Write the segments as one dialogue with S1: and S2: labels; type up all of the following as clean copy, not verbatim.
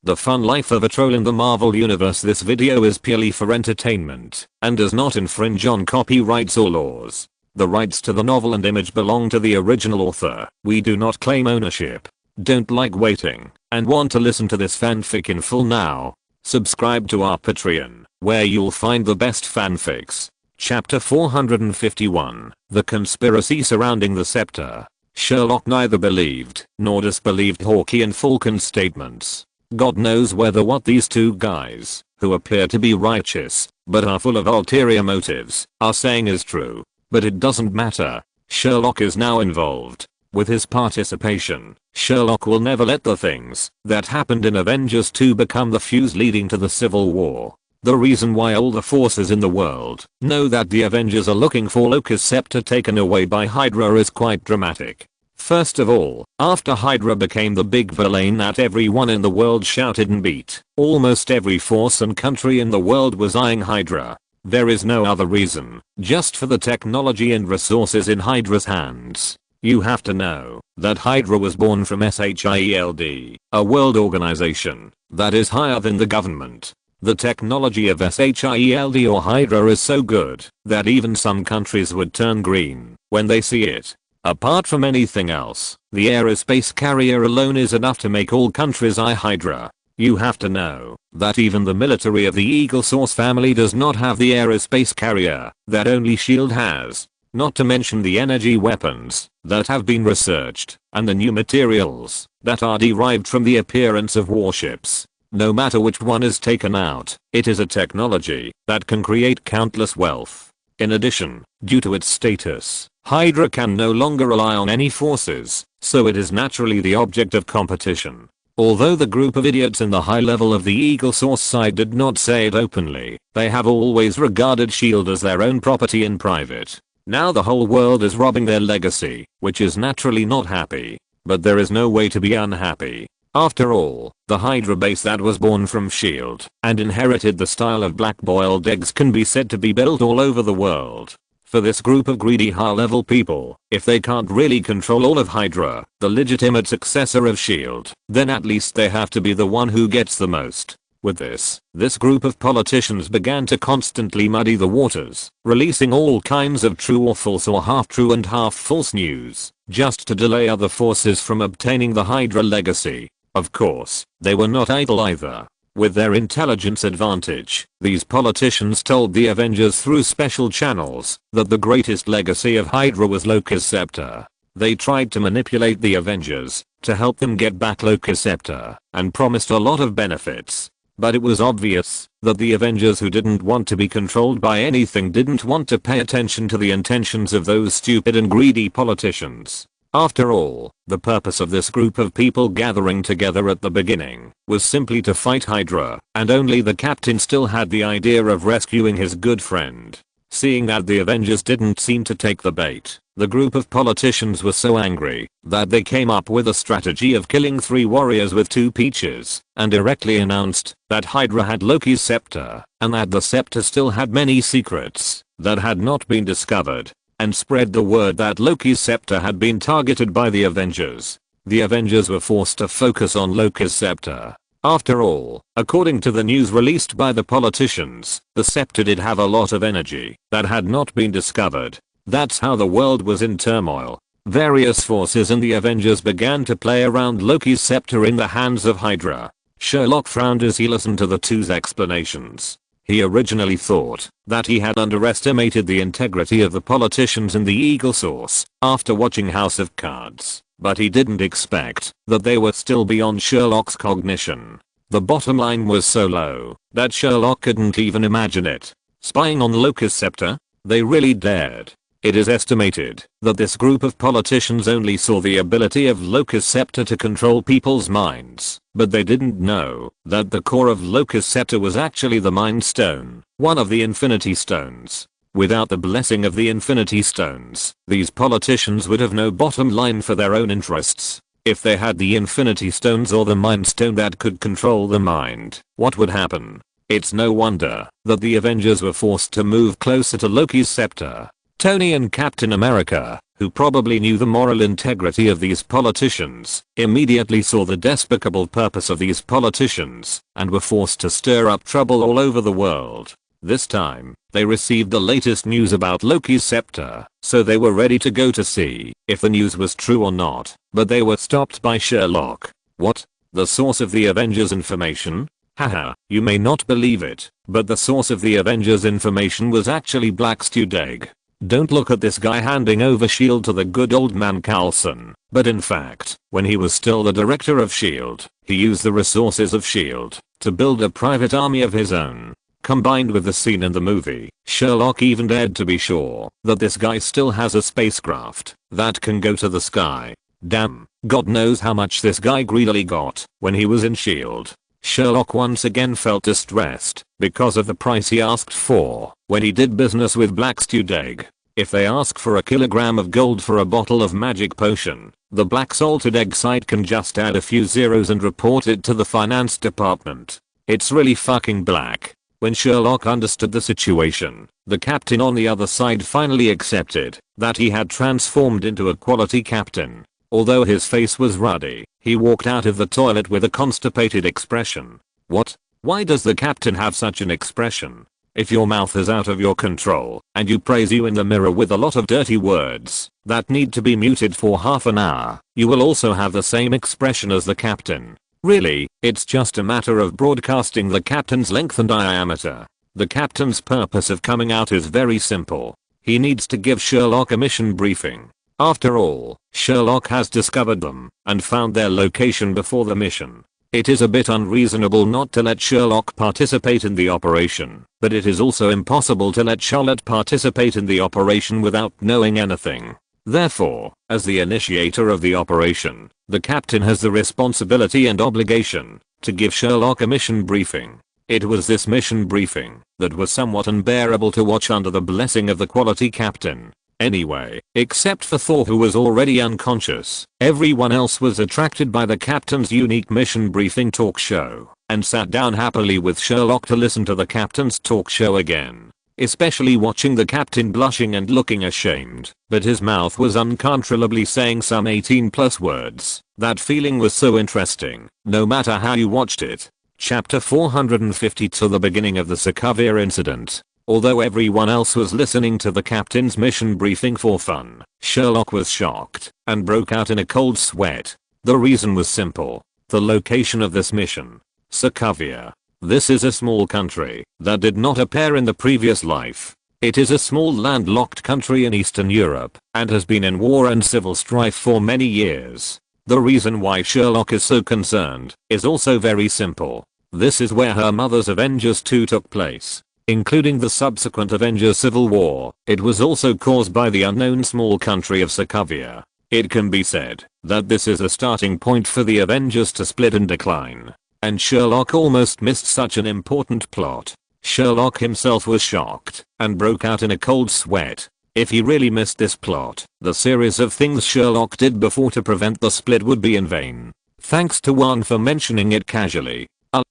S1: The fun life of a troll in the Marvel Universe. This video is purely for entertainment and does not infringe on copyrights or laws. The rights to the novel and image belong to the original author. We do not claim ownership. Don't like waiting and want to listen to this fanfic in full now? Subscribe to our Patreon, where you'll find the best fanfics. Chapter 451, The Conspiracy Surrounding the Scepter. Sherlock neither believed nor disbelieved Hawkeye and Falcon's statements. God knows whether what these two guys, who appear to be righteous, but are full of ulterior motives, are saying is true. But it doesn't matter. Sherlock is now involved. With his participation, Sherlock will never let the things that happened in Avengers 2 become the fuse leading to the Civil War. The reason why all the forces in the world know that the Avengers are looking for Loki's scepter taken away by Hydra is quite dramatic. First of all, after Hydra became the big villain that everyone in the world shouted and beat, almost every force and country in the world was eyeing Hydra. There is no other reason, just for the technology and resources in Hydra's hands. You have to know that Hydra was born from SHIELD, a world organization that is higher than the government. The technology of SHIELD or Hydra is so good that even some countries would turn green when they see it. Apart from anything else, the aerospace carrier alone is enough to make all countries eye Hydra. You have to know that even the military of the Eagle Source family does not have the aerospace carrier that only S.H.I.E.L.D. has. Not to mention the energy weapons that have been researched and the new materials that are derived from the appearance of warships. No matter which one is taken out, it is a technology that can create countless wealth. In addition, due to its status, Hydra can no longer rely on any forces, so it is naturally the object of competition. Although the group of idiots in the high level of the Eagle Source side did not say it openly, they have always regarded S.H.I.E.L.D. as their own property in private. Now the whole world is robbing their legacy, which is naturally not happy. But there is no way to be unhappy. After all, the Hydra base that was born from S.H.I.E.L.D. and inherited the style of black-boiled eggs can be said to be built all over the world. For this group of greedy high-level people, if they can't really control all of Hydra, the legitimate successor of S.H.I.E.L.D., then at least they have to be the one who gets the most. With this group of politicians began to constantly muddy the waters, releasing all kinds of true or false or half-true and half-false news, just to delay other forces from obtaining the Hydra legacy. Of course, they were not idle either. With their intelligence advantage, these politicians told the Avengers through special channels that the greatest legacy of Hydra was Loki's scepter. They tried to manipulate the Avengers to help them get back Loki's scepter and promised a lot of benefits. But it was obvious that the Avengers, who didn't want to be controlled by anything, didn't want to pay attention to the intentions of those stupid and greedy politicians. After all, the purpose of this group of people gathering together at the beginning was simply to fight Hydra, and only the captain still had the idea of rescuing his good friend. Seeing that the Avengers didn't seem to take the bait, the group of politicians was so angry that they came up with a strategy of killing 3 warriors with 2 peaches, and directly announced that Hydra had Loki's scepter, and that the scepter still had many secrets that had not been discovered, and spread the word that Loki's scepter had been targeted by the Avengers. The Avengers were forced to focus on Loki's scepter. After all, according to the news released by the politicians, the scepter did have a lot of energy that had not been discovered. That's how the world was in turmoil. Various forces and the Avengers began to play around Loki's scepter in the hands of Hydra. Sherlock frowned as he listened to the two's explanations. He originally thought that he had underestimated the integrity of the politicians in the Eagle Source after watching House of Cards, but he didn't expect that they were still beyond Sherlock's cognition. The bottom line was so low that Sherlock couldn't even imagine it. Spying on Loki's scepter? They really dared. It is estimated that this group of politicians only saw the ability of Loki's scepter to control people's minds, but they didn't know that the core of Loki's scepter was actually the Mind Stone, one of the Infinity Stones. Without the blessing of the Infinity Stones, these politicians would have no bottom line for their own interests. If they had the Infinity Stones or the Mind Stone that could control the mind, what would happen? It's no wonder that the Avengers were forced to move closer to Loki's scepter. Tony and Captain America, who probably knew the moral integrity of these politicians, immediately saw the despicable purpose of these politicians and were forced to stir up trouble all over the world. This time, they received the latest news about Loki's scepter, so they were ready to go to see if the news was true or not, but they were stopped by Sherlock. What? The source of the Avengers information? Haha, you may not believe it, but the source of the Avengers information was actually Black Stewed Egg. Don't look at this guy handing over S.H.I.E.L.D. to the good old man Coulson, but in fact, when he was still the director of S.H.I.E.L.D., he used the resources of S.H.I.E.L.D. to build a private army of his own. Combined with the scene in the movie, Sherlock even dared to be sure that this guy still has a spacecraft that can go to the sky. Damn, God knows how much this guy greedily got when he was in S.H.I.E.L.D. Sherlock once again felt distressed because of the price he asked for when he did business with Black Stewed Egg. If they ask for a kilogram of gold for a bottle of magic potion, the Black Salted Egg site can just add a few zeros and report it to the finance department. It's really fucking black. When Sherlock understood the situation, the captain on the other side finally accepted that he had transformed into a quality captain. Although his face was ruddy, he walked out of the toilet with a constipated expression. What? Why does the captain have such an expression? If your mouth is out of your control and you praise you in the mirror with a lot of dirty words that need to be muted for half an hour, you will also have the same expression as the captain. Really, it's just a matter of broadcasting the captain's length and diameter. The captain's purpose of coming out is very simple. He needs to give Sherlock a mission briefing. After all, Sherlock has discovered them and found their location before the mission. It is a bit unreasonable not to let Sherlock participate in the operation, but it is also impossible to let Charlotte participate in the operation without knowing anything. Therefore, as the initiator of the operation, the captain has the responsibility and obligation to give Sherlock a mission briefing. It was this mission briefing that was somewhat unbearable to watch under the blessing of the quality captain. Anyway, except for Thor, who was already unconscious, everyone else was attracted by the captain's unique mission briefing talk show and sat down happily with Sherlock to listen to the captain's talk show again. Especially watching the captain blushing and looking ashamed, but his mouth was uncontrollably saying some 18+ words. That feeling was so interesting, no matter how you watched it. Chapter 452, the beginning of the Sokovia incident. Although everyone else was listening to the captain's mission briefing for fun, Sherlock was shocked and broke out in a cold sweat. The reason was simple. The location of this mission. Sokovia. This is a small country that did not appear in the previous life. It is a small landlocked country in Eastern Europe and has been in war and civil strife for many years. The reason why Sherlock is so concerned is also very simple. This is where her mother's Avengers 2 took place, including the subsequent Avengers Civil War. It was also caused by the unknown small country of Sokovia. It can be said that this is a starting point for the Avengers to split and decline. And Sherlock almost missed such an important plot. Sherlock himself was shocked and broke out in a cold sweat. If he really missed this plot, the series of things Sherlock did before to prevent the split would be in vain. Thanks to Juan for mentioning it casually.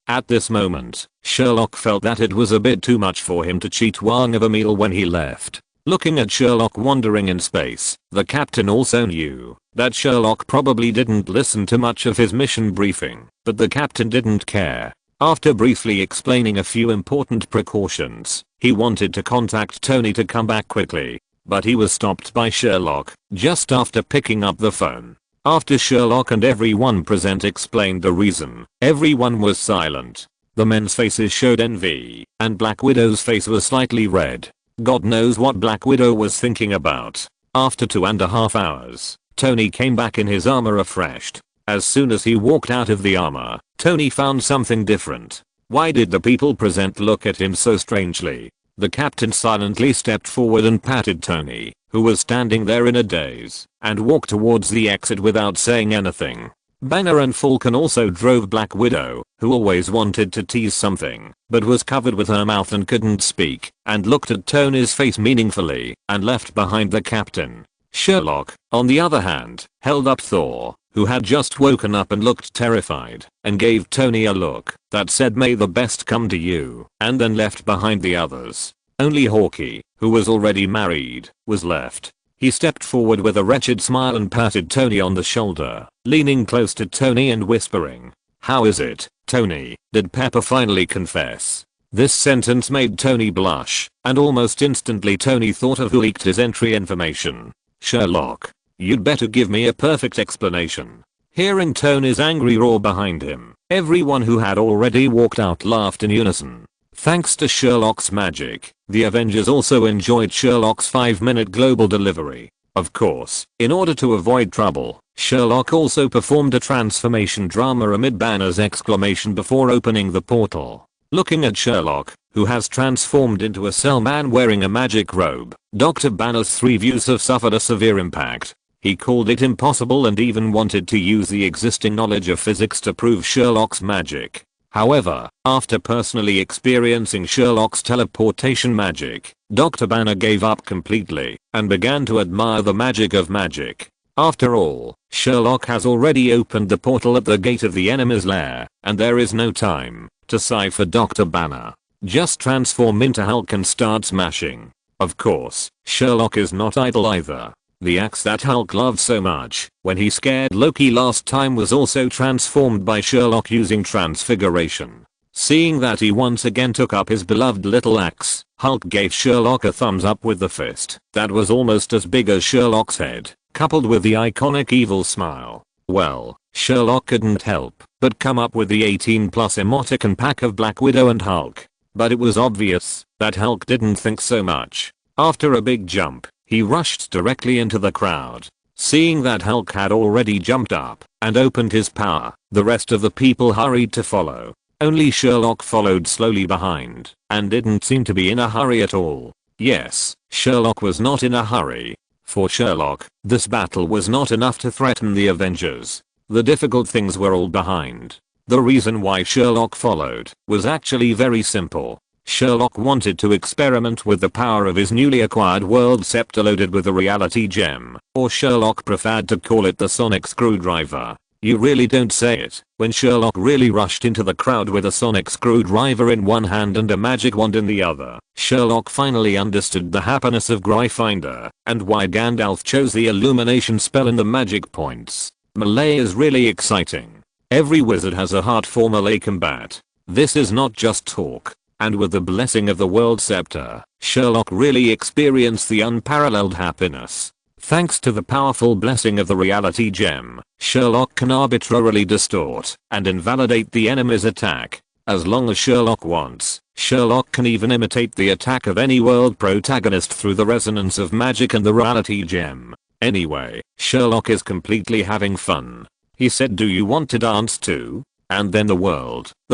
S1: At this moment, Sherlock felt that it was a bit too much for him to cheat Wang of a meal when he left. Looking at Sherlock wandering in space, the captain also knew that Sherlock probably didn't listen to much of his mission briefing, but the captain didn't care. After briefly explaining a few important precautions, he wanted to contact Tony to come back quickly, but he was stopped by Sherlock just after picking up the phone. After Sherlock and everyone present explained the reason, everyone was silent. The men's faces showed envy, and Black Widow's face was slightly red. God knows what Black Widow was thinking about. After 2.5 hours, Tony came back in his armor refreshed. As soon as he walked out of the armor, Tony found something different. Why did the people present look at him so strangely? The captain silently stepped forward and patted Tony, who was standing there in a daze, and walked towards the exit without saying anything. Banner and Falcon also drove Black Widow, who always wanted to tease something, but was covered with her mouth and couldn't speak, and looked at Tony's face meaningfully, and left behind the captain. Sherlock, on the other hand, held up Thor, who had just woken up and looked terrified, and gave Tony a look that said may the best come to you, and then left behind the others. Only Hawkeye, who was already married, was left. He stepped forward with a wretched smile and patted Tony on the shoulder, leaning close to Tony and whispering, "How is it, Tony? Did Pepper finally confess?" This sentence made Tony blush, and almost instantly Tony thought of who leaked his entry information. Sherlock. You'd better give me a perfect explanation. Hearing Tony's angry roar behind him, everyone who had already walked out laughed in unison. Thanks to Sherlock's magic, the Avengers also enjoyed Sherlock's 5-minute global delivery. Of course, in order to avoid trouble, Sherlock also performed a transformation drama amid Banner's exclamation before opening the portal. Looking at Sherlock, who has transformed into a cell man wearing a magic robe, Dr. Banner's 3 views have suffered a severe impact. He called it impossible and even wanted to use the existing knowledge of physics to prove Sherlock's magic. However, after personally experiencing Sherlock's teleportation magic, Dr. Banner gave up completely and began to admire the magic of magic. After all, Sherlock has already opened the portal at the gate of the enemy's lair, and there is no time to sigh for Dr. Banner. Just transform into Hulk and start smashing. Of course, Sherlock is not idle either. The axe that Hulk loved so much when he scared Loki last time was also transformed by Sherlock using transfiguration. Seeing that he once again took up his beloved little axe, Hulk gave Sherlock a thumbs up with the fist that was almost as big as Sherlock's head, coupled with the iconic evil smile. Well, Sherlock couldn't help but come up with the 18+ emoticon pack of Black Widow and Hulk. But it was obvious that Hulk didn't think so much. After a big jump, he rushed directly into the crowd. Seeing that Hulk had already jumped up and opened his power, the rest of the people hurried to follow. Only Sherlock followed slowly behind and didn't seem to be in a hurry at all. Yes, Sherlock was not in a hurry. For Sherlock, this battle was not enough to threaten the Avengers. The difficult things were all behind. The reason why Sherlock followed was actually very simple. Sherlock wanted to experiment with the power of his newly acquired world scepter loaded with a reality gem, or Sherlock preferred to call it the sonic screwdriver. You really don't say it. When Sherlock really rushed into the crowd with a sonic screwdriver in one hand and a magic wand in the other, Sherlock finally understood the happiness of Gryffindor and why Gandalf chose the illumination spell in the magic points. Melee is really exciting. Every wizard has a heart for melee combat. This is not just talk. And with the blessing of the world scepter, Sherlock really experienced the unparalleled happiness. Thanks to the powerful blessing of the reality gem, Sherlock can arbitrarily distort and invalidate the enemy's attack. As long as Sherlock wants, Sherlock can even imitate the attack of any world protagonist through the resonance of magic and the reality gem. Anyway, Sherlock is completely having fun. He said, "Do you want to dance too?" And then the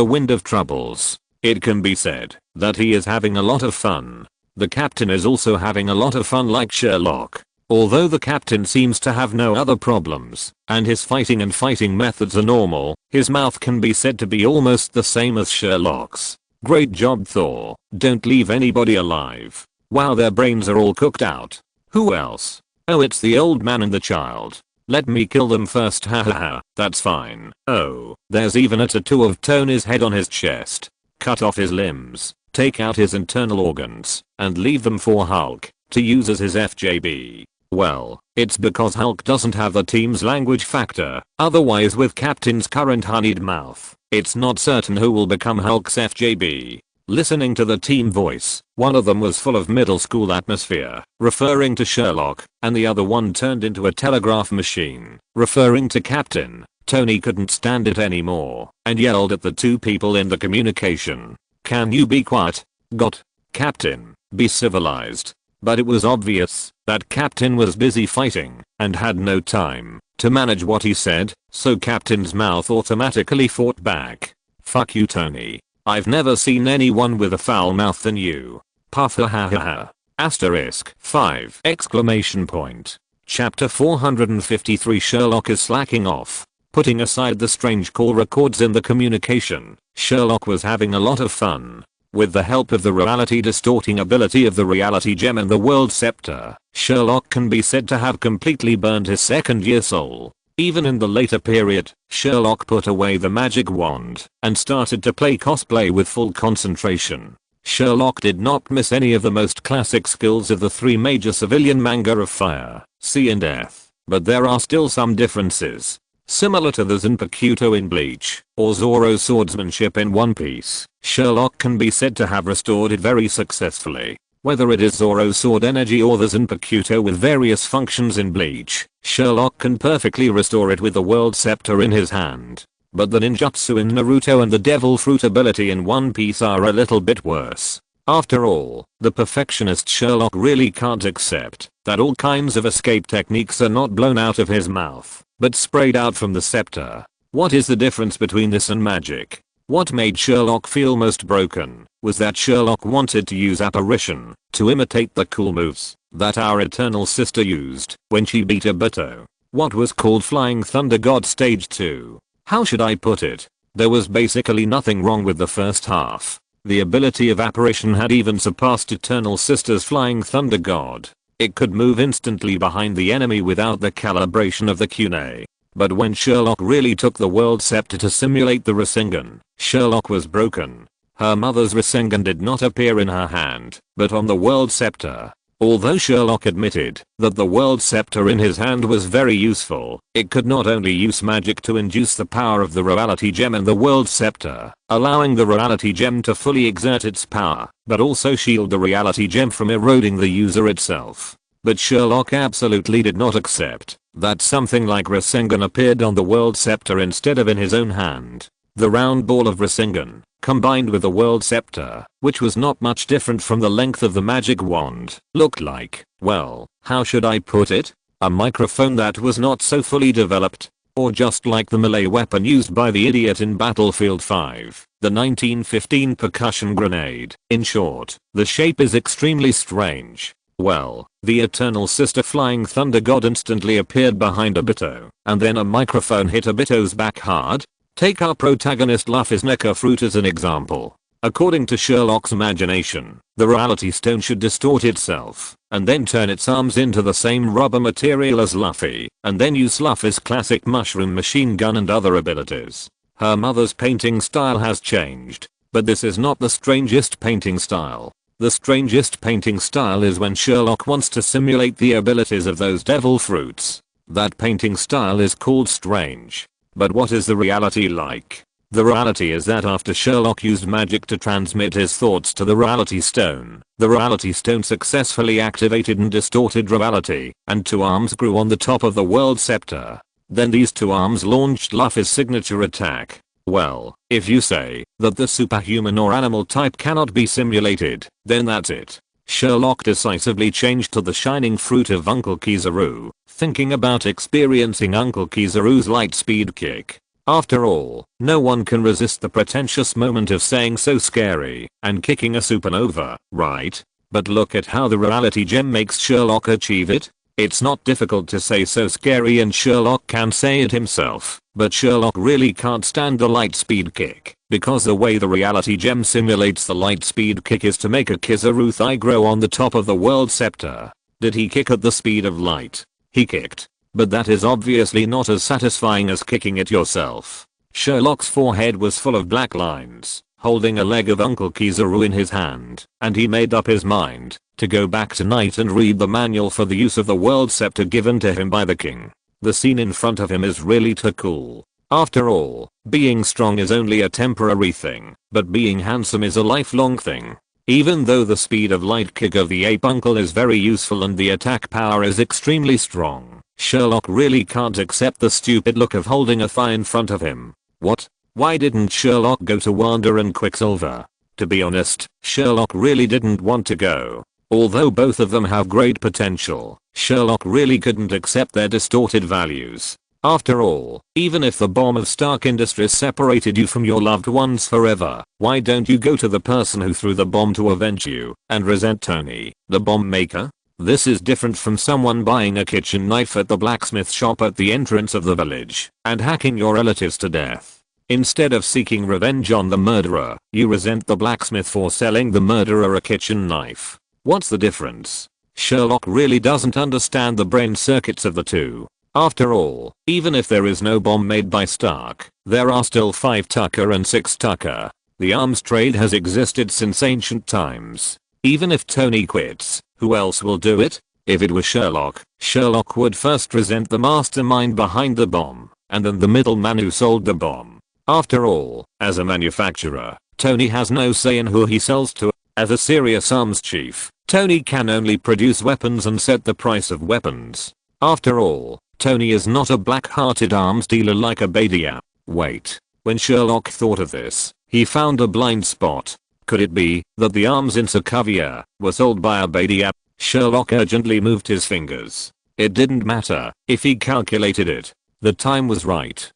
S1: wind of troubles. It can be said that he is having a lot of fun. The captain is also having a lot of fun like Sherlock. Although the captain seems to have no other problems, and his fighting methods are normal, his mouth can be said to be almost the same as Sherlock's. Great job, Thor. Don't leave anybody alive. Wow, their brains are all cooked out. Who else? Oh, it's the old man and the child. Let me kill them first, hahaha. That's fine. Oh, there's even a tattoo of Tony's head on his chest. Cut off his limbs, take out his internal organs, and leave them for Hulk to use as his FJB. Well, it's because Hulk doesn't have the team's language factor. Otherwise, with Captain's current honeyed mouth, it's not certain who will become Hulk's FJB. Listening to the team voice, one of them was full of middle school atmosphere, referring to Sherlock, and the other one turned into a telegraph machine, referring to Captain. Tony couldn't stand it anymore and yelled at the two people in the communication. "Can you be quiet? Got. Captain, be civilized." But it was obvious that Captain was busy fighting and had no time to manage what he said, so Captain's mouth automatically fought back. "Fuck you, Tony. I've never seen anyone with a foul mouth than you. Puff ha ha ha. Asterisk 5 exclamation point. Chapter 453 Sherlock is slacking off. Putting aside the strange call records in the communication, Sherlock was having a lot of fun. With the help of the reality distorting ability of the reality gem and the world scepter, Sherlock can be said to have completely burned his second year soul. Even in the later period, Sherlock put away the magic wand and started to play cosplay with full concentration. Sherlock did not miss any of the most classic skills of the three major civilian manga of fire, sea and death, but there are still some differences. Similar to the Zanpakuto in Bleach, or Zoro's swordsmanship in One Piece, Sherlock can be said to have restored it very successfully. Whether it is Zoro's sword energy or the Zanpakuto with various functions in Bleach, Sherlock can perfectly restore it with the world scepter in his hand. But the ninjutsu in Naruto and the devil fruit ability in One Piece are a little bit worse. After all, the perfectionist Sherlock really can't accept that all kinds of escape techniques are not blown out of his mouth, but sprayed out from the scepter. What is the difference between this and magic? What made Sherlock feel most broken was that Sherlock wanted to use apparition to imitate the cool moves that our eternal sister used when she beat Obito. What was called Flying Thunder God Stage 2. How should I put it? There was basically nothing wrong with the first half. The ability of apparition had even surpassed Eternal Sister's Flying Thunder God. It could move instantly behind the enemy without the calibration of the kunai. But when Sherlock really took the world scepter to simulate the Rasengan, Sherlock was broken. Her mother's Rasengan did not appear in her hand, but on the world scepter. Although Sherlock admitted that the world scepter in his hand was very useful, it could not only use magic to induce the power of the reality gem and the world scepter, allowing the reality gem to fully exert its power, but also shield the reality gem from eroding the user itself. But Sherlock absolutely did not accept that something like Rasengan appeared on the world scepter instead of in his own hand. The round ball of Rasengan, combined with the world scepter, which was not much different from the length of the magic wand, looked like, well, how should I put it? A microphone that was not so fully developed. Or just like the melee weapon used by the idiot in Battlefield 5, the 1915 percussion grenade. In short, the shape is extremely strange. Well, the Eternal Sister Flying Thunder God instantly appeared behind Obito, and then a microphone hit Obito's back hard. Take our protagonist Luffy's Mecha Fruit as an example. According to Sherlock's imagination, the reality stone should distort itself, and then turn its arms into the same rubber material as Luffy, and then use Luffy's classic mushroom machine gun and other abilities. Her mother's painting style has changed, but this is not the strangest painting style. The strangest painting style is when Sherlock wants to simulate the abilities of those devil fruits. That painting style is called strange. But what is the reality like? The reality is that after Sherlock used magic to transmit his thoughts to the reality stone, the reality stone successfully activated and distorted reality, and two arms grew on the top of the world scepter. Then these two arms launched Luffy's signature attack. Well, if you say that the superhuman or animal type cannot be simulated, then that's it. Sherlock decisively changed to the shining fruit of Uncle Kizaru, thinking about experiencing Uncle Kizaru's light speed kick. After all, no one can resist the pretentious moment of saying so scary and kicking a supernova, right? But look at how the reality gem makes Sherlock achieve it. It's not difficult to say so scary and Sherlock can say it himself, but Sherlock really can't stand the light speed kick, because the way the reality gem simulates the light speed kick is to make a Kizaru thigh grow on the top of the world scepter. Did he kick at the speed of light? He kicked. But that is obviously not as satisfying as kicking it yourself. Sherlock's forehead was full of black lines, holding a leg of Uncle Kizaru in his hand, and he made up his mind to go back tonight and read the manual for the use of the world scepter given to him by the king. The scene in front of him is really too cool. After all, being strong is only a temporary thing, but being handsome is a lifelong thing. Even though the speed of light kick of the ape uncle is very useful and the attack power is extremely strong, Sherlock really can't accept the stupid look of holding a thigh in front of him. What? Why didn't Sherlock go to Wanda and Quicksilver? To be honest, Sherlock really didn't want to go. Although both of them have great potential, Sherlock really couldn't accept their distorted values. After all, even if the bomb of Stark Industries separated you from your loved ones forever, why don't you go to the person who threw the bomb to avenge you and resent Tony, the bomb maker? This is different from someone buying a kitchen knife at the blacksmith shop at the entrance of the village and hacking your relatives to death. Instead of seeking revenge on the murderer, you resent the blacksmith for selling the murderer a kitchen knife. What's the difference? Sherlock really doesn't understand the brain circuits of the two. After all, even if there is no bomb made by Stark, there are still 5 Tucker and 6 Tucker. The arms trade has existed since ancient times. Even if Tony quits, who else will do it? If it was Sherlock, Sherlock would first resent the mastermind behind the bomb, and then the middleman who sold the bomb. After all, as a manufacturer, Tony has no say in who he sells to. As a serious arms chief, Tony can only produce weapons and set the price of weapons. After all, Tony is not a black-hearted arms dealer like Obadiah. Wait. When Sherlock thought of this, he found a blind spot. Could it be that the arms in Sokovia were sold by Obadiah? Sherlock urgently moved his fingers. It didn't matter if he calculated it. The time was right.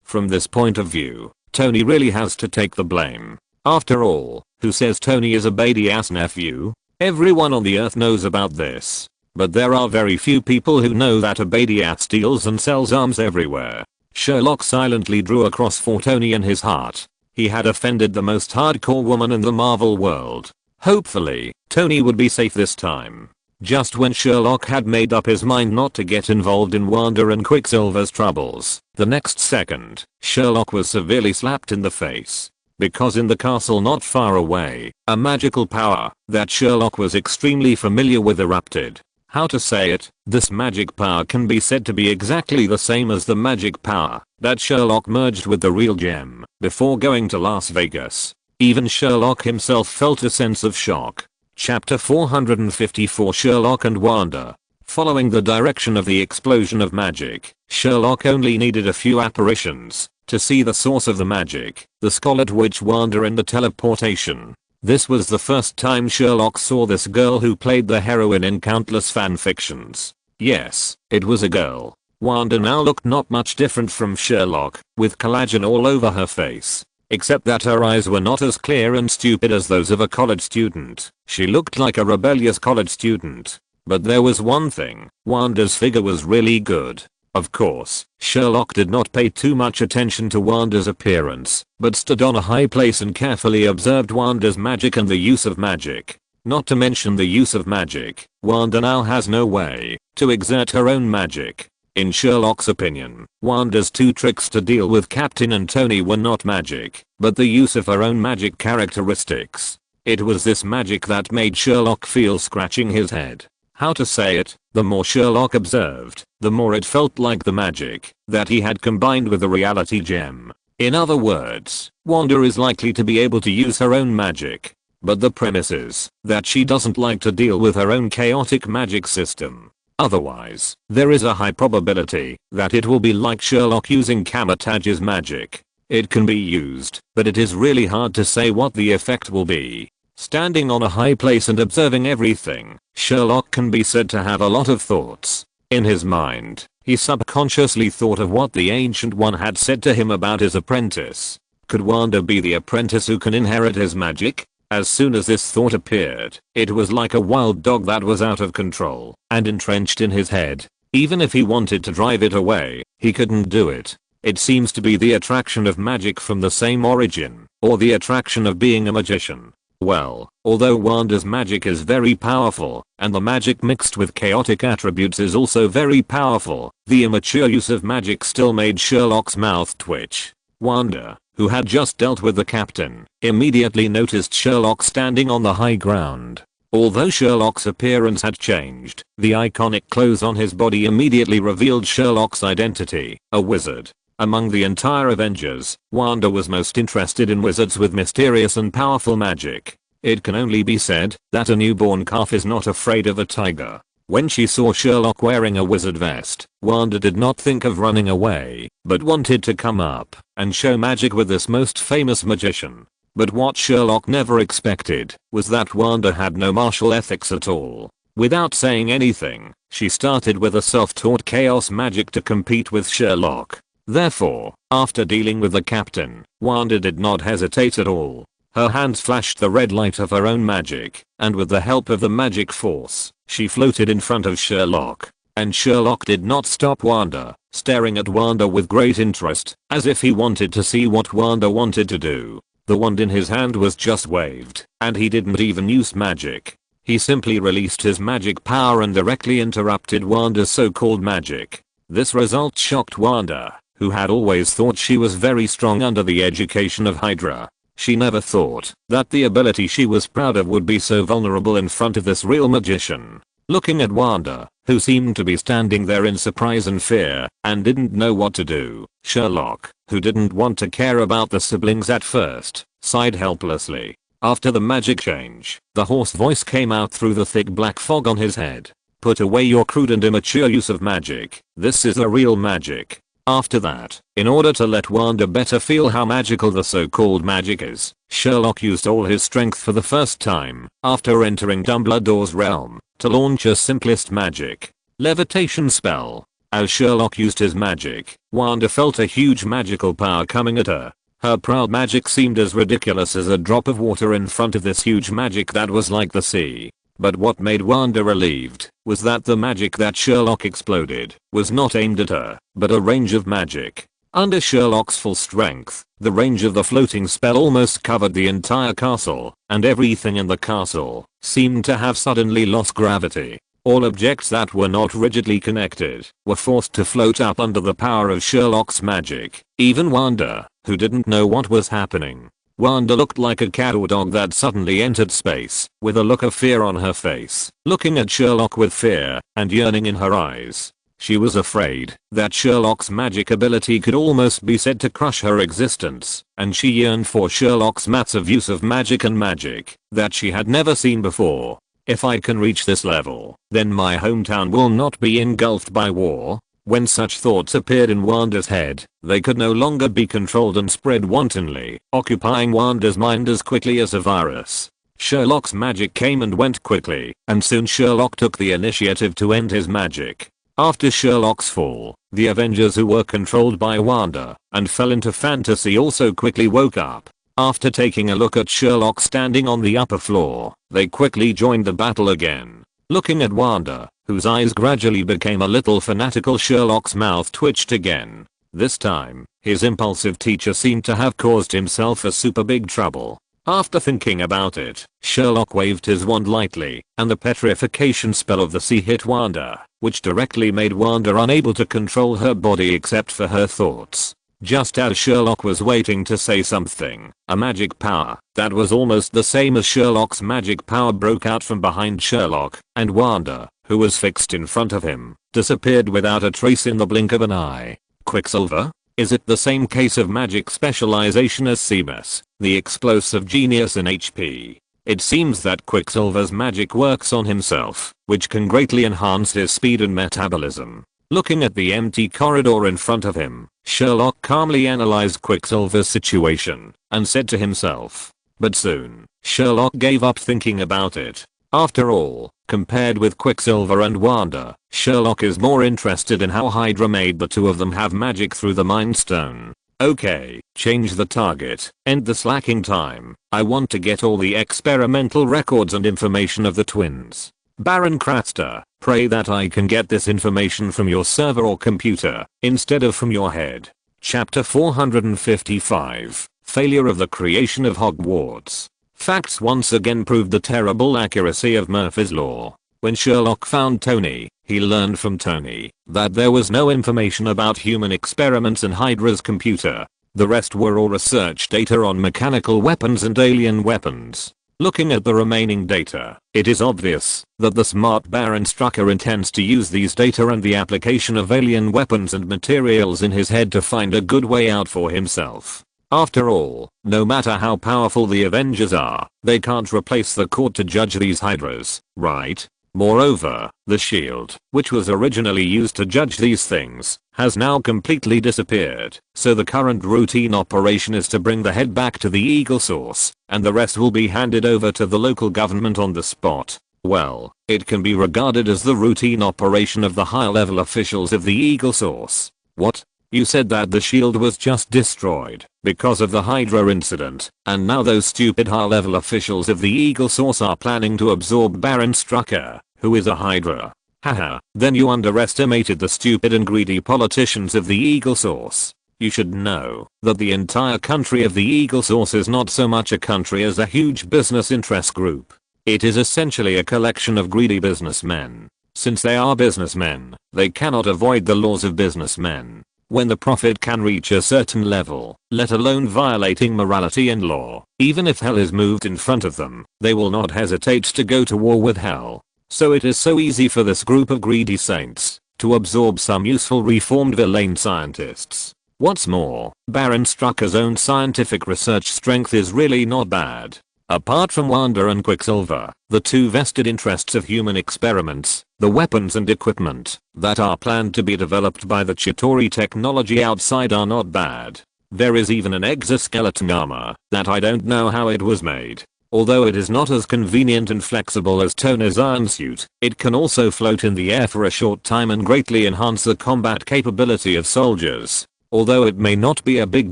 S1: From this point of view, Tony really has to take the blame. After all, who says Tony is Obadiah's nephew? Everyone on the earth knows about this. But there are very few people who know that Obadiah steals and sells arms everywhere. Sherlock silently drew a cross for Tony in his heart. He had offended the most hardcore woman in the Marvel world. Hopefully, Tony would be safe this time. Just when Sherlock had made up his mind not to get involved in Wanda and Quicksilver's troubles, the next second, Sherlock was severely slapped in the face. Because in the castle not far away, a magical power that Sherlock was extremely familiar with erupted. How to say it? This magic power can be said to be exactly the same as the magic power that Sherlock merged with the real gem before going to Las Vegas. Even Sherlock himself felt a sense of shock. Chapter 454 Sherlock and Wanda. Following the direction of the explosion of magic, Sherlock only needed a few apparitions to see the source of the magic, the Scarlet Witch Wanda in the teleportation. This was the first time Sherlock saw this girl who played the heroine in countless fanfictions. Yes, it was a girl. Wanda now looked not much different from Sherlock, with collagen all over her face. Except that her eyes were not as clear and stupid as those of a college student. She looked like a rebellious college student. But there was one thing, Wanda's figure was really good. Of course, Sherlock did not pay too much attention to Wanda's appearance, but stood on a high place and carefully observed Wanda's magic and the use of magic. Not to mention the use of magic, Wanda now has no way to exert her own magic. In Sherlock's opinion, Wanda's two tricks to deal with Captain and Tony were not magic, but the use of her own magic characteristics. It was this magic that made Sherlock feel scratching his head. How to say it? The more Sherlock observed, the more it felt like the magic that he had combined with the reality gem. In other words, Wanda is likely to be able to use her own magic. But the premise is that she doesn't like to deal with her own chaotic magic system. Otherwise, there is a high probability that it will be like Sherlock using Kamar-Taj's magic. It can be used, but it is really hard to say what the effect will be. Standing on a high place and observing everything, Sherlock can be said to have a lot of thoughts. In his mind, he subconsciously thought of what the Ancient One had said to him about his apprentice. Could Wanda be the apprentice who can inherit his magic? As soon as this thought appeared, it was like a wild dog that was out of control and entrenched in his head. Even if he wanted to drive it away, he couldn't do it. It seems to be the attraction of magic from the same origin, or the attraction of being a magician. Well, although Wanda's magic is very powerful, and the magic mixed with chaotic attributes is also very powerful, the immature use of magic still made Sherlock's mouth twitch. Wanda, who had just dealt with the captain, immediately noticed Sherlock standing on the high ground. Although Sherlock's appearance had changed, the iconic clothes on his body immediately revealed Sherlock's identity, a wizard. Among the entire Avengers, Wanda was most interested in wizards with mysterious and powerful magic. It can only be said that a newborn calf is not afraid of a tiger. When she saw Sherlock wearing a wizard vest, Wanda did not think of running away, but wanted to come up and show magic with this most famous magician. But what Sherlock never expected was that Wanda had no martial ethics at all. Without saying anything, she started with a self-taught chaos magic to compete with Sherlock. Therefore, after dealing with the captain, Wanda did not hesitate at all. Her hands flashed the red light of her own magic, and with the help of the magic force, she floated in front of Sherlock. And Sherlock did not stop Wanda, staring at Wanda with great interest, as if he wanted to see what Wanda wanted to do. The wand in his hand was just waved, and he didn't even use magic. He simply released his magic power and directly interrupted Wanda's so-called magic. This result shocked Wanda, who had always thought she was very strong under the education of Hydra. She never thought that the ability she was proud of would be so vulnerable in front of this real magician. Looking at Wanda, who seemed to be standing there in surprise and fear and didn't know what to do, Sherlock, who didn't want to care about the siblings at first, sighed helplessly. After the magic change, the hoarse voice came out through the thick black fog on his head. Put away your crude and immature use of magic. This is a real magic. After that, in order to let Wanda better feel how magical the so-called magic is, Sherlock used all his strength for the first time, after entering Dumbledore's realm, to launch a simplest magic. Levitation spell. As Sherlock used his magic, Wanda felt a huge magical power coming at her. Her proud magic seemed as ridiculous as a drop of water in front of this huge magic that was like the sea. But what made Wanda relieved was that the magic that Sherlock exploded was not aimed at her, but a range of magic. Under Sherlock's full strength, the range of the floating spell almost covered the entire castle, and everything in the castle seemed to have suddenly lost gravity. All objects that were not rigidly connected were forced to float up under the power of Sherlock's magic. Even Wanda, who didn't know what was happening. Wanda looked like a cat or dog that suddenly entered space, with a look of fear on her face, looking at Sherlock with fear and yearning in her eyes. She was afraid that Sherlock's magic ability could almost be said to crush her existence, and she yearned for Sherlock's massive use of magic and magic that she had never seen before. If I can reach this level, then my hometown will not be engulfed by war. When such thoughts appeared in Wanda's head, they could no longer be controlled and spread wantonly, occupying Wanda's mind as quickly as a virus. Sherlock's magic came and went quickly, and soon Sherlock took the initiative to end his magic. After Sherlock's fall, the Avengers who were controlled by Wanda and fell into fantasy also quickly woke up. After taking a look at Sherlock standing on the upper floor, they quickly joined the battle again. Looking at Wanda, whose eyes gradually became a little fanatical, Sherlock's mouth twitched again. This time, his impulsive teacher seemed to have caused himself a super big trouble. After thinking about it, Sherlock waved his wand lightly, and the petrification spell of the sea hit Wanda, which directly made Wanda unable to control her body except for her thoughts. Just as Sherlock was waiting to say something, a magic power that was almost the same as Sherlock's magic power broke out from behind Sherlock, and Wanda, who was fixed in front of him, disappeared without a trace in the blink of an eye. Quicksilver? Is it the same case of magic specialization as Seamus, the explosive genius in HP? It seems that Quicksilver's magic works on himself, which can greatly enhance his speed and metabolism. Looking at the empty corridor in front of him, Sherlock calmly analyzed Quicksilver's situation and said to himself. But soon, Sherlock gave up thinking about it. After all, compared with Quicksilver and Wanda, Sherlock is more interested in how Hydra made the two of them have magic through the Mind Stone. Okay, change the target, end the slacking time. I want to get all the experimental records and information of the twins. Baron Craster, pray that I can get this information from your server or computer, instead of from your head. Chapter 455, Failure of the Creation of Hogwarts. Facts once again proved the terrible accuracy of Murphy's Law. When Sherlock found Tony, he learned from Tony that there was no information about human experiments in Hydra's computer. The rest were all research data on mechanical weapons and alien weapons. Looking at the remaining data, it is obvious that the smart Baron Strucker intends to use these data and the application of alien weapons and materials in his head to find a good way out for himself. After all, no matter how powerful the Avengers are, they can't replace the court to judge these Hydras, right? Moreover, the shield, which was originally used to judge these things, has now completely disappeared, so the current routine operation is to bring the head back to the Eagle Source, and the rest will be handed over to the local government on the spot. Well, it can be regarded as the routine operation of the higher level officials of the Eagle Source. What? You said that the shield was just destroyed because of the Hydra incident, and now those stupid high level officials of the Eagle Source are planning to absorb Baron Strucker, who is a Hydra. Haha, then you underestimated the stupid and greedy politicians of the Eagle Source. You should know that the entire country of the Eagle Source is not so much a country as a huge business interest group. It is essentially a collection of greedy businessmen. Since they are businessmen, they cannot avoid the laws of businessmen. When the prophet can reach a certain level, let alone violating morality and law, even if hell is moved in front of them, they will not hesitate to go to war with hell. So it is so easy for this group of greedy saints to absorb some useful reformed villain scientists. What's more, Baron Strucker's own scientific research strength is really not bad. Apart from Wanda and Quicksilver, the two vested interests of human experiments, the weapons and equipment that are planned to be developed by the Chitauri technology outside are not bad. There is even an exoskeleton armor that I don't know how it was made. Although it is not as convenient and flexible as Tony's iron suit, it can also float in the air for a short time and greatly enhance the combat capability of soldiers. Although it may not be a big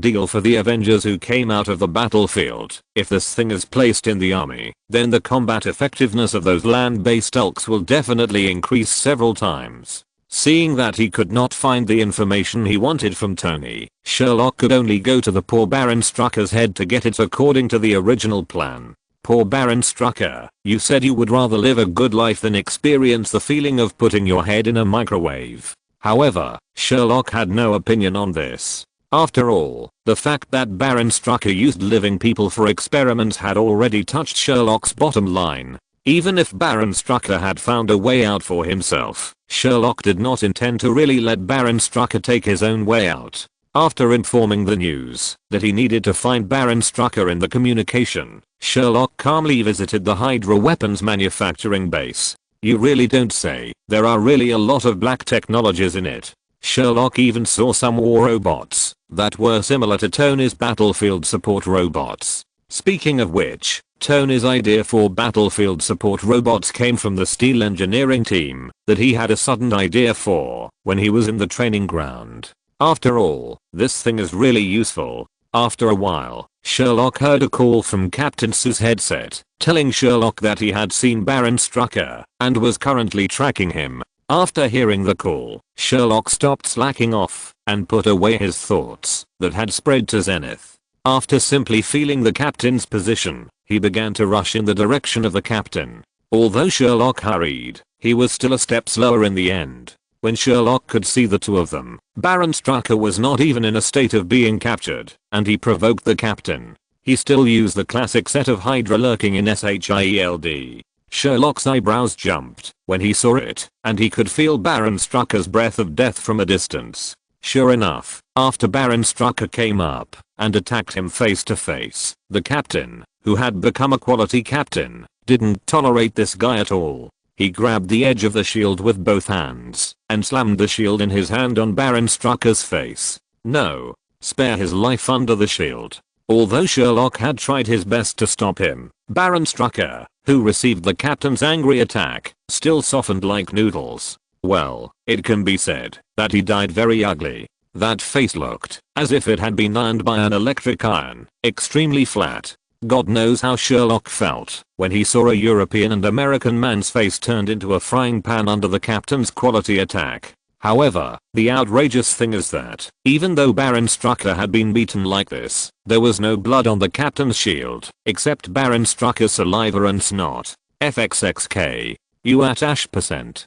S1: deal for the Avengers who came out of the battlefield, if this thing is placed in the army, then the combat effectiveness of those land-based elks will definitely increase several times. Seeing that he could not find the information he wanted from Tony, Sherlock could only go to the poor Baron Strucker's head to get it according to the original plan. Poor Baron Strucker, you said you would rather live a good life than experience the feeling of putting your head in a microwave. However, Sherlock had no opinion on this. After all, the fact that Baron Strucker used living people for experiments had already touched Sherlock's bottom line. Even if Baron Strucker had found a way out for himself, Sherlock did not intend to really let Baron Strucker take his own way out. After informing the news that he needed to find Baron Strucker in the communication, Sherlock calmly visited the Hydra weapons manufacturing base. You really don't say. There are really a lot of black technologies in it. Sherlock even saw some war robots that were similar to Tony's battlefield support robots. Speaking of which, Tony's idea for battlefield support robots came from the steel engineering team that he had a sudden idea for when he was in the training ground. After all, this thing is really useful. After a while, Sherlock heard a call from Captain Sue's headset, telling Sherlock that he had seen Baron Strucker and was currently tracking him. After hearing the call, Sherlock stopped slacking off and put away his thoughts that had spread to zenith. After simply feeling the captain's position, he began to rush in the direction of the captain. Although Sherlock hurried, he was still a step slower in the end. When Sherlock could see the two of them, Baron Strucker was not even in a state of being captured, and he provoked the captain. He still used the classic set of Hydra lurking in SHIELD. Sherlock's eyebrows jumped when he saw it, and he could feel Baron Strucker's breath of death from a distance. Sure enough, after Baron Strucker came up and attacked him face to face, the captain, who had become a quality captain, didn't tolerate this guy at all. He grabbed the edge of the shield with both hands and slammed the shield in his hand on Baron Strucker's face. No. Spare his life under the shield. Although Sherlock had tried his best to stop him, Baron Strucker, who received the captain's angry attack, still softened like noodles. Well, it can be said that he died very ugly. That face looked as if it had been ironed by an electric iron, extremely flat. God knows how Sherlock felt when he saw a European and American man's face turned into a frying pan under the captain's quality attack. However, the outrageous thing is that, even though Baron Strucker had been beaten like this, there was no blood on the captain's shield, except Baron Strucker's saliva and snot. FXXK. You at %.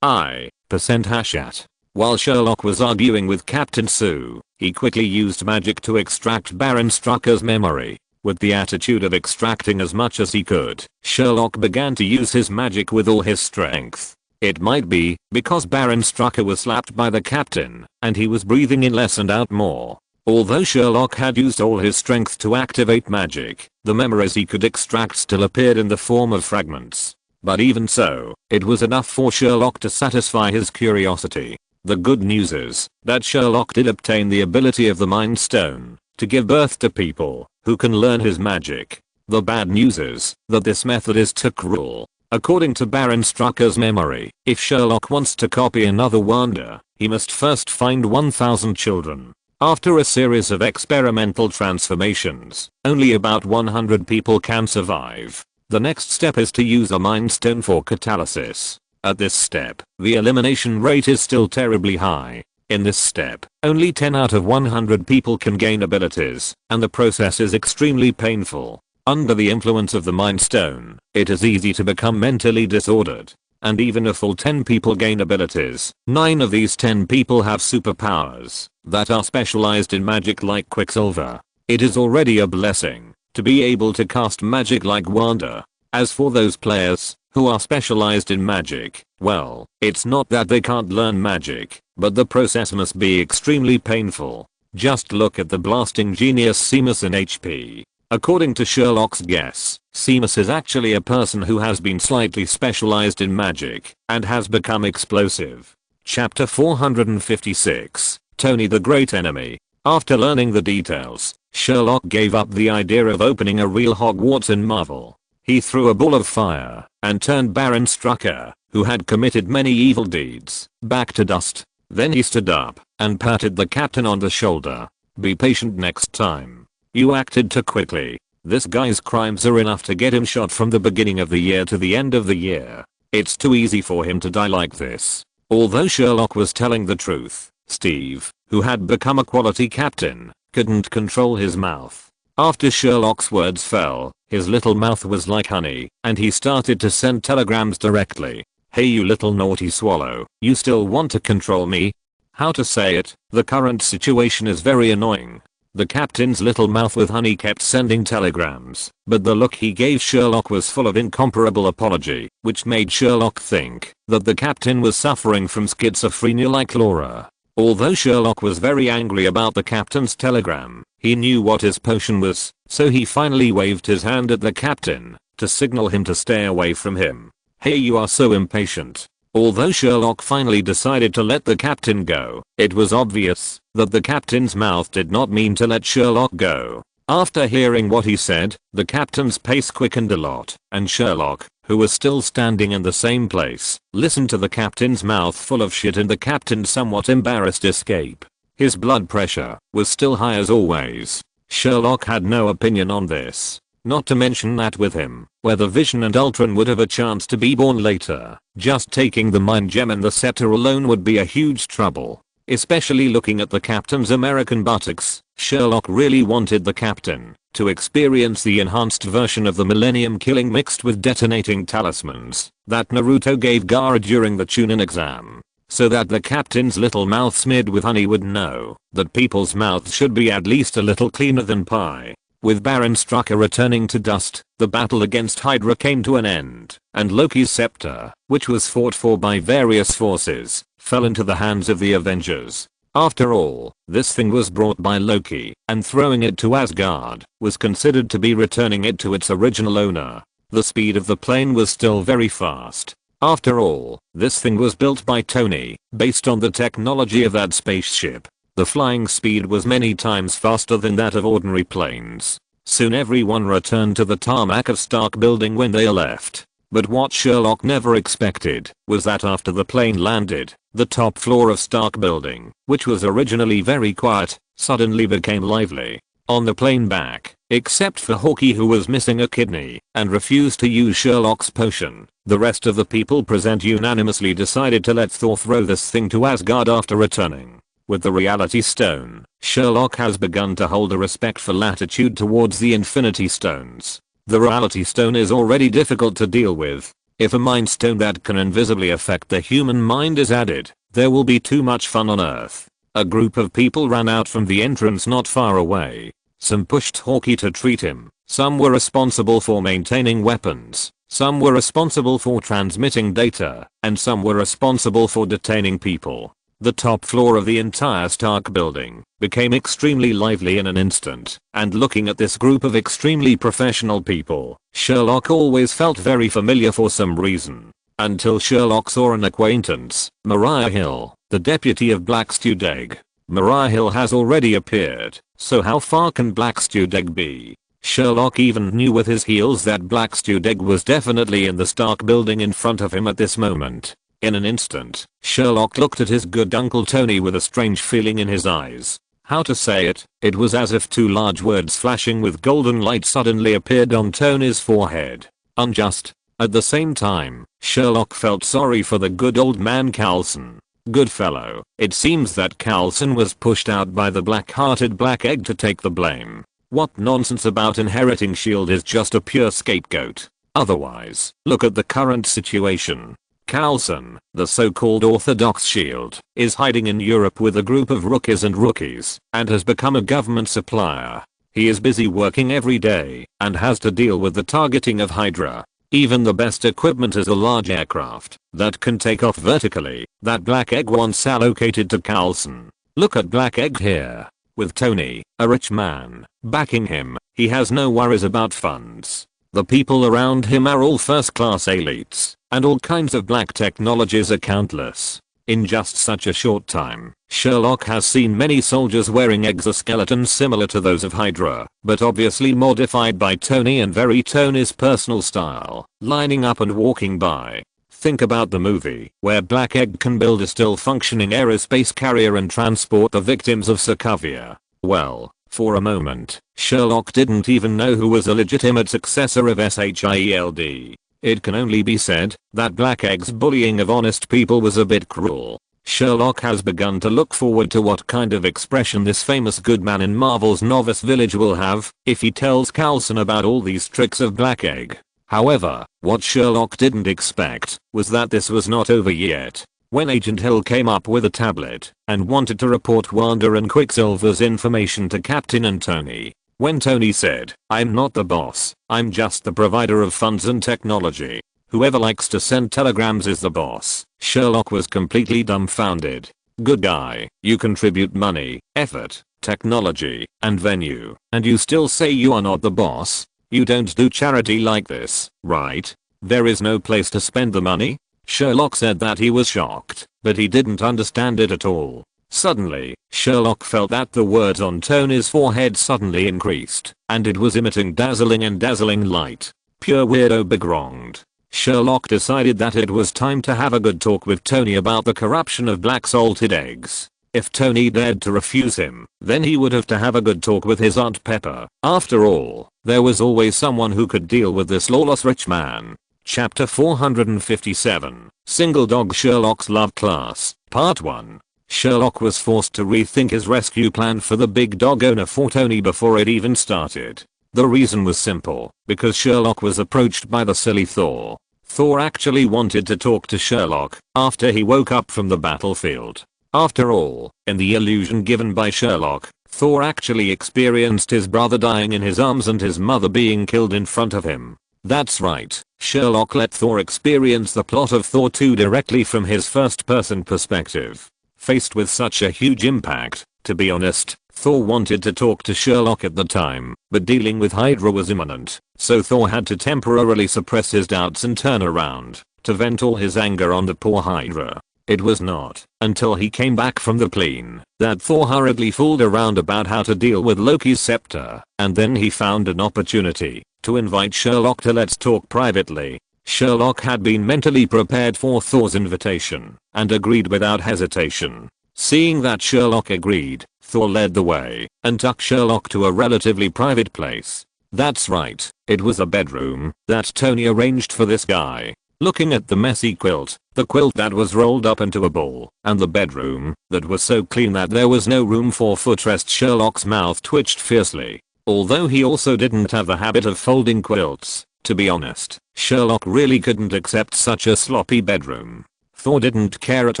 S1: I %. While Sherlock was arguing with Captain Sue, he quickly used magic to extract Baron Strucker's memory. With the attitude of extracting as much as he could, Sherlock began to use his magic with all his strength. It might be because Baron Strucker was slapped by the captain and he was breathing in less and out more. Although Sherlock had used all his strength to activate magic, the memories he could extract still appeared in the form of fragments. But even so, it was enough for Sherlock to satisfy his curiosity. The good news is that Sherlock did obtain the ability of the Mind Stone to give birth to people who can learn his magic. The bad news is that this method is too cruel. According to Baron Strucker's memory, if Sherlock wants to copy another Wanda, he must first find 1000 children. After a series of experimental transformations, only about 100 people can survive. The next step is to use a Mind Stone for catalysis. At this step, the elimination rate is still terribly high. In this step, only 10 out of 100 people can gain abilities, and the process is extremely painful. Under the influence of the Mind Stone, it is easy to become mentally disordered. And even if all 10 people gain abilities, 9 of these 10 people have superpowers. that are specialized in magic like Quicksilver. It is already a blessing to be able to cast magic like Wanda. As for those players who are specialized in magic, well, it's not that they can't learn magic, but the process must be extremely painful. Just look at the blasting genius Seamus in HP. According to Sherlock's guess, Seamus is actually a person who has been slightly specialized in magic and has become explosive. Chapter 456, Tony the Great Enemy. After learning the details, Sherlock gave up the idea of opening a real Hogwarts in Marvel. He threw a ball of fire and turned Baron Strucker, who had committed many evil deeds, back to dust. Then he stood up and patted the captain on the shoulder. Be patient next time. You acted too quickly. This guy's crimes are enough to get him shot from the beginning of the year to the end of the year. It's too easy for him to die like this. Although Sherlock was telling the truth, Steve, who had become a quality captain, couldn't control his mouth. After Sherlock's words fell, his little mouth was like honey, and he started to send telegrams directly. Hey you little naughty swallow, you still want to control me? How to say it, the current situation is very annoying. The captain's little mouth with honey kept sending telegrams, but the look he gave Sherlock was full of incomparable apology, which made Sherlock think that the captain was suffering from schizophrenia like Laura. Although Sherlock was very angry about the captain's telegram, he knew what his potion was, so he finally waved his hand at the captain to signal him to stay away from him. Hey you are so impatient. Although Sherlock finally decided to let the captain go, it was obvious that the captain's mouth did not mean to let Sherlock go. After hearing what he said, the captain's pace quickened a lot, and Sherlock, who was still standing in the same place, listened to the captain's mouth full of shit and the captain's somewhat embarrassed escape. His blood pressure was still high as always. Sherlock had no opinion on this. Not to mention that with him, whether Vision and Ultron would have a chance to be born later, just taking the mind gem and the scepter alone would be a huge trouble. Especially looking at the captain's American buttocks, Sherlock really wanted the captain to experience the enhanced version of the Millennium Killing mixed with detonating talismans that Naruto gave Gaara during the Chunin exam. So that the captain's little mouth smeared with honey would know that people's mouths should be at least a little cleaner than pie. With Baron Strucker returning to dust, the battle against Hydra came to an end, and Loki's scepter, which was fought for by various forces, fell into the hands of the Avengers. After all, this thing was brought by Loki, and throwing it to Asgard was considered to be returning it to its original owner. The speed of the plane was still very fast. After all, this thing was built by Tony, based on the technology of that spaceship. The flying speed was many times faster than that of ordinary planes. Soon everyone returned to the tarmac of Stark Building when they left. But what Sherlock never expected was that after the plane landed, the top floor of Stark Building, which was originally very quiet, suddenly became lively. On the plane back, except for Hawkeye who was missing a kidney and refused to use Sherlock's potion, the rest of the people present unanimously decided to let Thor throw this thing to Asgard after returning. With the Reality Stone, Sherlock has begun to hold a respect for Latitude towards the Infinity Stones. The Reality Stone is already difficult to deal with. If a Mind Stone that can invisibly affect the human mind is added, there will be too much fun on Earth. A group of people ran out from the entrance not far away. Some pushed Hawkeye to treat him, some were responsible for maintaining weapons, some were responsible for transmitting data, and some were responsible for detaining people. The top floor of the entire Stark Building became extremely lively in an instant, and looking at this group of extremely professional people, Sherlock always felt very familiar for some reason. Until Sherlock saw an acquaintance, Mariah Hill, the deputy of Black Stewed Egg. Mariah Hill has already appeared, so how far can Black Stewed Egg be? Sherlock even knew with his heels that Black Stewed Egg was definitely in the Stark Building in front of him at this moment. In an instant, Sherlock looked at his good Uncle Tony with a strange feeling in his eyes. How to say it? It was as if two large words flashing with golden light suddenly appeared on Tony's forehead. Unjust. At the same time, Sherlock felt sorry for the good old man Coulson. Good fellow. It seems that Coulson was pushed out by the black-hearted Black Egg to take the blame. What nonsense about inheriting S.H.I.E.L.D. is just a pure scapegoat. Otherwise, look at the current situation. Coulson, the so-called Orthodox Shield, is hiding in Europe with a group of rookies and has become a government supplier. He is busy working every day and has to deal with the targeting of Hydra. Even the best equipment is a large aircraft that can take off vertically that Black Egg once allocated to Coulson. Look at Black Egg here. With Tony, a rich man, backing him, he has no worries about funds. The people around him are all first-class elites, and all kinds of black technologies are countless. In just such a short time, Sherlock has seen many soldiers wearing exoskeletons similar to those of Hydra, but obviously modified by Tony and very Tony's personal style, lining up and walking by. Think about the movie, where Black Egg can build a still functioning aerospace carrier and transport the victims of Sokovia. Well, for a moment, Sherlock didn't even know who was a legitimate successor of SHIELD. It can only be said that Black Egg's bullying of honest people was a bit cruel. Sherlock has begun to look forward to what kind of expression this famous good man in Marvel's novice village will have if he tells Coulson about all these tricks of Black Egg. However, what Sherlock didn't expect was that this was not over yet. When Agent Hill came up with a tablet and wanted to report Wanda and Quicksilver's information to Captain and Tony. When Tony said, "I'm not the boss, I'm just the provider of funds and technology. Whoever likes to send telegrams is the boss," Sherlock was completely dumbfounded. Good guy, you contribute money, effort, technology, and venue, and you still say you are not the boss? You don't do charity like this, right? There is no place to spend the money? Sherlock said that he was shocked, but he didn't understand it at all. Suddenly, Sherlock felt that the words on Tony's forehead suddenly increased, and it was emitting dazzling light. Pure weirdo background. Sherlock decided that it was time to have a good talk with Tony about the corruption of black salted eggs. If Tony dared to refuse him, then he would have to have a good talk with his Aunt Pepper. After all, there was always someone who could deal with this lawless rich man. Chapter 457, Single Dog Sherlock's Love Class, Part 1. Sherlock was forced to rethink his rescue plan for the big dog owner for Tony before it even started. The reason was simple, because Sherlock was approached by the silly Thor. Thor actually wanted to talk to Sherlock after he woke up from the battlefield. After all, in the illusion given by Sherlock, Thor actually experienced his brother dying in his arms and his mother being killed in front of him. That's right, Sherlock let Thor experience the plot of Thor 2 directly from his first-person perspective. Faced with such a huge impact, to be honest, Thor wanted to talk to Sherlock at the time, but dealing with Hydra was imminent, so Thor had to temporarily suppress his doubts and turn around to vent all his anger on the poor Hydra. It was not until he came back from the plane that Thor hurriedly fooled around about how to deal with Loki's scepter, and then he found an opportunity to invite Sherlock to let's talk privately. Sherlock had been mentally prepared for Thor's invitation and agreed without hesitation. Seeing that Sherlock agreed, Thor led the way and took Sherlock to a relatively private place. That's right, it was a bedroom that Tony arranged for this guy. Looking at the messy quilt, the quilt that was rolled up into a ball, and the bedroom that was so clean that there was no room for footrest, Sherlock's mouth twitched fiercely. Although he also didn't have the habit of folding quilts, to be honest, Sherlock really couldn't accept such a sloppy bedroom. Thor didn't care at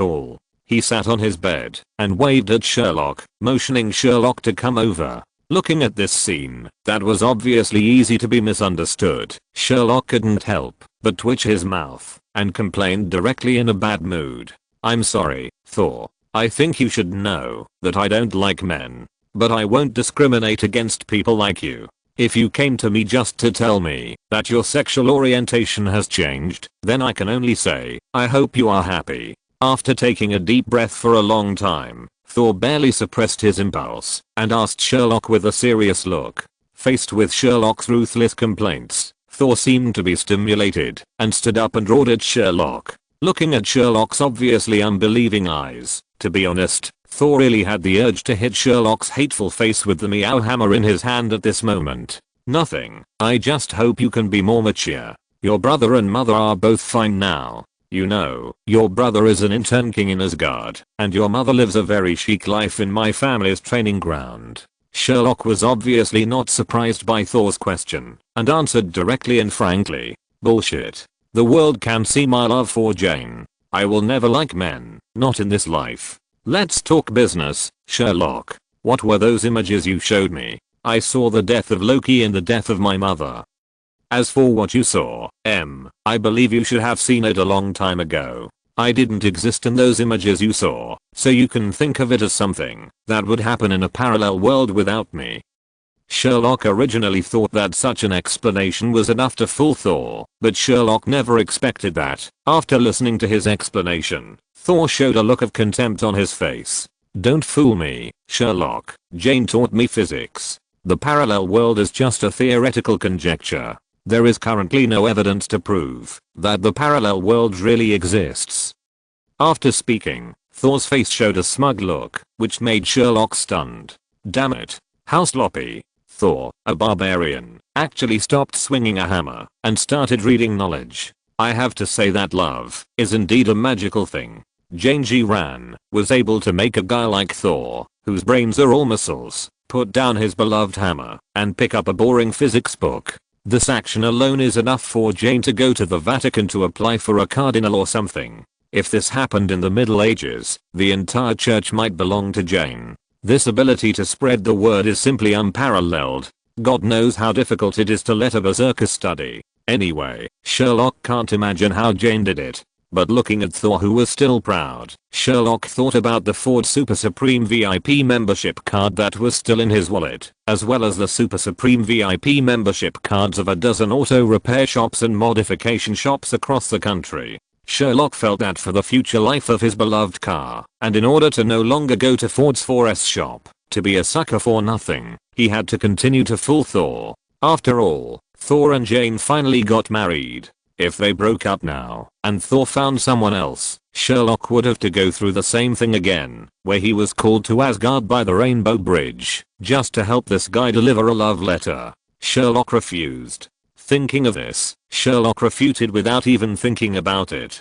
S1: all. He sat on his bed and waved at Sherlock, motioning Sherlock to come over. Looking at this scene, that was obviously easy to be misunderstood, Sherlock couldn't help but twitch his mouth and complained directly in a bad mood. "I'm sorry, Thor. I think you should know that I don't like men. But I won't discriminate against people like you. If you came to me just to tell me that your sexual orientation has changed, then I can only say, I hope you are happy." After taking a deep breath for a long time, Thor barely suppressed his impulse and asked Sherlock with a serious look. Faced with Sherlock's ruthless complaints, Thor seemed to be stimulated and stood up and roared at Sherlock. Looking at Sherlock's obviously unbelieving eyes, to be honest, Thor really had the urge to hit Sherlock's hateful face with the meow hammer in his hand at this moment. "Nothing. I just hope you can be more mature. Your brother and mother are both fine now. You know, your brother is an intern king in Asgard, and your mother lives a very chic life in my family's training ground." Sherlock was obviously not surprised by Thor's question, and answered directly and frankly, "Bullshit. The world can see my love for Jane. I will never like men, not in this life. Let's talk business, Sherlock. What were those images you showed me? I saw the death of Loki and the death of my mother. As for what you saw, I believe you should have seen it a long time ago. I didn't exist in those images you saw, so you can think of it as something that would happen in a parallel world without me. Sherlock originally thought that such an explanation was enough to fool Thor, but Sherlock never expected that. After listening to his explanation, Thor showed a look of contempt on his face. Don't fool me, Sherlock. Jane taught me physics. The parallel world is just a theoretical conjecture. There is currently no evidence to prove that the parallel world really exists. After speaking, Thor's face showed a smug look, which made Sherlock stunned. Damn it. How sloppy. Thor, a barbarian, actually stopped swinging a hammer and started reading knowledge. I have to say that love is indeed a magical thing. Jane G. Ran was able to make a guy like Thor, whose brains are all muscles, put down his beloved hammer and pick up a boring physics book. This action alone is enough for Jane to go to the Vatican to apply for a cardinal or something. If this happened in the Middle Ages, the entire church might belong to Jane. This ability to spread the word is simply unparalleled. God knows how difficult it is to let a berserker study. Anyway, Sherlock can't imagine how Jane did it. But looking at Thor, who was still proud, Sherlock thought about the Sorcerer Supreme VIP membership card that was still in his wallet, as well as the Sorcerer Supreme VIP membership cards of a dozen auto repair shops and modification shops across the country. Sherlock felt that for the future life of his beloved car, and in order to no longer go to Ford's 4S shop, to be a sucker for nothing, he had to continue to fool Thor. After all, Thor and Jane finally got married. If they broke up now, and Thor found someone else, Sherlock would have to go through the same thing again, where he was called to Asgard by the Rainbow Bridge, just to help this guy deliver a love letter. Sherlock refused. Thinking of this, Sherlock refuted without even thinking about it.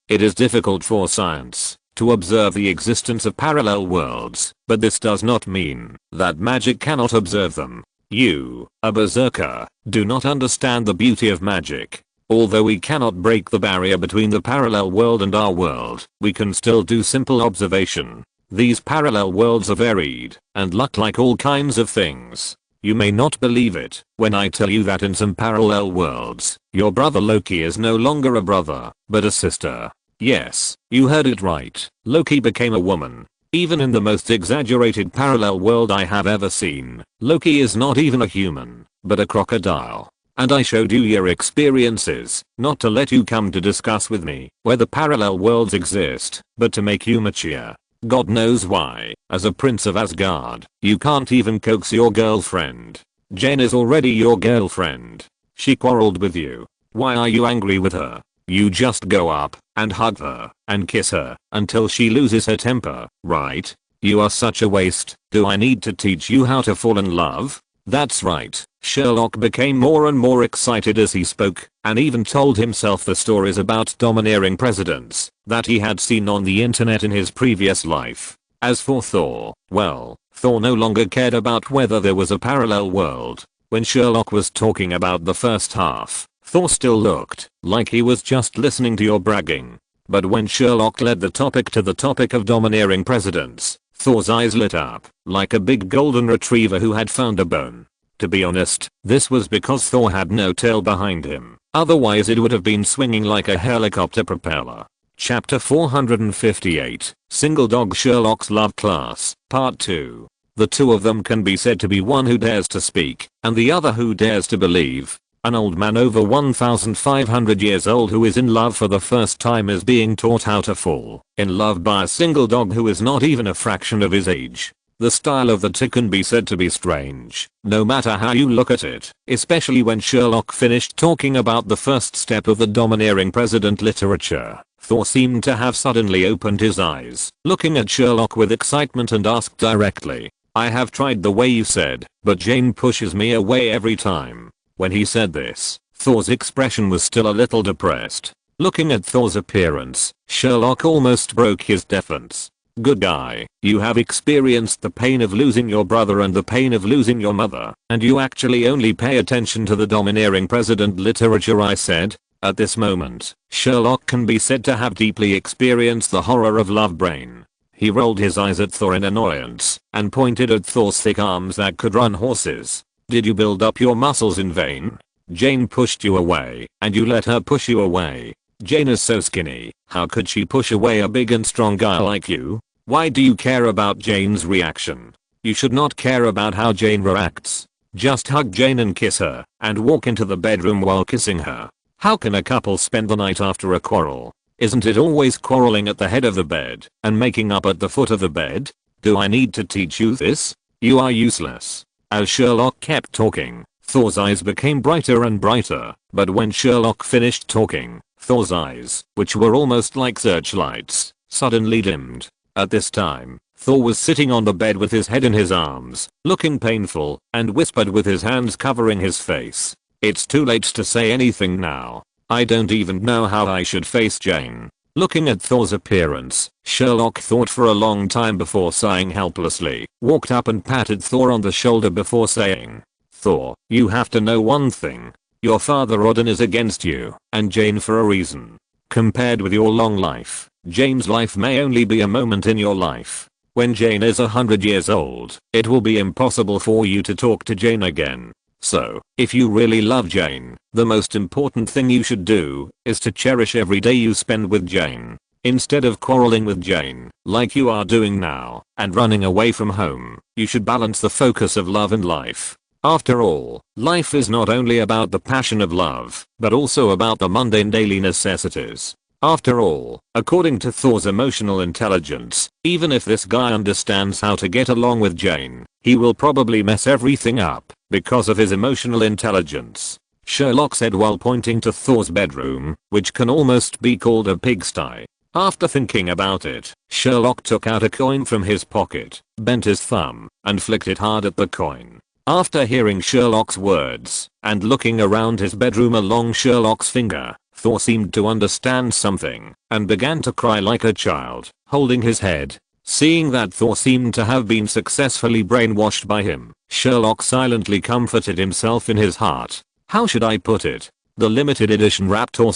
S1: It is difficult for science to observe the existence of parallel worlds, but this does not mean that magic cannot observe them. You, a berserker, do not understand the beauty of magic. Although we cannot break the barrier between the parallel world and our world, we can still do simple observation. These parallel worlds are varied and look like all kinds of things. You may not believe it when I tell you that in some parallel worlds, your brother Loki is no longer a brother, but a sister. Yes, you heard it right. Loki became a woman. Even in the most exaggerated parallel world I have ever seen, Loki is not even a human, but a crocodile. And I showed you your experiences, not to let you come to discuss with me whether parallel worlds exist, but to make you mature. God knows why, as a prince of Asgard, you can't even coax your girlfriend. Jane is already your girlfriend. She quarreled with you. Why are you angry with her? You just go up and hug her and kiss her until she loses her temper, right? You are such a waste. Do I need to teach you how to fall in love? That's right. Sherlock became more and more excited as he spoke, and even told himself the stories about domineering presidents that he had seen on the internet in his previous life. As for Thor, well, Thor no longer cared about whether there was a parallel world. When Sherlock was talking about the first half, Thor still looked like he was just listening to your bragging. But when Sherlock led the topic to the topic of domineering presidents, Thor's eyes lit up like a big golden retriever who had found a bone. To be honest, this was because Thor had no tail behind him. Otherwise it would have been swinging like a helicopter propeller. Chapter 458, Single Dog Sherlock's Love Class, Part 2. The two of them can be said to be one who dares to speak, and the other who dares to believe. An old man over 1,500 years old who is in love for the first time is being taught how to fall in love by a single dog who is not even a fraction of his age. The style of the two can be said to be strange, no matter how you look at it, especially when Sherlock finished talking about the first step of the domineering president literature. Thor seemed to have suddenly opened his eyes, looking at Sherlock with excitement, and asked directly, "I have tried the way you said, but Jane pushes me away every time." When he said this, Thor's expression was still a little depressed. Looking at Thor's appearance, Sherlock almost broke his defense. "Good guy, you have experienced the pain of losing your brother and the pain of losing your mother, and you actually only pay attention to the domineering president literature I said? At this moment, Sherlock can be said to have deeply experienced the horror of love brain. He rolled his eyes at Thor in annoyance and pointed at Thor's thick arms that could run horses. Did you build up your muscles in vain? Jane pushed you away, and you let her push you away. Jane is so skinny, how could she push away a big and strong guy like you? Why do you care about Jane's reaction? You should not care about how Jane reacts. Just hug Jane and kiss her, and walk into the bedroom while kissing her. How can a couple spend the night after a quarrel? Isn't it always quarreling at the head of the bed and making up at the foot of the bed? Do I need to teach you this? You are useless. As Sherlock kept talking, Thor's eyes became brighter and brighter, but when Sherlock finished talking, Thor's eyes, which were almost like searchlights, suddenly dimmed. At this time, Thor was sitting on the bed with his head in his arms, looking painful, and whispered with his hands covering his face. It's too late to say anything now. I don't even know how I should face Jane. Looking at Thor's appearance, Sherlock thought for a long time before sighing helplessly, walked up and patted Thor on the shoulder before saying, Thor, you have to know one thing. Your father Odin is against you, and Jane for a reason. Compared with your long life, Jane's life may only be a moment in your life. When Jane is 100 years old, it will be impossible for you to talk to Jane again. So, if you really love Jane, the most important thing you should do is to cherish every day you spend with Jane. Instead of quarreling with Jane, like you are doing now, and running away from home, you should balance the focus of love and life. After all, life is not only about the passion of love, but also about the mundane daily necessities. After all, according to Thor's emotional intelligence, even if this guy understands how to get along with Jane, he will probably mess everything up because of his emotional intelligence. Sherlock said while pointing to Thor's bedroom, which can almost be called a pigsty. After thinking about it, Sherlock took out a coin from his pocket, bent his thumb, and flicked it hard at the coin. After hearing Sherlock's words, and looking around his bedroom along Sherlock's finger, Thor seemed to understand something, and began to cry like a child, holding his head. Seeing that Thor seemed to have been successfully brainwashed by him, Sherlock silently comforted himself in his heart. How should I put it? The limited edition Raptor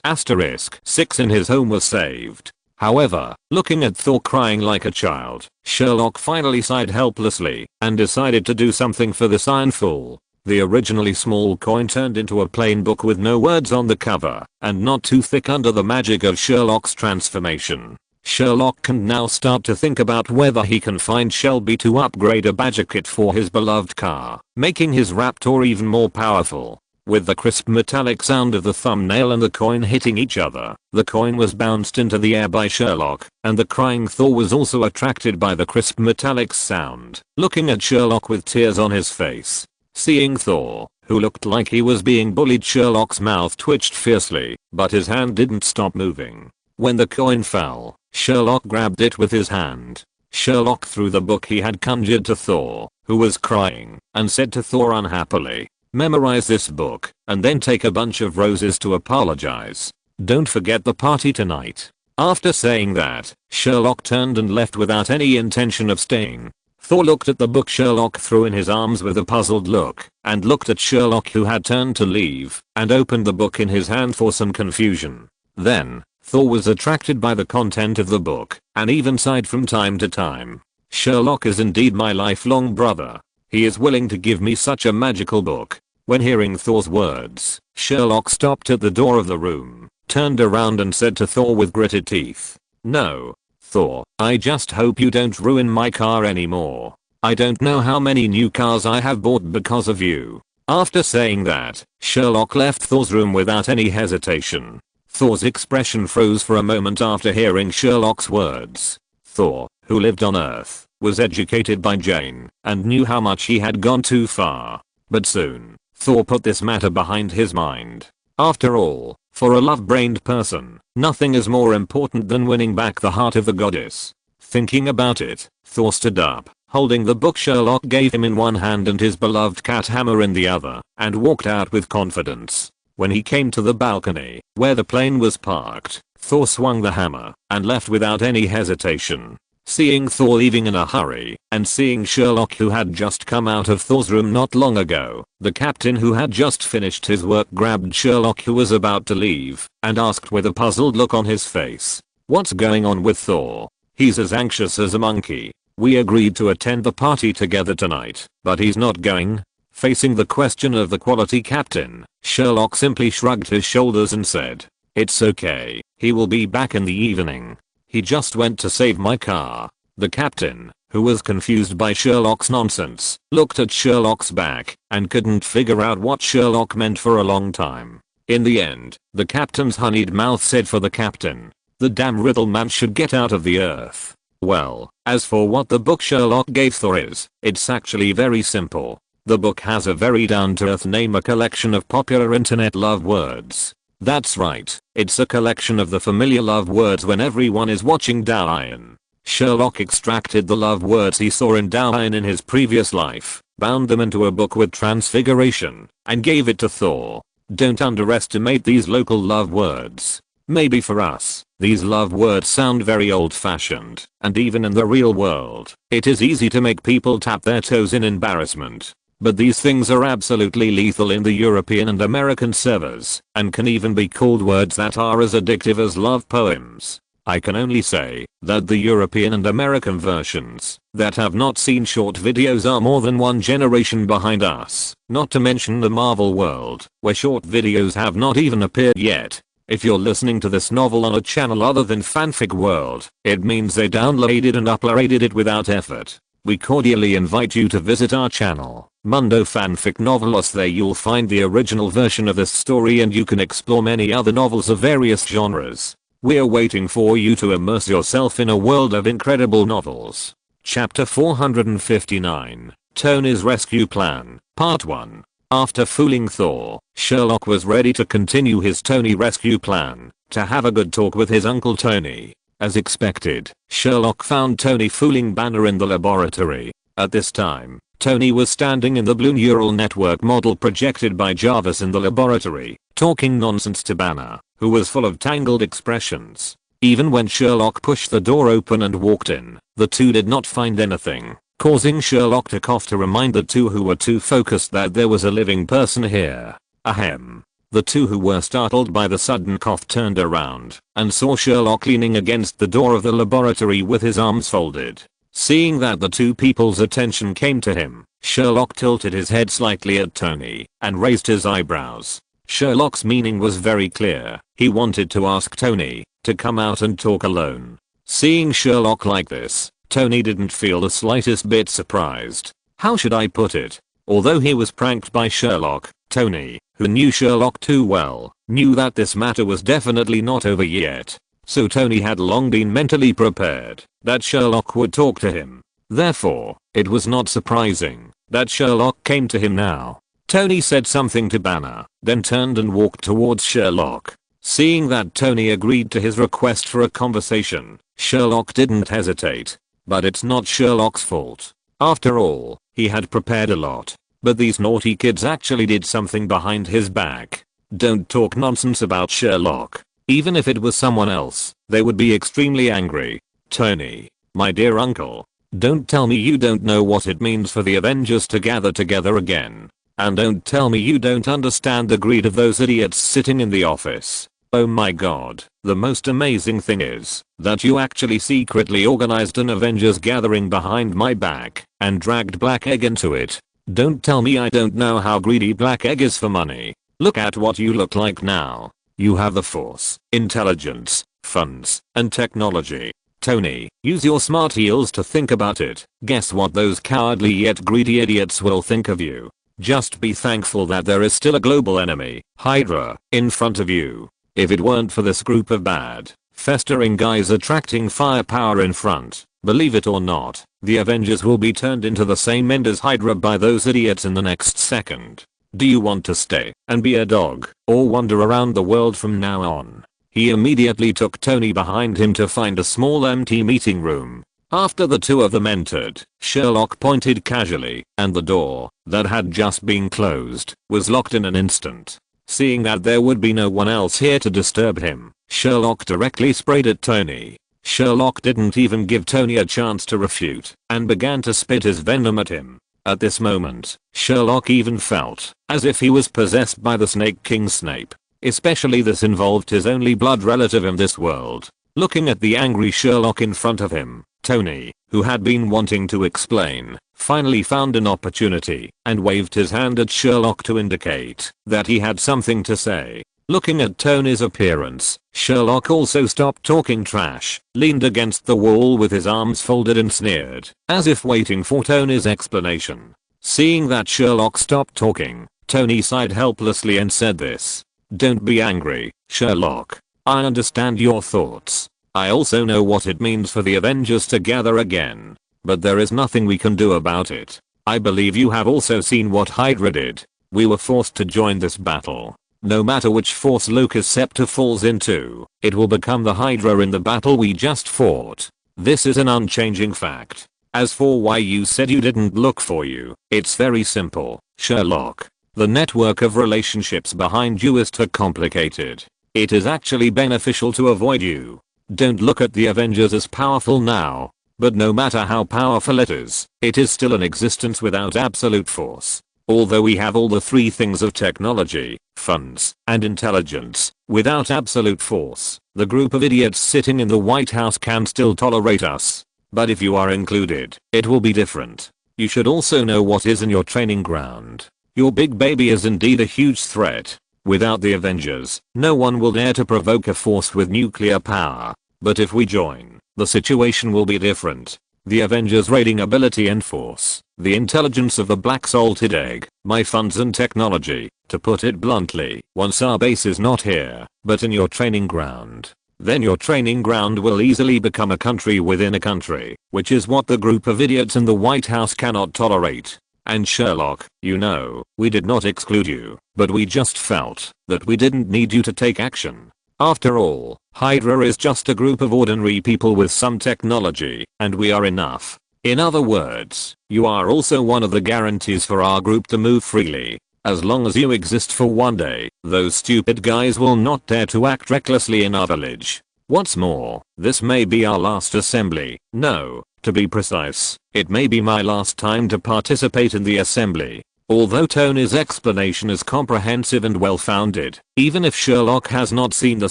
S1: 6*6 in his home was saved. However, looking at Thor crying like a child, Sherlock finally sighed helplessly and decided to do something for this iron fool. The originally small coin turned into a plain book with no words on the cover and not too thick under the magic of Sherlock's transformation. Sherlock can now start to think about whether he can find Shelby to upgrade a badger kit for his beloved car, making his Raptor even more powerful. With the crisp metallic sound of the thumbnail and the coin hitting each other, the coin was bounced into the air by Sherlock, and the crying Thor was also attracted by the crisp metallic sound, looking at Sherlock with tears on his face. Seeing Thor, who looked like he was being bullied, Sherlock's mouth twitched fiercely, but his hand didn't stop moving. When the coin fell, Sherlock grabbed it with his hand. Sherlock threw the book he had conjured to Thor, who was crying, and said to Thor unhappily, "Memorize this book, and then take a bunch of roses to apologize. Don't forget the party tonight." After saying that, Sherlock turned and left without any intention of staying. Thor looked at the book Sherlock threw in his arms with a puzzled look, and looked at Sherlock, who had turned to leave, and opened the book in his hand for some confusion. Then, Thor was attracted by the content of the book, and even sighed from time to time. Sherlock is indeed my lifelong brother. He is willing to give me such a magical book. When hearing Thor's words, Sherlock stopped at the door of the room, turned around and said to Thor with gritted teeth, "No, Thor, I just hope you don't ruin my car anymore. I don't know how many new cars I have bought because of you." After saying that, Sherlock left Thor's room without any hesitation. Thor's expression froze for a moment after hearing Sherlock's words. Thor, who lived on Earth, was educated by Jane, and knew how much he had gone too far. But soon, Thor put this matter behind his mind. After all, for a love-brained person, nothing is more important than winning back the heart of the goddess. Thinking about it, Thor stood up, holding the book Sherlock gave him in one hand and his beloved cat hammer in the other, and walked out with confidence. When he came to the balcony, where the plane was parked, Thor swung the hammer, and left without any hesitation. Seeing Thor leaving in a hurry, and seeing Sherlock, who had just come out of Thor's room not long ago, the captain, who had just finished his work, grabbed Sherlock, who was about to leave, and asked with a puzzled look on his face, "What's going on with Thor? He's as anxious as a monkey. We agreed to attend the party together tonight, but he's not going." Facing the question of the quality captain, Sherlock simply shrugged his shoulders and said, "It's okay, he will be back in the evening. He just went to save my car." The captain, who was confused by Sherlock's nonsense, looked at Sherlock's back and couldn't figure out what Sherlock meant for a long time. In the end, the captain's honeyed mouth said for the captain, "The damn riddle man should get out of the earth." Well, as for what the book Sherlock gave Thor is, it's actually very simple. The book has a very down-to-earth name, a collection of popular internet love words. That's right, it's a collection of the familiar love words when everyone is watching Dalyan. Sherlock extracted the love words he saw in Dalyan in his previous life, bound them into a book with transfiguration, and gave it to Thor. Don't underestimate these local love words. Maybe for us, these love words sound very old-fashioned, and even in the real world, it is easy to make people tap their toes in embarrassment. But these things are absolutely lethal in the European and American servers, and can even be called words that are as addictive as love poems. I can only say that the European and American versions that have not seen short videos are more than one generation behind us, not to mention the Marvel world, where short videos have not even appeared yet. If you're listening to this novel on a channel other than Fanfic World, it means they downloaded and uploaded it without effort. We cordially invite you to visit our channel, Mundo Fanfic Novelos. There you'll find the original version of this story, and you can explore many other novels of various genres. We're waiting for you to immerse yourself in a world of incredible novels. Chapter 459, Tony's Rescue Plan, Part 1. After fooling Thor, Sherlock was ready to continue his Tony rescue plan, to have a good talk with his Uncle Tony. As expected, Sherlock found Tony fooling Banner in the laboratory. At this time, Tony was standing in the blue neural network model projected by Jarvis in the laboratory, talking nonsense to Banner, who was full of tangled expressions. Even when Sherlock pushed the door open and walked in, the two did not find anything, causing Sherlock to cough to remind the two who were too focused that there was a living person here. Ahem. The two who were startled by the sudden cough turned around and saw Sherlock leaning against the door of the laboratory with his arms folded. Seeing that the two people's attention came to him, Sherlock tilted his head slightly at Tony and raised his eyebrows. Sherlock's meaning was very clear. He wanted to ask Tony to come out and talk alone. Seeing Sherlock like this, Tony didn't feel the slightest bit surprised. How should I put it? Although he was pranked by Sherlock, Tony, who knew Sherlock too well, knew that this matter was definitely not over yet. So Tony had long been mentally prepared that Sherlock would talk to him. Therefore, it was not surprising that Sherlock came to him now. Tony said something to Banner, then turned and walked towards Sherlock. Seeing that Tony agreed to his request for a conversation, Sherlock didn't hesitate. But it's not Sherlock's fault. After all, he had prepared a lot. But these naughty kids actually did something behind his back. Don't talk nonsense about Sherlock. Even if it was someone else, they would be extremely angry. Tony, my dear uncle, don't tell me you don't know what it means for the Avengers to gather together again. And don't tell me you don't understand the greed of those idiots sitting in the office. Oh my god, the most amazing thing is that you actually secretly organized an Avengers gathering behind my back and dragged Black Egg into it. Don't tell me I don't know how greedy Black Egg is for money. Look at what you look like now. You have the force, intelligence, funds, and technology. Tony, use your smart heels to think about it. Guess what those cowardly yet greedy idiots will think of you. Just be thankful that there is still a global enemy, Hydra, in front of you. If it weren't for this group of bad, festering guys attracting firepower in front, believe it or not, the Avengers will be turned into the same end as Hydra by those idiots in the next second. Do you want to stay and be a dog, or wander around the world from now on? He immediately took Tony behind him to find a small empty meeting room. After the two of them entered, Sherlock pointed casually, and the door, that had just been closed, was locked in an instant. Seeing that there would be no one else here to disturb him, Sherlock directly sprayed at Tony. Sherlock didn't even give Tony a chance to refute and began to spit his venom at him. At this moment, Sherlock even felt as if he was possessed by the Snake King Snape. Especially this involved his only blood relative in this world. Looking at the angry Sherlock in front of him, Tony, who had been wanting to explain, finally found an opportunity and waved his hand at Sherlock to indicate that he had something to say. Looking at Tony's appearance, Sherlock also stopped talking trash, leaned against the wall with his arms folded and sneered, as if waiting for Tony's explanation. Seeing that Sherlock stopped talking, Tony sighed helplessly and said this. "Don't be angry, Sherlock. I understand your thoughts. I also know what it means for the Avengers to gather again. But there is nothing we can do about it. I believe you have also seen what Hydra did. We were forced to join this battle. No matter which force Locus Scepter falls into, it will become the Hydra in the battle we just fought. This is an unchanging fact. As for why you said you didn't look for you, it's very simple, Sherlock. The network of relationships behind you is too complicated. It is actually beneficial to avoid you. Don't look at the Avengers as powerful now, but no matter how powerful it is still an existence without absolute force. Although we have all the three things of technology, funds, and intelligence, without absolute force, the group of idiots sitting in the White House can still tolerate us. But if you are included, it will be different. You should also know what is in your training ground. Your big baby is indeed a huge threat. Without the Avengers, no one will dare to provoke a force with nuclear power. But if we join, the situation will be different. The Avengers' raiding ability and force, the intelligence of the black salted egg, my funds and technology, to put it bluntly, once our base is not here, but in your training ground, then your training ground will easily become a country within a country, which is what the group of idiots in the White House cannot tolerate. And Sherlock, you know, we did not exclude you, but we just felt that we didn't need you to take action. After all, Hydra is just a group of ordinary people with some technology, and we are enough. In other words, you are also one of the guarantees for our group to move freely. As long as you exist for one day, those stupid guys will not dare to act recklessly in our village. What's more, this may be our last assembly. No, to be precise, it may be my last time to participate in the assembly. Although Tony's explanation is comprehensive and well-founded, even if Sherlock has not seen the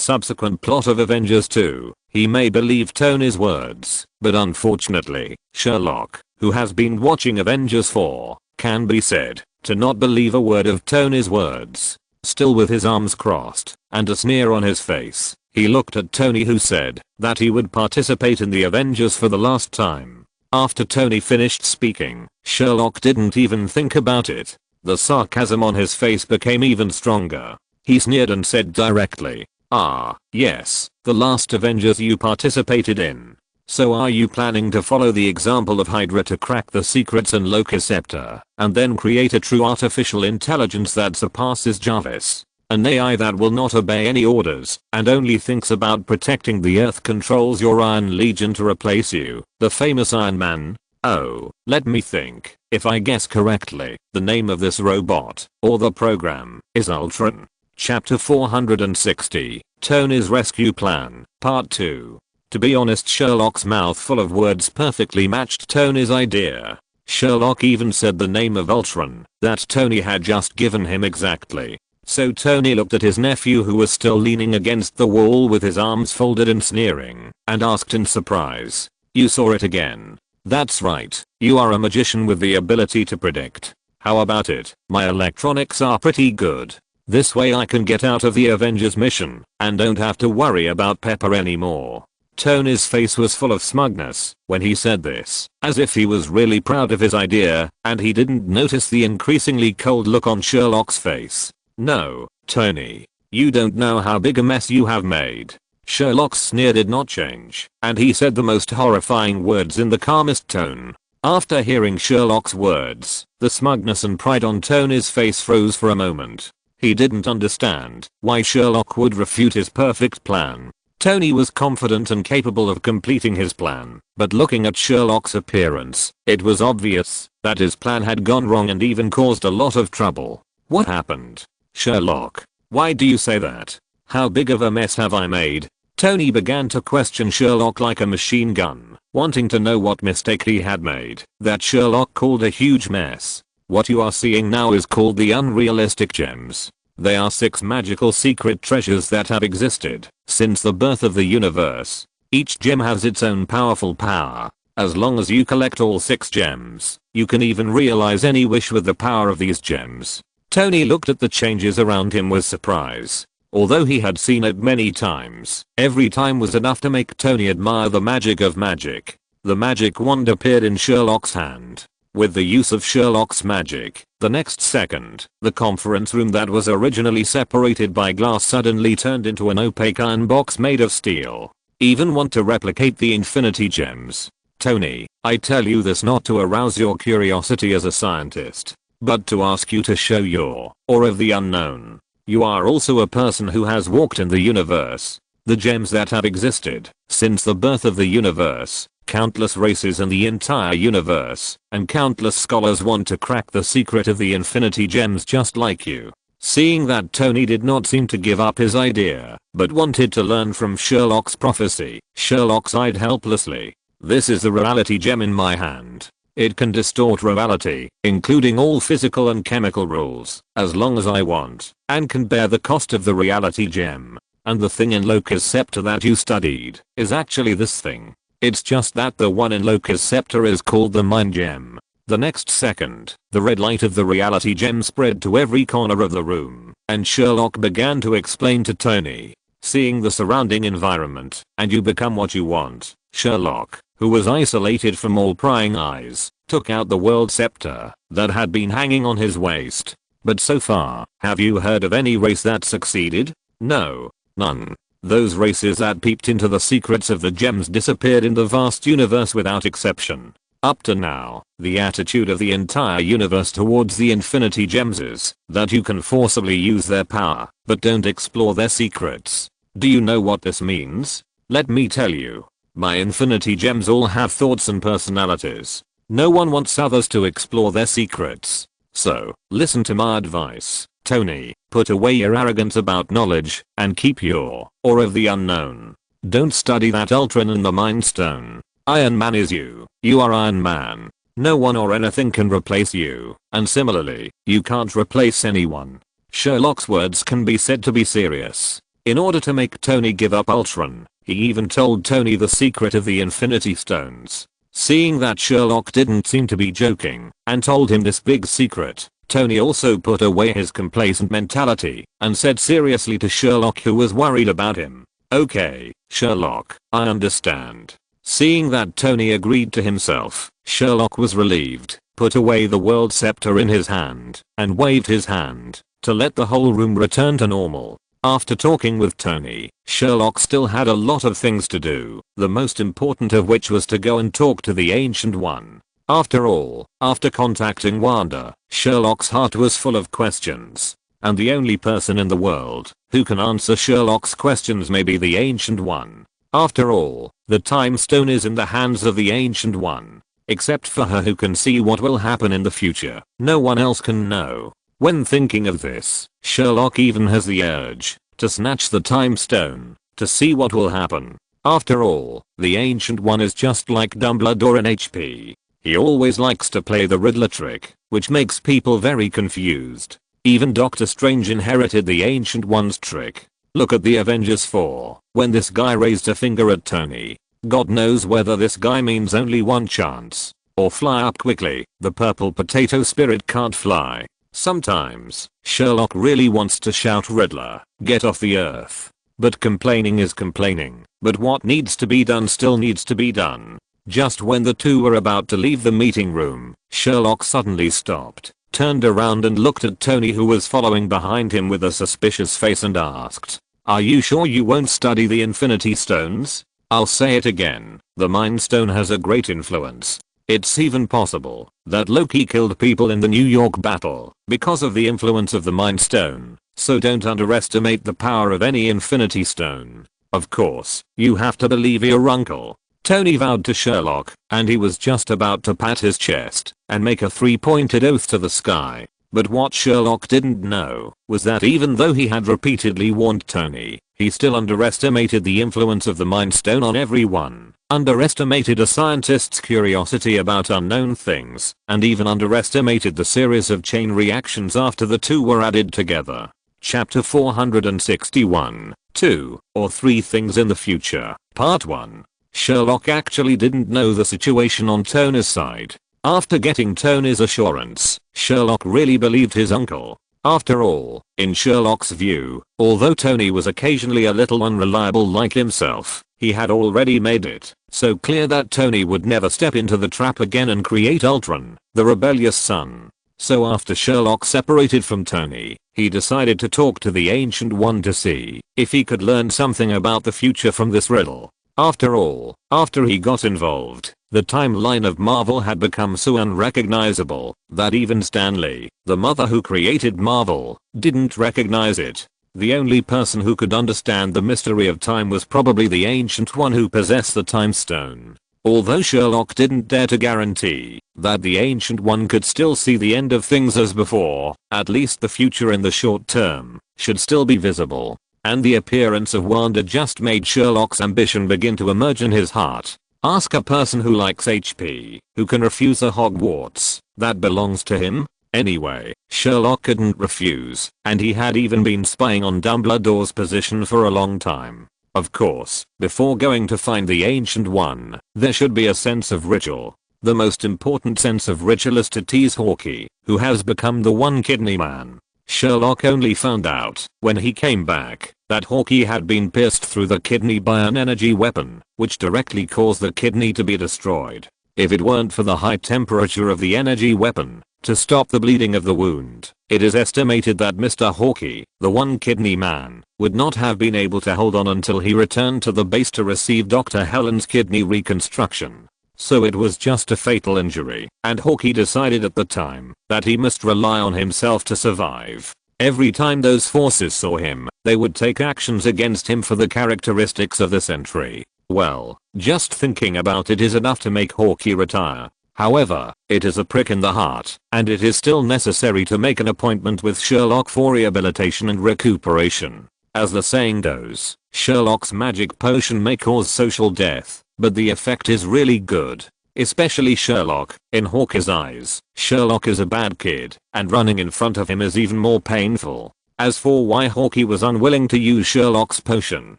S1: subsequent plot of Avengers 2, he may believe Tony's words. But unfortunately, Sherlock, who has been watching Avengers 4, can be said to not believe a word of Tony's words. Still with his arms crossed and a sneer on his face, he looked at Tony, who said that he would participate in the Avengers for the last time. After Tony finished speaking, Sherlock didn't even think about it. The sarcasm on his face became even stronger. He sneered and said directly, "Ah, yes, the last Avengers you participated in. So are you planning to follow the example of Hydra to crack the secrets in Locus Scepter, and then create a true artificial intelligence that surpasses Jarvis? An AI that will not obey any orders and only thinks about protecting the Earth, controls your Iron Legion to replace you, the famous Iron Man? Oh, let me think. If I guess correctly, the name of this robot, or the program, is Ultron." Chapter 460, Tony's Rescue Plan, Part 2. To be honest, Sherlock's mouthful of words perfectly matched Tony's idea. Sherlock even said the name of Ultron that Tony had just given him exactly. So Tony looked at his nephew, who was still leaning against the wall with his arms folded and sneering, and asked in surprise, "You saw it again?" "That's right, you are a magician with the ability to predict. How about it? My electronics are pretty good. This way I can get out of the Avengers mission and don't have to worry about Pepper anymore." Tony's face was full of smugness when he said this, as if he was really proud of his idea, and he didn't notice the increasingly cold look on Sherlock's face. "No, Tony. You don't know how big a mess you have made." Sherlock's sneer did not change, and he said the most horrifying words in the calmest tone. After hearing Sherlock's words, the smugness and pride on Tony's face froze for a moment. He didn't understand why Sherlock would refute his perfect plan. Tony was confident and capable of completing his plan, but looking at Sherlock's appearance, it was obvious that his plan had gone wrong and even caused a lot of trouble. "What happened? Sherlock, why do you say that? How big of a mess have I made?" Tony began to question Sherlock like a machine gun, wanting to know what mistake he had made that Sherlock called a huge mess. What you are seeing now is called the unrealistic gems. They are 6 magical secret treasures that have existed since the birth of the universe. Each gem has its own powerful power. As long as you collect all 6 gems, you can even realize any wish with the power of these gems. Tony looked at the changes around him with surprise. Although he had seen it many times, every time was enough to make Tony admire the magic of magic. The magic wand appeared in Sherlock's hand. With the use of Sherlock's magic, the next second, the conference room that was originally separated by glass suddenly turned into an opaque iron box made of steel. Even want to replicate the infinity gems? Tony, I tell you this not to arouse your curiosity as a scientist, but to ask you to show your awe of the unknown. You are also a person who has walked in the universe. The gems that have existed since the birth of the universe, countless races in the entire universe, and countless scholars want to crack the secret of the infinity gems just like you. Seeing that Tony did not seem to give up his idea, but wanted to learn from Sherlock's prophecy, Sherlock sighed helplessly. This is the reality gem in my hand. It can distort reality, including all physical and chemical rules, as long as I want, and can bear the cost of the reality gem. And the thing in Locus Scepter that you studied is actually this thing. It's just that the one in Locus Scepter is called the Mind Gem. The next second, the red light of the reality gem spread to every corner of the room, and Sherlock began to explain to Tony. Seeing the surrounding environment, and you become what you want. Sherlock, who was isolated from all prying eyes, took out the world scepter that had been hanging on his waist. But so far, have you heard of any race that succeeded? No. None. Those races that peeped into the secrets of the gems disappeared in the vast universe without exception. Up to now, the attitude of the entire universe towards the infinity gems is that you can forcibly use their power, but don't explore their secrets. Do you know what this means? Let me tell you. My infinity gems all have thoughts and personalities. No one wants others to explore their secrets. So, listen to my advice, Tony. Put away your arrogance about knowledge, and keep your awe of the unknown. Don't study that Ultron and the Mind Stone. Iron Man is you. You are Iron Man. No one or anything can replace you, and similarly, you can't replace anyone. Sherlock's words can be said to be serious. In order to make Tony give up Ultron, he even told Tony the secret of the Infinity Stones. Seeing that Sherlock didn't seem to be joking, and told him this big secret, Tony also put away his complacent mentality, and said seriously to Sherlock, who was worried about him. Okay, Sherlock, I understand. Seeing that Tony agreed to himself, Sherlock was relieved, put away the world scepter in his hand, and waved his hand to let the whole room return to normal. After talking with Tony, Sherlock still had a lot of things to do, the most important of which was to go and talk to the Ancient One. After all, after contacting Wanda, Sherlock's heart was full of questions. And the only person in the world who can answer Sherlock's questions may be the Ancient One. After all, the Time Stone is in the hands of the Ancient One. Except for her, who can see what will happen in the future, no one else can know. When thinking of this, Sherlock even has the urge to snatch the Time Stone to see what will happen. After all, the Ancient One is just like Dumbledore in HP. He always likes to play the Riddler trick, which makes people very confused. Even Doctor Strange inherited the Ancient One's trick. Look at the Avengers 4, when this guy raised a finger at Tony. God knows whether this guy means only one chance, or fly up quickly. The purple potato spirit can't fly. Sometimes, Sherlock really wants to shout, Riddler, get off the earth. But complaining is complaining. But what needs to be done still needs to be done. Just when the two were about to leave the meeting room, Sherlock suddenly stopped, turned around and looked at Tony, who was following behind him with a suspicious face, and asked, "Are you sure you won't study the Infinity Stones?" I'll say it again, the Mind Stone has a great influence. It's even possible that Loki killed people in the New York battle because of the influence of the Mind Stone, so don't underestimate the power of any Infinity Stone. Of course, you have to believe your uncle. Tony vowed to Sherlock, and he was just about to pat his chest and make a three-pointed oath to the sky. But what Sherlock didn't know was that even though he had repeatedly warned Tony, He still underestimated the influence of the Mind Stone on everyone, underestimated a scientist's curiosity about unknown things, and even underestimated the series of chain reactions after the two were added together. Chapter 461, 2 or 3 Things in the Future, Part 1. Sherlock actually didn't know the situation on Tony's side. After getting Tony's assurance, Sherlock really believed his uncle. After all, in Sherlock's view, although Tony was occasionally a little unreliable like himself, he had already made it so clear that Tony would never step into the trap again and create Ultron, the rebellious son. So after Sherlock separated from Tony, he decided to talk to the Ancient One to see if he could learn something about the future from this riddle. After all, after he got involved, the timeline of Marvel had become so unrecognizable that even Stan Lee, the mother who created Marvel, didn't recognize it. The only person who could understand the mystery of time was probably the Ancient One who possessed the Time Stone. Although Sherlock didn't dare to guarantee that the Ancient One could still see the end of things as before, at least the future in the short term should still be visible. And the appearance of Wanda just made Sherlock's ambition begin to emerge in his heart. Ask a person who likes HP, who can refuse a Hogwarts that belongs to him? Anyway, Sherlock couldn't refuse, and he had even been spying on Dumbledore's position for a long time. Of course, before going to find the Ancient One, there should be a sense of ritual. The most important sense of ritual is to tease Hawkeye, who has become the One Kidney Man. Sherlock only found out, when he came back, that Hawkeye had been pierced through the kidney by an energy weapon, which directly caused the kidney to be destroyed. If it weren't for the high temperature of the energy weapon to stop the bleeding of the wound, it is estimated that Mr. Hawkeye, the One Kidney Man, would not have been able to hold on until he returned to the base to receive Dr. Helen's kidney reconstruction. So it was just a fatal injury, and Hawkeye decided at the time that he must rely on himself to survive. Every time those forces saw him, they would take actions against him for the characteristics of the Sentry. Well, just thinking about it is enough to make Hawkeye retire. However, it is a prick in the heart, and it is still necessary to make an appointment with Sherlock for rehabilitation and recuperation. As the saying goes, Sherlock's magic potion may cause social death, but the effect is really good. Especially Sherlock. In Hawkeye's eyes, Sherlock is a bad kid, and running in front of him is even more painful. As for why Hawkeye was unwilling to use Sherlock's potion,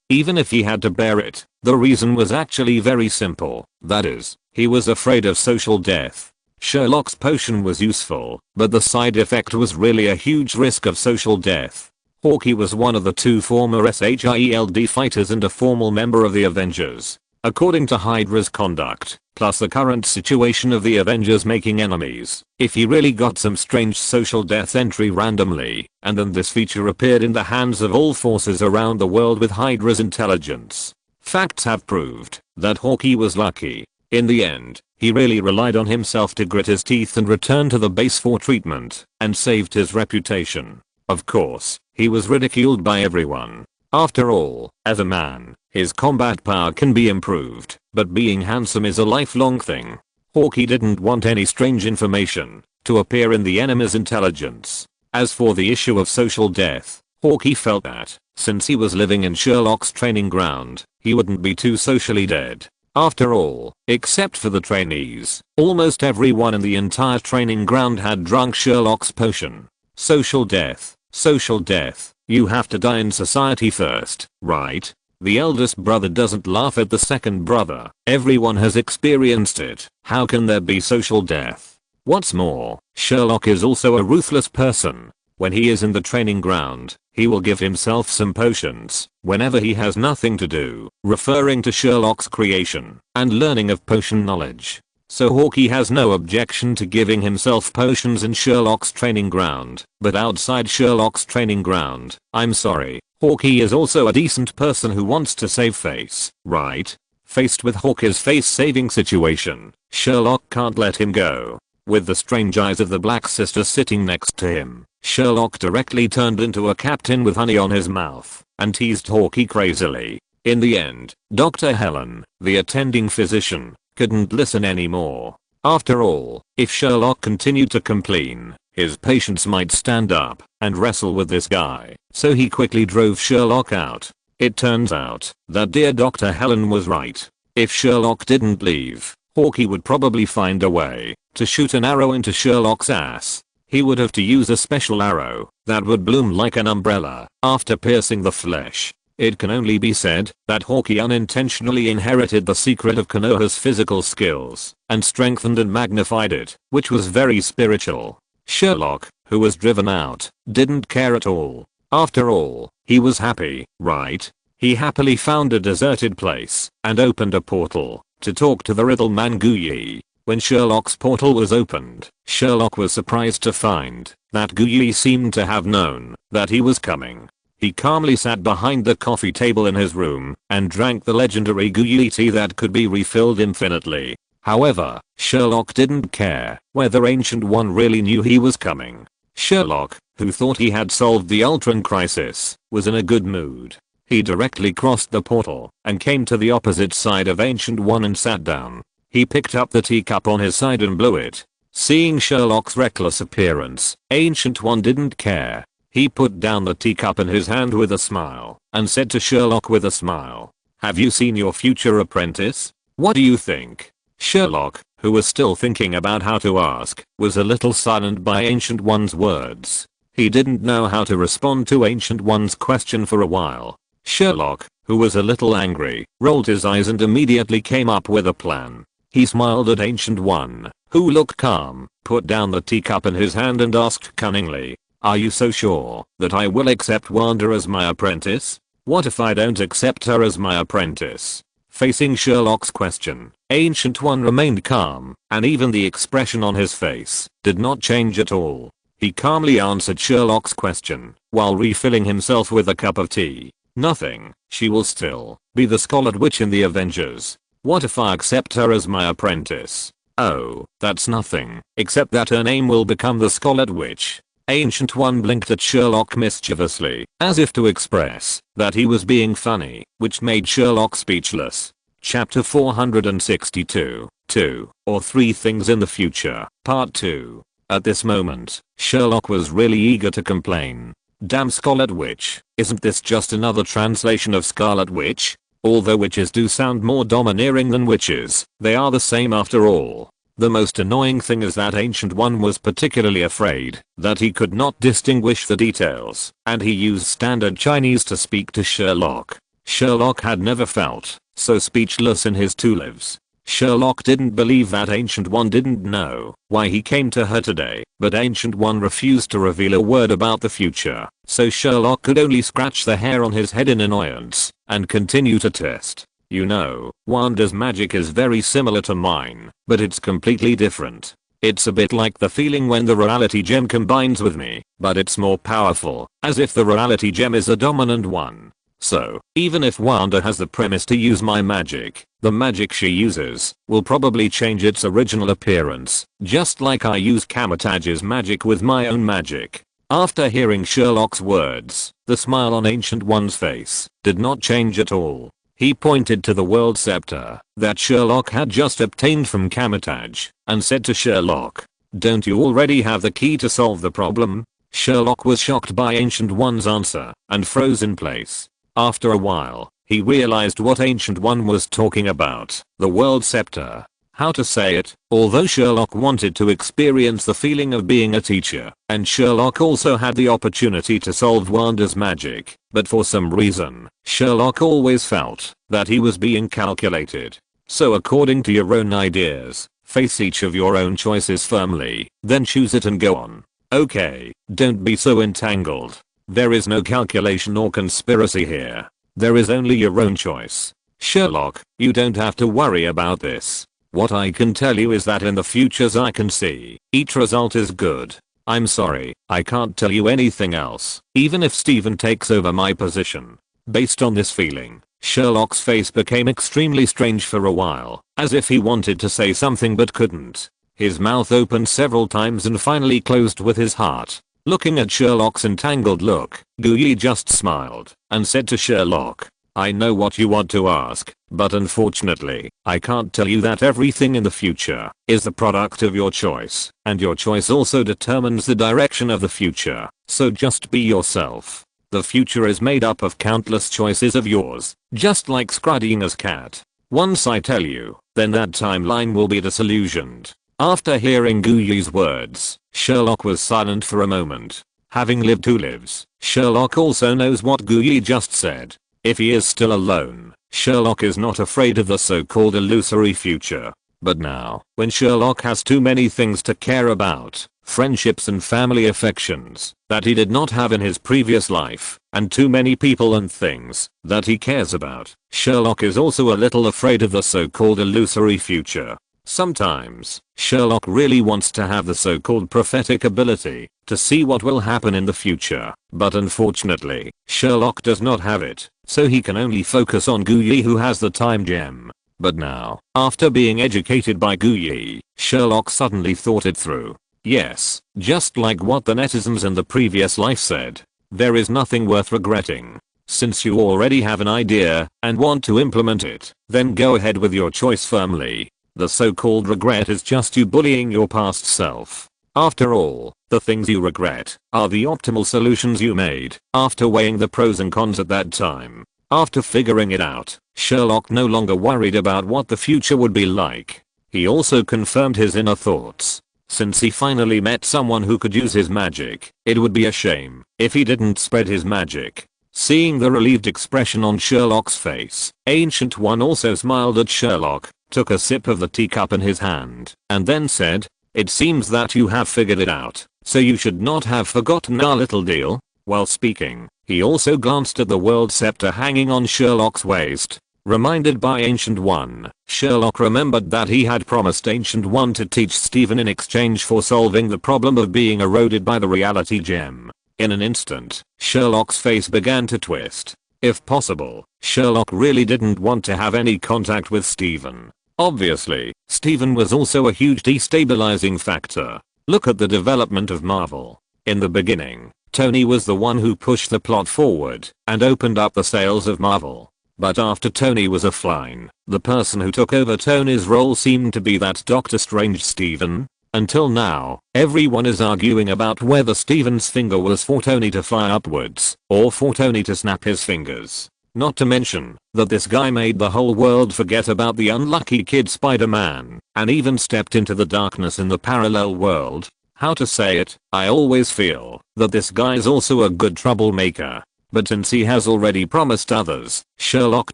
S1: even if he had to bear it, the reason was actually very simple. That is, he was afraid of social death. Sherlock's potion was useful, but the side effect was really a huge risk of social death. Hawkeye was one of the 2 former SHIELD fighters and a formal member of the Avengers. According to Hydra's conduct, plus the current situation of the Avengers making enemies, if he really got some strange social death entry randomly, and then this feature appeared in the hands of all forces around the world with Hydra's intelligence. Facts have proved that Hawkeye was lucky. In the end, he really relied on himself to grit his teeth and return to the base for treatment, and saved his reputation. Of course, he was ridiculed by everyone. After all, as a man, his combat power can be improved, but being handsome is a lifelong thing. Hawkeye didn't want any strange information to appear in the enemy's intelligence. As for the issue of social death, Hawkeye felt that, since he was living in Sherlock's training ground, he wouldn't be too socially dead. After all, except for the trainees, almost everyone in the entire training ground had drunk Sherlock's potion. Social death. Social death. You have to die in society first, right? The eldest brother doesn't laugh at the second brother. Everyone has experienced it. How can there be social death? What's more, Sherlock is also a ruthless person. When he is in the training ground, he will give himself some potions whenever he has nothing to do, referring to Sherlock's creation and learning of potion knowledge. So Hawkeye has no objection to giving himself potions in Sherlock's training ground, but outside Sherlock's training ground, I'm sorry, Hawkeye is also a decent person who wants to save face, right? Faced with Hawkeye's face-saving situation, Sherlock can't let him go. With the strange eyes of the Black Sister sitting next to him, Sherlock directly turned into a captain with honey on his mouth and teased Hawkeye crazily. In the end, Dr. Helen, the attending physician, couldn't listen anymore. After all, if Sherlock continued to complain, his patients might stand up and wrestle with this guy, so he quickly drove Sherlock out. It turns out that dear Dr. Helen was right. If Sherlock didn't leave, Hawkeye would probably find a way to shoot an arrow into Sherlock's ass. He would have to use a special arrow that would bloom like an umbrella after piercing the flesh. It can only be said that Hawkeye unintentionally inherited the secret of Konoha's physical skills and strengthened and magnified it, which was very spiritual. Sherlock, who was driven out, didn't care at all. After all, he was happy, right? He happily found a deserted place and opened a portal to talk to the riddle man Guyi. When Sherlock's portal was opened, Sherlock was surprised to find that Guyi seemed to have known that he was coming. He calmly sat behind the coffee table in his room and drank the legendary Guyi tea that could be refilled infinitely. However, Sherlock didn't care whether Ancient One really knew he was coming. Sherlock, who thought he had solved the Ultron crisis, was in a good mood. He directly crossed the portal and came to the opposite side of Ancient One and sat down. He picked up the teacup on his side and blew it. Seeing Sherlock's reckless appearance, Ancient One didn't care. He put down the teacup in his hand with a smile and said to Sherlock with a smile, "Have you seen your future apprentice? What do you think?" Sherlock, who was still thinking about how to ask, was a little silent by Ancient One's words. He didn't know how to respond to Ancient One's question for a while. Sherlock, who was a little angry, rolled his eyes and immediately came up with a plan. He smiled at Ancient One, who looked calm, put down the teacup in his hand and asked cunningly, "Are you so sure that I will accept Wanda as my apprentice? What if I don't accept her as my apprentice?" Facing Sherlock's question, Ancient One remained calm, and even the expression on his face did not change at all. He calmly answered Sherlock's question while refilling himself with a cup of tea. "Nothing. She will still be the Scarlet Witch in the Avengers. What if I accept her as my apprentice?" "Oh, that's nothing, except that her name will become the Scarlet Witch." Ancient One blinked at Sherlock mischievously, as if to express that he was being funny, which made Sherlock speechless. Chapter 462, 2 or 3 Things in the Future, Part 2. At this moment, Sherlock was really eager to complain. "Damn Scarlet Witch, isn't this just another translation of Scarlet Witch? Although witches do sound more domineering than witches, they are the same after all." The most annoying thing is that Ancient One was particularly afraid that he could not distinguish the details, and he used standard Chinese to speak to Sherlock. Sherlock had never felt so speechless in his 2 lives. Sherlock didn't believe that Ancient One didn't know why he came to her today, but Ancient One refused to reveal a word about the future, so Sherlock could only scratch the hair on his head in annoyance and continue to test. "You know, Wanda's magic is very similar to mine, but it's completely different. It's a bit like the feeling when the reality gem combines with me, but it's more powerful, as if the reality gem is a dominant one. So, even if Wanda has the premise to use my magic, the magic she uses will probably change its original appearance, just like I use Kamatage's magic with my own magic." After hearing Sherlock's words, the smile on Ancient One's face did not change at all. He pointed to the world scepter that Sherlock had just obtained from Kamatage and said to Sherlock, "Don't you already have the key to solve the problem?" Sherlock was shocked by Ancient One's answer and froze in place. After a while, he realized what Ancient One was talking about, the world scepter. How to say it? Although Sherlock wanted to experience the feeling of being a teacher, and Sherlock also had the opportunity to solve Wanda's magic, but for some reason, Sherlock always felt that he was being calculated. So according to your own ideas, face each of your own choices firmly, then choose it and go on. Okay, don't be so entangled. There is no calculation or conspiracy here. There is only your own choice. Sherlock, you don't have to worry about this. What I can tell you is that in the futures I can see, each result is good. I'm sorry, I can't tell you anything else, even if Steven takes over my position. Based on this feeling, Sherlock's face became extremely strange for a while, as if he wanted to say something but couldn't. His mouth opened several times and finally closed with his heart. Looking at Sherlock's entangled look, Guyi just smiled and said to Sherlock, "I know what you want to ask, but unfortunately, I can't tell you that everything in the future is the product of your choice, and your choice also determines the direction of the future, so just be yourself." The future is made up of countless choices of yours, just like Scrudina's cat. Once I tell you, then that timeline will be disillusioned. After hearing Guyi's words, Sherlock was silent for a moment. Having lived 2 lives, Sherlock also knows what Guyi just said. If he is still alone, Sherlock is not afraid of the so-called illusory future. But now, when Sherlock has too many things to care about, friendships and family affections that he did not have in his previous life, and too many people and things that he cares about, Sherlock is also a little afraid of the so-called illusory future. Sometimes, Sherlock really wants to have the so-called prophetic ability to see what will happen in the future, but unfortunately, Sherlock does not have it, so he can only focus on Guyi, who has the time gem. But now, after being educated by Guyi, Sherlock suddenly thought it through. Yes, just like what the netizens in the previous life said, there is nothing worth regretting. Since you already have an idea and want to implement it, then go ahead with your choice firmly. The so-called regret is just you bullying your past self. After all, the things you regret are the optimal solutions you made after weighing the pros and cons at that time. After figuring it out, Sherlock no longer worried about what the future would be like. He also confirmed his inner thoughts. Since he finally met someone who could use his magic, it would be a shame if he didn't spread his magic. Seeing the relieved expression on Sherlock's face, Ancient One also smiled at Sherlock, took a sip of the teacup in his hand, and then said, "It seems that you have figured it out, so you should not have forgotten our little deal." While speaking, he also glanced at the world scepter hanging on Sherlock's waist. Reminded by Ancient One, Sherlock remembered that he had promised Ancient One to teach Stephen in exchange for solving the problem of being eroded by the reality gem. In an instant, Sherlock's face began to twist. If possible, Sherlock really didn't want to have any contact with Stephen. Obviously, Stephen was also a huge destabilizing factor. Look at the development of Marvel. In the beginning, Tony was the one who pushed the plot forward and opened up the sales of Marvel. But after Tony was offline, the person who took over Tony's role seemed to be that Doctor Strange Stephen. Until now, everyone is arguing about whether Stephen's finger was for Tony to fly upwards or for Tony to snap his fingers. Not to mention that this guy made the whole world forget about the unlucky kid Spider-Man and even stepped into the darkness in the parallel world. How to say it, I always feel that this guy is also a good troublemaker. But since he has already promised others, Sherlock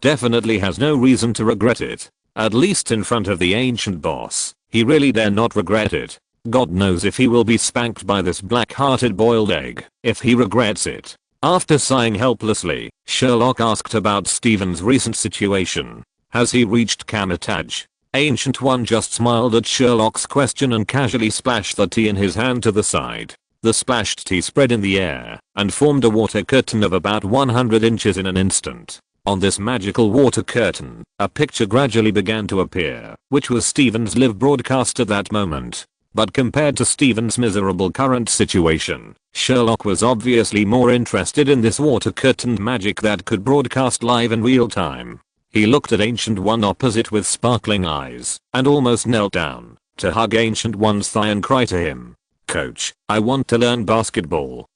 S1: definitely has no reason to regret it. At least in front of the ancient boss, he really dare not regret it. God knows if he will be spanked by this black-hearted boiled egg if he regrets it. After sighing helplessly, Sherlock asked about Stephen's recent situation. Has he reached Kamatage? Ancient One just smiled at Sherlock's question and casually splashed the tea in his hand to the side. The splashed tea spread in the air and formed a water curtain of about 100 inches in an instant. On this magical water curtain, a picture gradually began to appear, which was Stephen's live broadcast at that moment. But compared to Stephen's miserable current situation, Sherlock was obviously more interested in this water curtained magic that could broadcast live in real time. He looked at Ancient One opposite with sparkling eyes and almost knelt down to hug Ancient One's thigh and cry to him, "Coach, I want to learn basketball.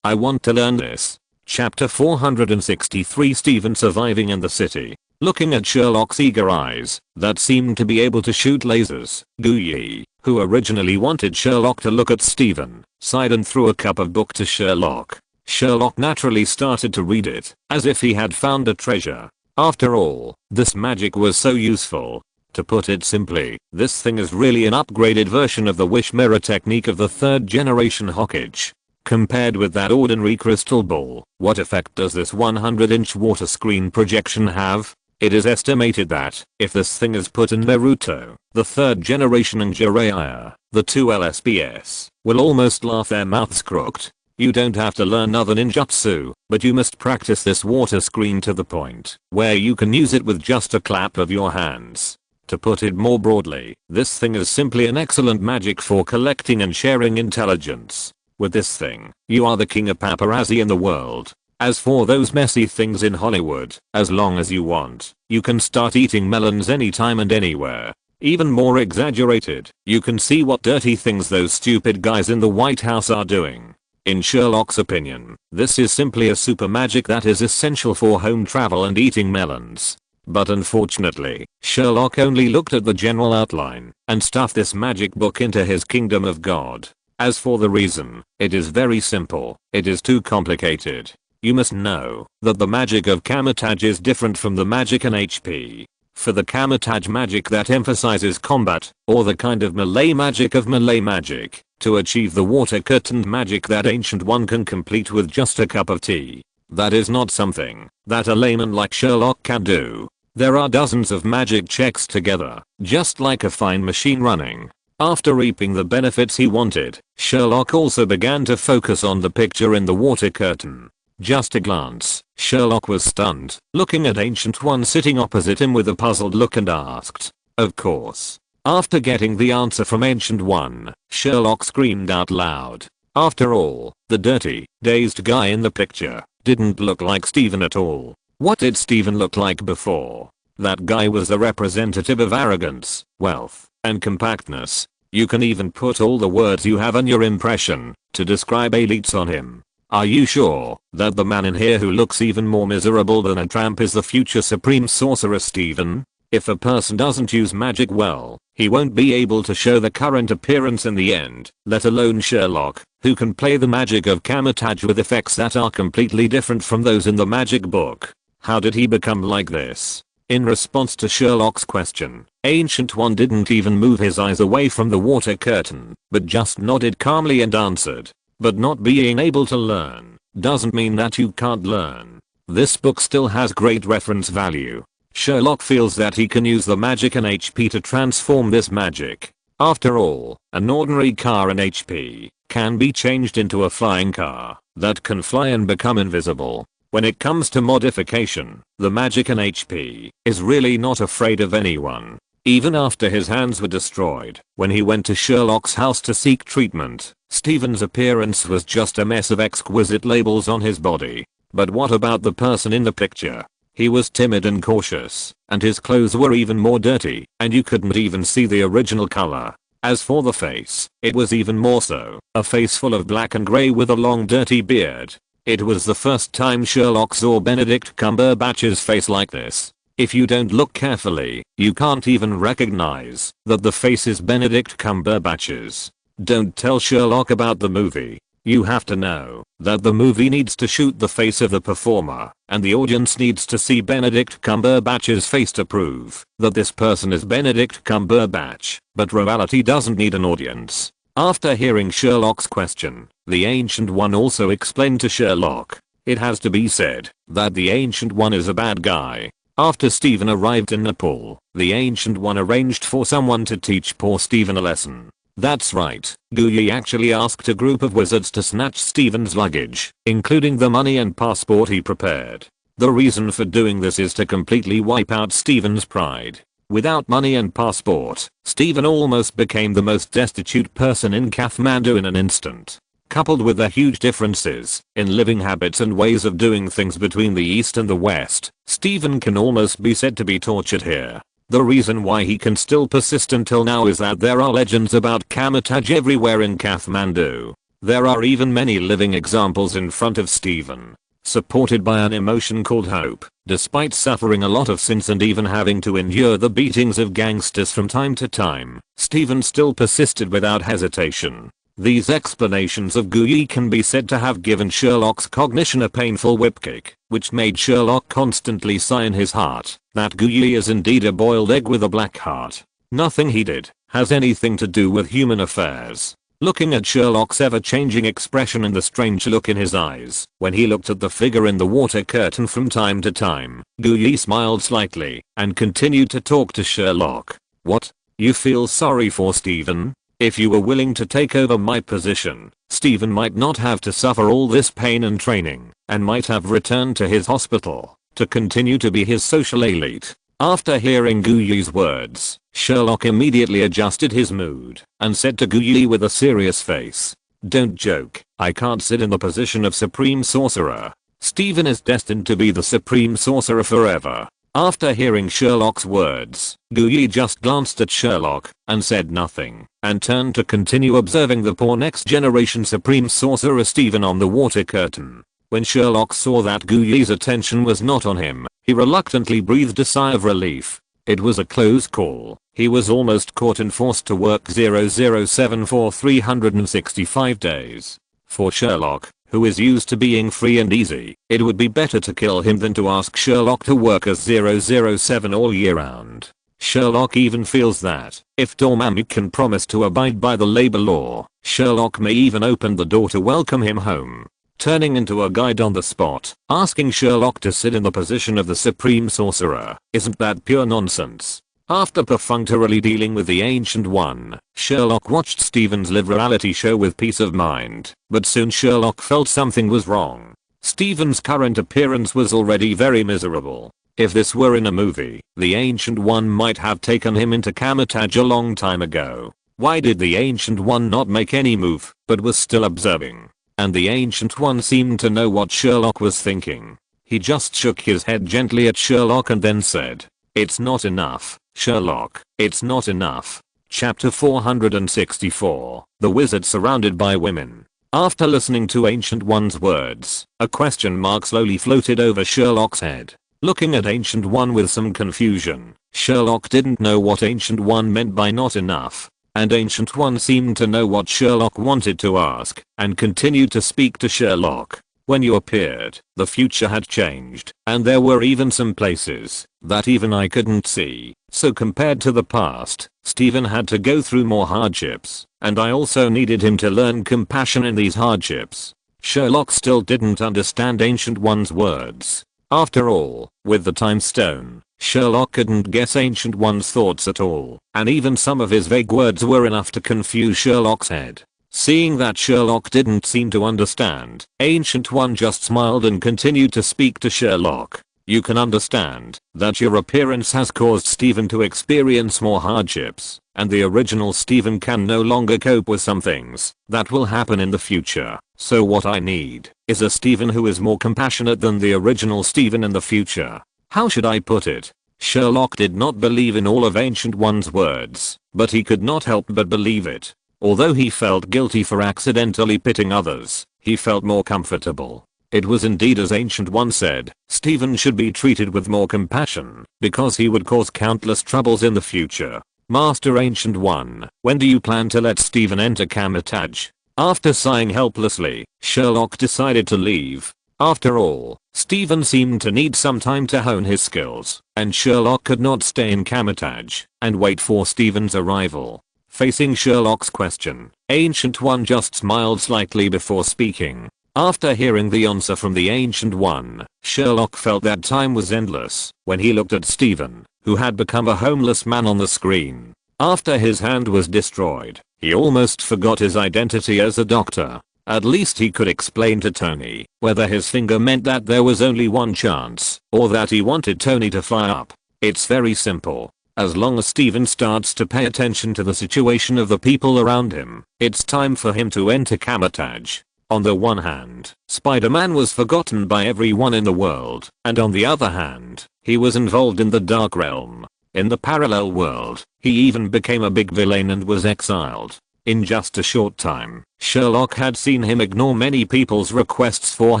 S1: I want to learn this." Chapter 463 Stephen surviving in the city. Looking at Sherlock's eager eyes that seemed to be able to shoot lasers, Guyi, who originally wanted Sherlock to look at Stephen, sighed and threw a cup of book to Sherlock. Sherlock naturally started to read it, as if he had found a treasure. After all, this magic was so useful. To put it simply, this thing is really an upgraded version of the wish mirror technique of the 3rd generation Hawkage. Compared with that ordinary crystal ball, what effect does this 100-inch water screen projection have? It is estimated that, if this thing is put in Naruto, the 3rd generation and Jiraiya, the 2 LSPS, will almost laugh their mouths crooked. You don't have to learn other ninjutsu, but you must practice this water screen to the point where you can use it with just a clap of your hands. To put it more broadly, this thing is simply an excellent magic for collecting and sharing intelligence. With this thing, you are the king of paparazzi in the world. As for those messy things in Hollywood, as long as you want, you can start eating melons anytime and anywhere. Even more exaggerated, you can see what dirty things those stupid guys in the White House are doing. In Sherlock's opinion, this is simply a super magic that is essential for home travel and eating melons. But unfortunately, Sherlock only looked at the general outline and stuffed this magic book into his kingdom of God. As for the reason, it is very simple. It is too complicated. You must know that the magic of Camotage is different from the magic in HP. For the Camotage magic that emphasizes combat, or the kind of melee magic of melee magic, to achieve the water curtained magic that Ancient One can complete with just a cup of tea. That is not something that a layman like Sherlock can do. There are dozens of magic checks together, just like a fine machine running. After reaping the benefits he wanted, Sherlock also began to focus on the picture in the water curtain. Just a glance, Sherlock was stunned, looking at Ancient One sitting opposite him with a puzzled look and asked, "Of course." After getting the answer from Ancient One, Sherlock screamed out loud. After all, the dirty, dazed guy in the picture didn't look like Stephen at all. What did Stephen look like before? That guy was a representative of arrogance, wealth, and compactness. You can even put all the words you have in your impression to describe elites on him. Are you sure that the man in here who looks even more miserable than a tramp is the future Supreme Sorcerer Stephen? If a person doesn't use magic well, he won't be able to show the current appearance in the end, let alone Sherlock, who can play the magic of Camotage with effects that are completely different from those in the magic book. How did he become like this? In response to Sherlock's question, Ancient One didn't even move his eyes away from the water curtain, but just nodded calmly and answered. But not being able to learn doesn't mean that you can't learn. This book still has great reference value. Sherlock feels that he can use the magic in HP to transform this magic. After all, an ordinary car in HP can be changed into a flying car that can fly and become invisible. When it comes to modification, the magic in HP is really not afraid of anyone. Even after his hands were destroyed, when he went to Sherlock's house to seek treatment, Stephen's appearance was just a mess of exquisite labels on his body. But what about the person in the picture? He was timid and cautious, and his clothes were even more dirty, and you couldn't even see the original color. As for the face, it was even more so, a face full of black and grey with a long dirty beard. It was the first time Sherlock saw Benedict Cumberbatch's face like this. If you don't look carefully, you can't even recognize that the face is Benedict Cumberbatch's. Don't tell Sherlock about the movie. You have to know that the movie needs to shoot the face of the performer, and the audience needs to see Benedict Cumberbatch's face to prove that this person is Benedict Cumberbatch, but reality doesn't need an audience. After hearing Sherlock's question, the Ancient One also explained to Sherlock. It has to be said that the Ancient One is a bad guy. After Stephen arrived in Nepal, the Ancient One arranged for someone to teach poor Stephen a lesson. That's right, Guyi actually asked a group of wizards to snatch Stephen's luggage, including the money and passport he prepared. The reason for doing this is to completely wipe out Stephen's pride. Without money and passport, Stephen almost became the most destitute person in Kathmandu in an instant. Coupled with the huge differences in living habits and ways of doing things between the East and the West, Stephen can almost be said to be tortured here. The reason why he can still persist until now is that there are legends about Camotage everywhere in Kathmandu. There are even many living examples in front of Stephen. Supported by an emotion called hope, despite suffering a lot of sins and even having to endure the beatings of gangsters from time to time, Stephen still persisted without hesitation. These explanations of Guyi can be said to have given Sherlock's cognition a painful whip kick, which made Sherlock constantly sigh in his heart that Guyi is indeed a boiled egg with a black heart. Nothing he did has anything to do with human affairs. Looking at Sherlock's ever-changing expression and the strange look in his eyes when he looked at the figure in the water curtain from time to time, Guyi smiled slightly and continued to talk to Sherlock. What? You feel sorry for Stephen? If you were willing to take over my position, Stephen might not have to suffer all this pain and training, and might have returned to his hospital to continue to be his social elite. After hearing Guyi's words, Sherlock immediately adjusted his mood and said to Guyi with a serious face, "Don't joke, I can't sit in the position of Supreme Sorcerer. Stephen is destined to be the Supreme Sorcerer forever. After hearing Sherlock's words, Guyi just glanced at Sherlock and said nothing, and turned to continue observing the poor next generation Supreme Sorcerer Stephen on the water curtain. When Sherlock saw that Guyi's attention was not on him, he reluctantly breathed a sigh of relief. It was a close call. He was almost caught and forced to work 007 for 365 days. For Sherlock, who is used to being free and easy, it would be better to kill him than to ask Sherlock to work as 007 all year round. Sherlock even feels that, if Dormammu can promise to abide by the labor law, Sherlock may even open the door to welcome him home. Turning into a guide on the spot, asking Sherlock to sit in the position of the Supreme Sorcerer, isn't that pure nonsense? After perfunctorily dealing with the Ancient One, Sherlock watched Stephen's live reality show with peace of mind, but soon Sherlock felt something was wrong. Stephen's current appearance was already very miserable. If this were in a movie, the Ancient One might have taken him into Camotage a long time ago. Why did the Ancient One not make any move, but was still observing? And the Ancient One seemed to know what Sherlock was thinking. He just shook his head gently at Sherlock and then said, "It's not enough, Sherlock, it's not enough." Chapter 464, The Wizard Surrounded by Women. After listening to Ancient One's words, a question mark slowly floated over Sherlock's head. Looking at Ancient One with some confusion, Sherlock didn't know what Ancient One meant by not enough. And Ancient One seemed to know what Sherlock wanted to ask, and continued to speak to Sherlock. When you appeared, the future had changed, and there were even some places that even I couldn't see. So compared to the past, Stephen had to go through more hardships, and I also needed him to learn compassion in these hardships. Sherlock still didn't understand Ancient One's words. After all, with the time stone, Sherlock couldn't guess Ancient One's thoughts at all, and even some of his vague words were enough to confuse Sherlock's head. Seeing that Sherlock didn't seem to understand, Ancient One just smiled and continued to speak to Sherlock. You can understand that your appearance has caused Stephen to experience more hardships, and the original Stephen can no longer cope with some things that will happen in the future. So what I need is a Stephen who is more compassionate than the original Stephen in the future. How should I put it? Sherlock did not believe in all of Ancient One's words, but he could not help but believe it. Although he felt guilty for accidentally pitting others, he felt more comfortable. It was indeed as Ancient One said, Stephen should be treated with more compassion, because he would cause countless troubles in the future. Master Ancient One, when do you plan to let Stephen enter Camotage? After sighing helplessly, Sherlock decided to leave. After all, Stephen seemed to need some time to hone his skills, and Sherlock could not stay in Camotage and wait for Stephen's arrival. Facing Sherlock's question, Ancient One just smiled slightly before speaking. After hearing the answer from the Ancient One, Sherlock felt that time was endless when he looked at Stephen, who had become a homeless man on the screen. After his hand was destroyed, he almost forgot his identity as a doctor. At least he could explain to Tony whether his finger meant that there was only one chance, or that he wanted Tony to fly up. It's very simple. As long as Stephen starts to pay attention to the situation of the people around him, it's time for him to enter Camotage. On the one hand, Spider-Man was forgotten by everyone in the world, and on the other hand, he was involved in the Dark Realm. In the parallel world, he even became a big villain and was exiled. In just a short time, Sherlock had seen him ignore many people's requests for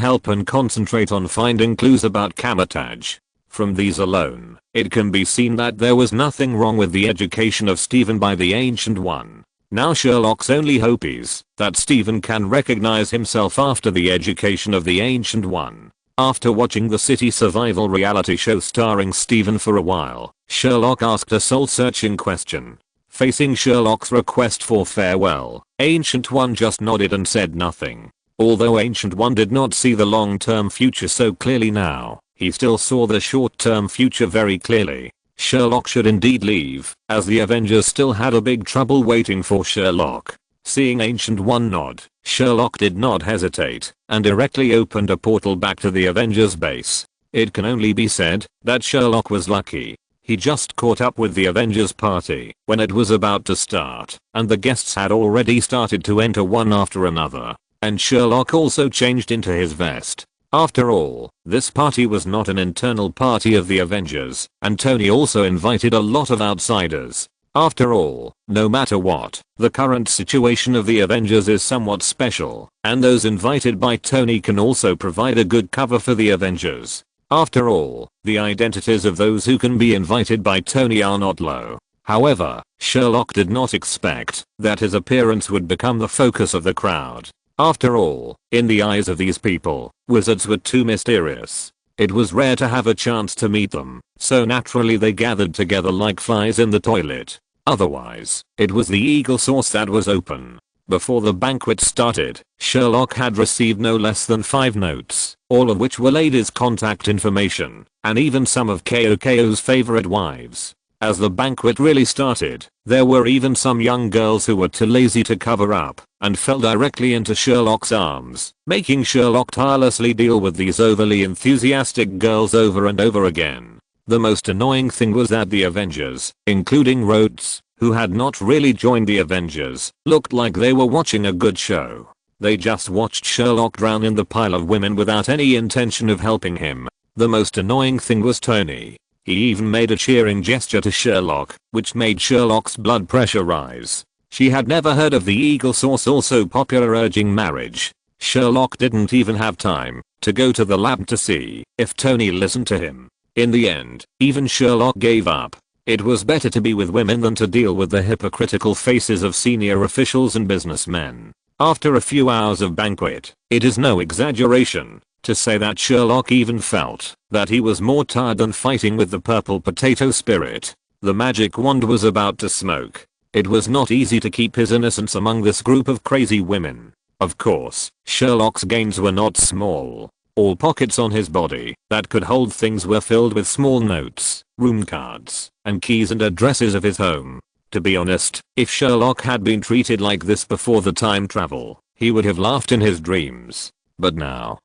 S1: help and concentrate on finding clues about Camotage. From these alone, it can be seen that there was nothing wrong with the education of Stephen by the Ancient One. Now Sherlock's only hope is that Stephen can recognize himself after the education of the Ancient One. After watching the city survival reality show starring Stephen for a while, Sherlock asked a soul-searching question. Facing Sherlock's request for farewell, Ancient One just nodded and said nothing. Although Ancient One did not see the long-term future so clearly now, he still saw the short-term future very clearly. Sherlock should indeed leave, as the Avengers still had a big trouble waiting for Sherlock. Seeing Ancient One nod, Sherlock did not hesitate, and directly opened a portal back to the Avengers base. It can only be said that Sherlock was lucky. He just caught up with the Avengers party when it was about to start, and the guests had already started to enter one after another. And Sherlock also changed into his vest. After all, this party was not an internal party of the Avengers, and Tony also invited a lot of outsiders. After all, no matter what, the current situation of the Avengers is somewhat special, and those invited by Tony can also provide a good cover for the Avengers. After all, the identities of those who can be invited by Tony are not low. However, Sherlock did not expect that his appearance would become the focus of the crowd. After all, in the eyes of these people, wizards were too mysterious. It was rare to have a chance to meet them, so naturally they gathered together like flies in the toilet. Otherwise, it was the eagle source that was open. Before the banquet started, Sherlock had received no less than 5 notes, all of which were ladies' contact information, and even some of KOKO's favorite wives. As the banquet really started, there were even some young girls who were too lazy to cover up, and fell directly into Sherlock's arms, making Sherlock tirelessly deal with these overly enthusiastic girls over and over again. The most annoying thing was that the Avengers, including Rhodes, who had not really joined the Avengers, looked like they were watching a good show. They just watched Sherlock drown in the pile of women without any intention of helping him. The most annoying thing was Tony. He even made a cheering gesture to Sherlock, which made Sherlock's blood pressure rise. She had never heard of the eagle source also popular urging marriage. Sherlock didn't even have time to go to the lab to see if Tony listened to him. In the end, even Sherlock gave up. It was better to be with women than to deal with the hypocritical faces of senior officials and businessmen. After a few hours of banquet, it is no exaggeration to say that Sherlock even felt that he was more tired than fighting with the purple potato spirit. The magic wand was about to smoke. It was not easy to keep his innocence among this group of crazy women. Of course, Sherlock's gains were not small. All pockets on his body that could hold things were filled with small notes, room cards, and keys and addresses of his home. To be honest, if Sherlock had been treated like this before the time travel, he would have laughed in his dreams. But now,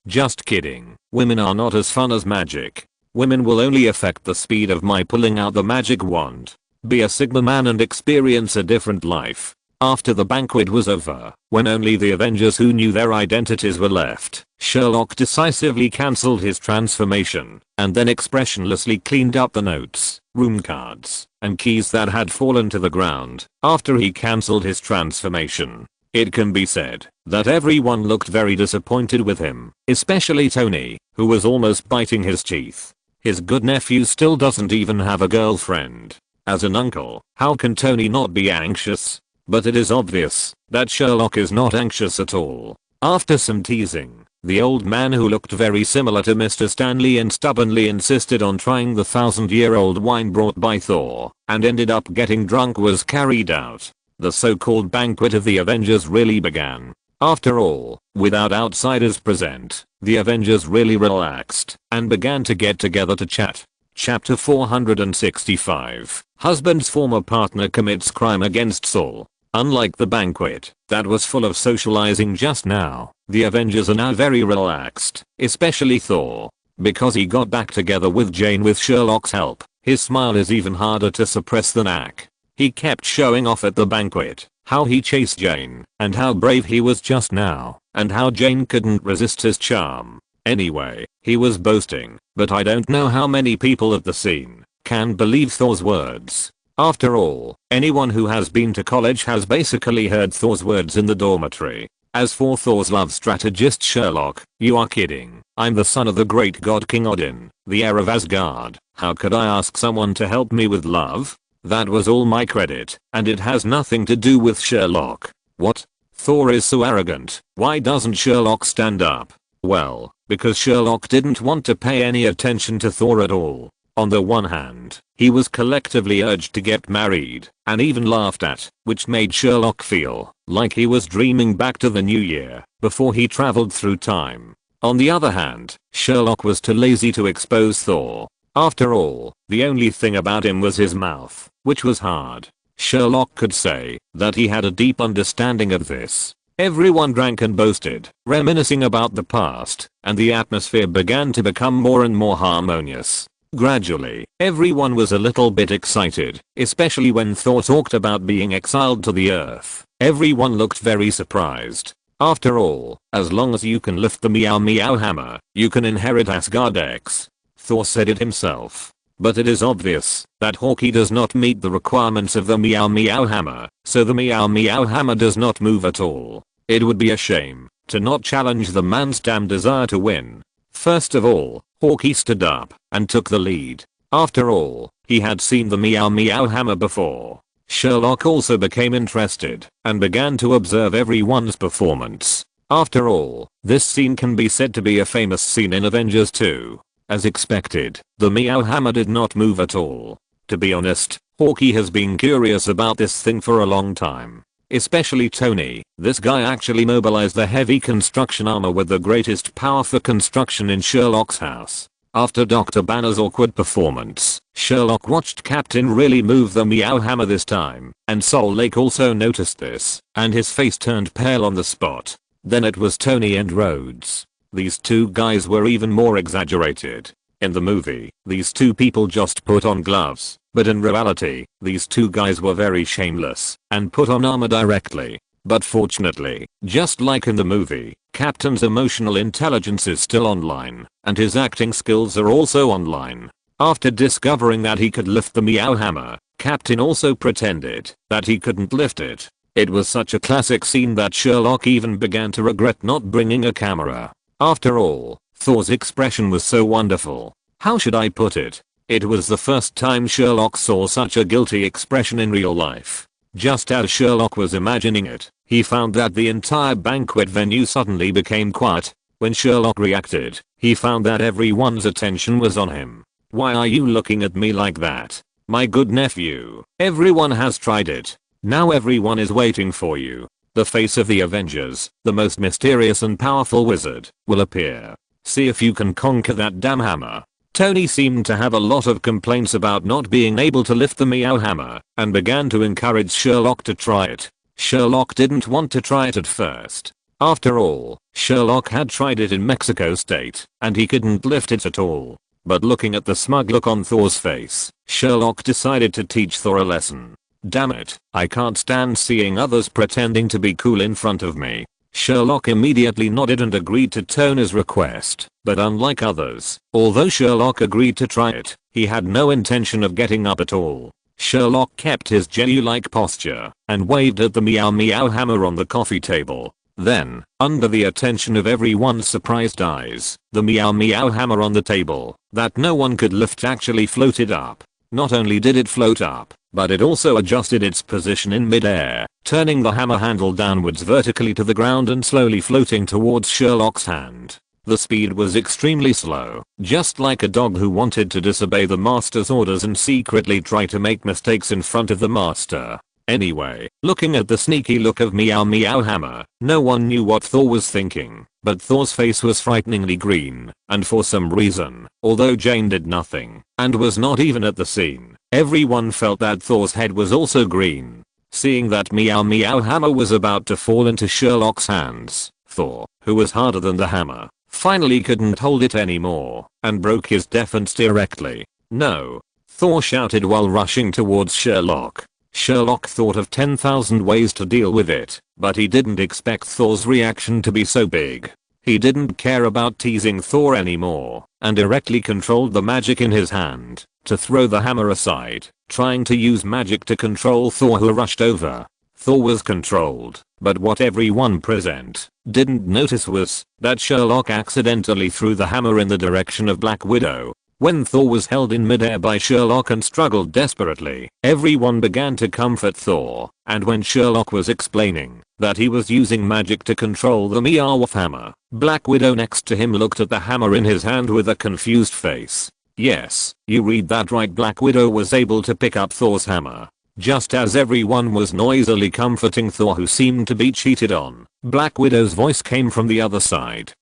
S1: just kidding. Women are not as fun as magic. Women will only affect the speed of my pulling out the magic wand. Be a Sigma man and experience a different life. After the banquet was over, when only the Avengers who knew their identities were left, Sherlock decisively cancelled his transformation, and then expressionlessly cleaned up the notes, room cards, and keys that had fallen to the ground. After he cancelled his transformation, it can be said that everyone looked very disappointed with him, especially Tony, who was almost biting his teeth. His good nephew still doesn't even have a girlfriend. As an uncle, how can Tony not be anxious? But it is obvious that Sherlock is not anxious at all. After some teasing, the old man who looked very similar to Mr. Stanley and stubbornly insisted on trying the 1000-year-old wine brought by Thor, and ended up getting drunk was carried out. The so-called banquet of the Avengers really began. After all, without outsiders present, the Avengers really relaxed and began to get together to chat. Chapter 465. Husband's former partner commits crime against Saul. Unlike the banquet that was full of socializing just now, the Avengers are now very relaxed, especially Thor. Because he got back together with Jane with Sherlock's help, his smile is even harder to suppress than Ack. He kept showing off at the banquet how he chased Jane, and how brave he was just now, and how Jane couldn't resist his charm. Anyway, he was boasting, but I don't know how many people at the scene can believe Thor's words. After all, anyone who has been to college has basically heard Thor's words in the dormitory. As for Thor's love strategist Sherlock, you are kidding. I'm the son of the great god King Odin, the heir of Asgard. How could I ask someone to help me with love? That was all my credit, and it has nothing to do with Sherlock. What? Thor is so arrogant. Why doesn't Sherlock stand up? Well, because Sherlock didn't want to pay any attention to Thor at all. On the one hand, he was collectively urged to get married, and even laughed at, which made Sherlock feel like he was dreaming back to the new year, before he traveled through time. On the other hand, Sherlock was too lazy to expose Thor. After all, the only thing about him was his mouth, which was hard. Sherlock could say that he had a deep understanding of this. Everyone drank and boasted, reminiscing about the past, and the atmosphere began to become more and more harmonious. Gradually, everyone was a little bit excited, especially when Thor talked about being exiled to the earth. Everyone looked very surprised. After all, as long as you can lift the Meow Meow hammer, you can inherit Asgard X. Thor said it himself. But it is obvious that Hawkeye does not meet the requirements of the Meow Meow hammer, so the Meow Meow hammer does not move at all. It would be a shame to not challenge the man's damn desire to win. First of all, Hawkeye stood up and took the lead. After all, he had seen the Meow Meow hammer before. Sherlock also became interested and began to observe everyone's performance. After all, this scene can be said to be a famous scene in Avengers 2. As expected, the Meow hammer did not move at all. To be honest, Hawkeye has been curious about this thing for a long time. Especially Tony. This guy actually mobilized the heavy construction armor with the greatest power for construction in Sherlock's house. After Dr. Banner's awkward performance, Sherlock watched Captain really move the Meow hammer this time, and Sol Lake also noticed this, and his face turned pale on the spot. Then it was Tony and Rhodes. These two guys were even more exaggerated. In the movie, these two people just put on gloves, but in reality, these two guys were very shameless and put on armor directly. But fortunately, just like in the movie, Captain's emotional intelligence is still online, and his acting skills are also online. After discovering that he could lift the Meow hammer, Captain also pretended that he couldn't lift it. It was such a classic scene that Sherlock even began to regret not bringing a camera. After all, Thor's expression was so wonderful. How should I put it? It was the first time Sherlock saw such a guilty expression in real life. Just as Sherlock was imagining it, he found that the entire banquet venue suddenly became quiet. When Sherlock reacted, he found that everyone's attention was on him. Why are you looking at me like that? My good nephew, everyone has tried it. Now everyone is waiting for you. The face of the Avengers, the most mysterious and powerful wizard, will appear. See if you can conquer that damn hammer. Tony seemed to have a lot of complaints about not being able to lift the Meow hammer, and began to encourage Sherlock to try it. Sherlock didn't want to try it at first. After all, Sherlock had tried it in Mexico State, and he couldn't lift it at all. But looking at the smug look on Thor's face, Sherlock decided to teach Thor a lesson. Damn it, I can't stand seeing others pretending to be cool in front of me. Sherlock immediately nodded and agreed to Tony's request, but unlike others, although Sherlock agreed to try it, he had no intention of getting up at all. Sherlock kept his jelly-like posture and waved at the Meow Meow hammer on the coffee table. Then, under the attention of everyone's surprised eyes, the Meow Meow hammer on the table, that no one could lift, actually floated up. Not only did it float up, but it also adjusted its position in mid-air, turning the hammer handle downwards vertically to the ground and slowly floating towards Sherlock's hand. The speed was extremely slow, just like a dog who wanted to disobey the master's orders and secretly try to make mistakes in front of the master. Anyway, looking at the sneaky look of Meow Meow hammer, no one knew what Thor was thinking, but Thor's face was frighteningly green, and for some reason, although Jane did nothing, and was not even at the scene, everyone felt that Thor's head was also green. Seeing that Meow Meow hammer was about to fall into Sherlock's hands, Thor, who was harder than the hammer, finally couldn't hold it anymore, and broke his defense directly. No! Thor shouted while rushing towards Sherlock. Sherlock thought of 10,000 ways to deal with it, but he didn't expect Thor's reaction to be so big. He didn't care about teasing Thor anymore, and directly controlled the magic in his hand to throw the hammer aside, trying to use magic to control Thor, who rushed over. Thor was controlled, but what everyone present didn't notice was that Sherlock accidentally threw the hammer in the direction of Black Widow. When Thor was held in midair by Sherlock and struggled desperately, everyone began to comfort Thor, and when Sherlock was explaining that he was using magic to control the Meow hammer, Black Widow next to him looked at the hammer in his hand with a confused face. Yes, you read that right, Black Widow was able to pick up Thor's hammer. Just as everyone was noisily comforting Thor, who seemed to be cheated on, Black Widow's voice came from the other side.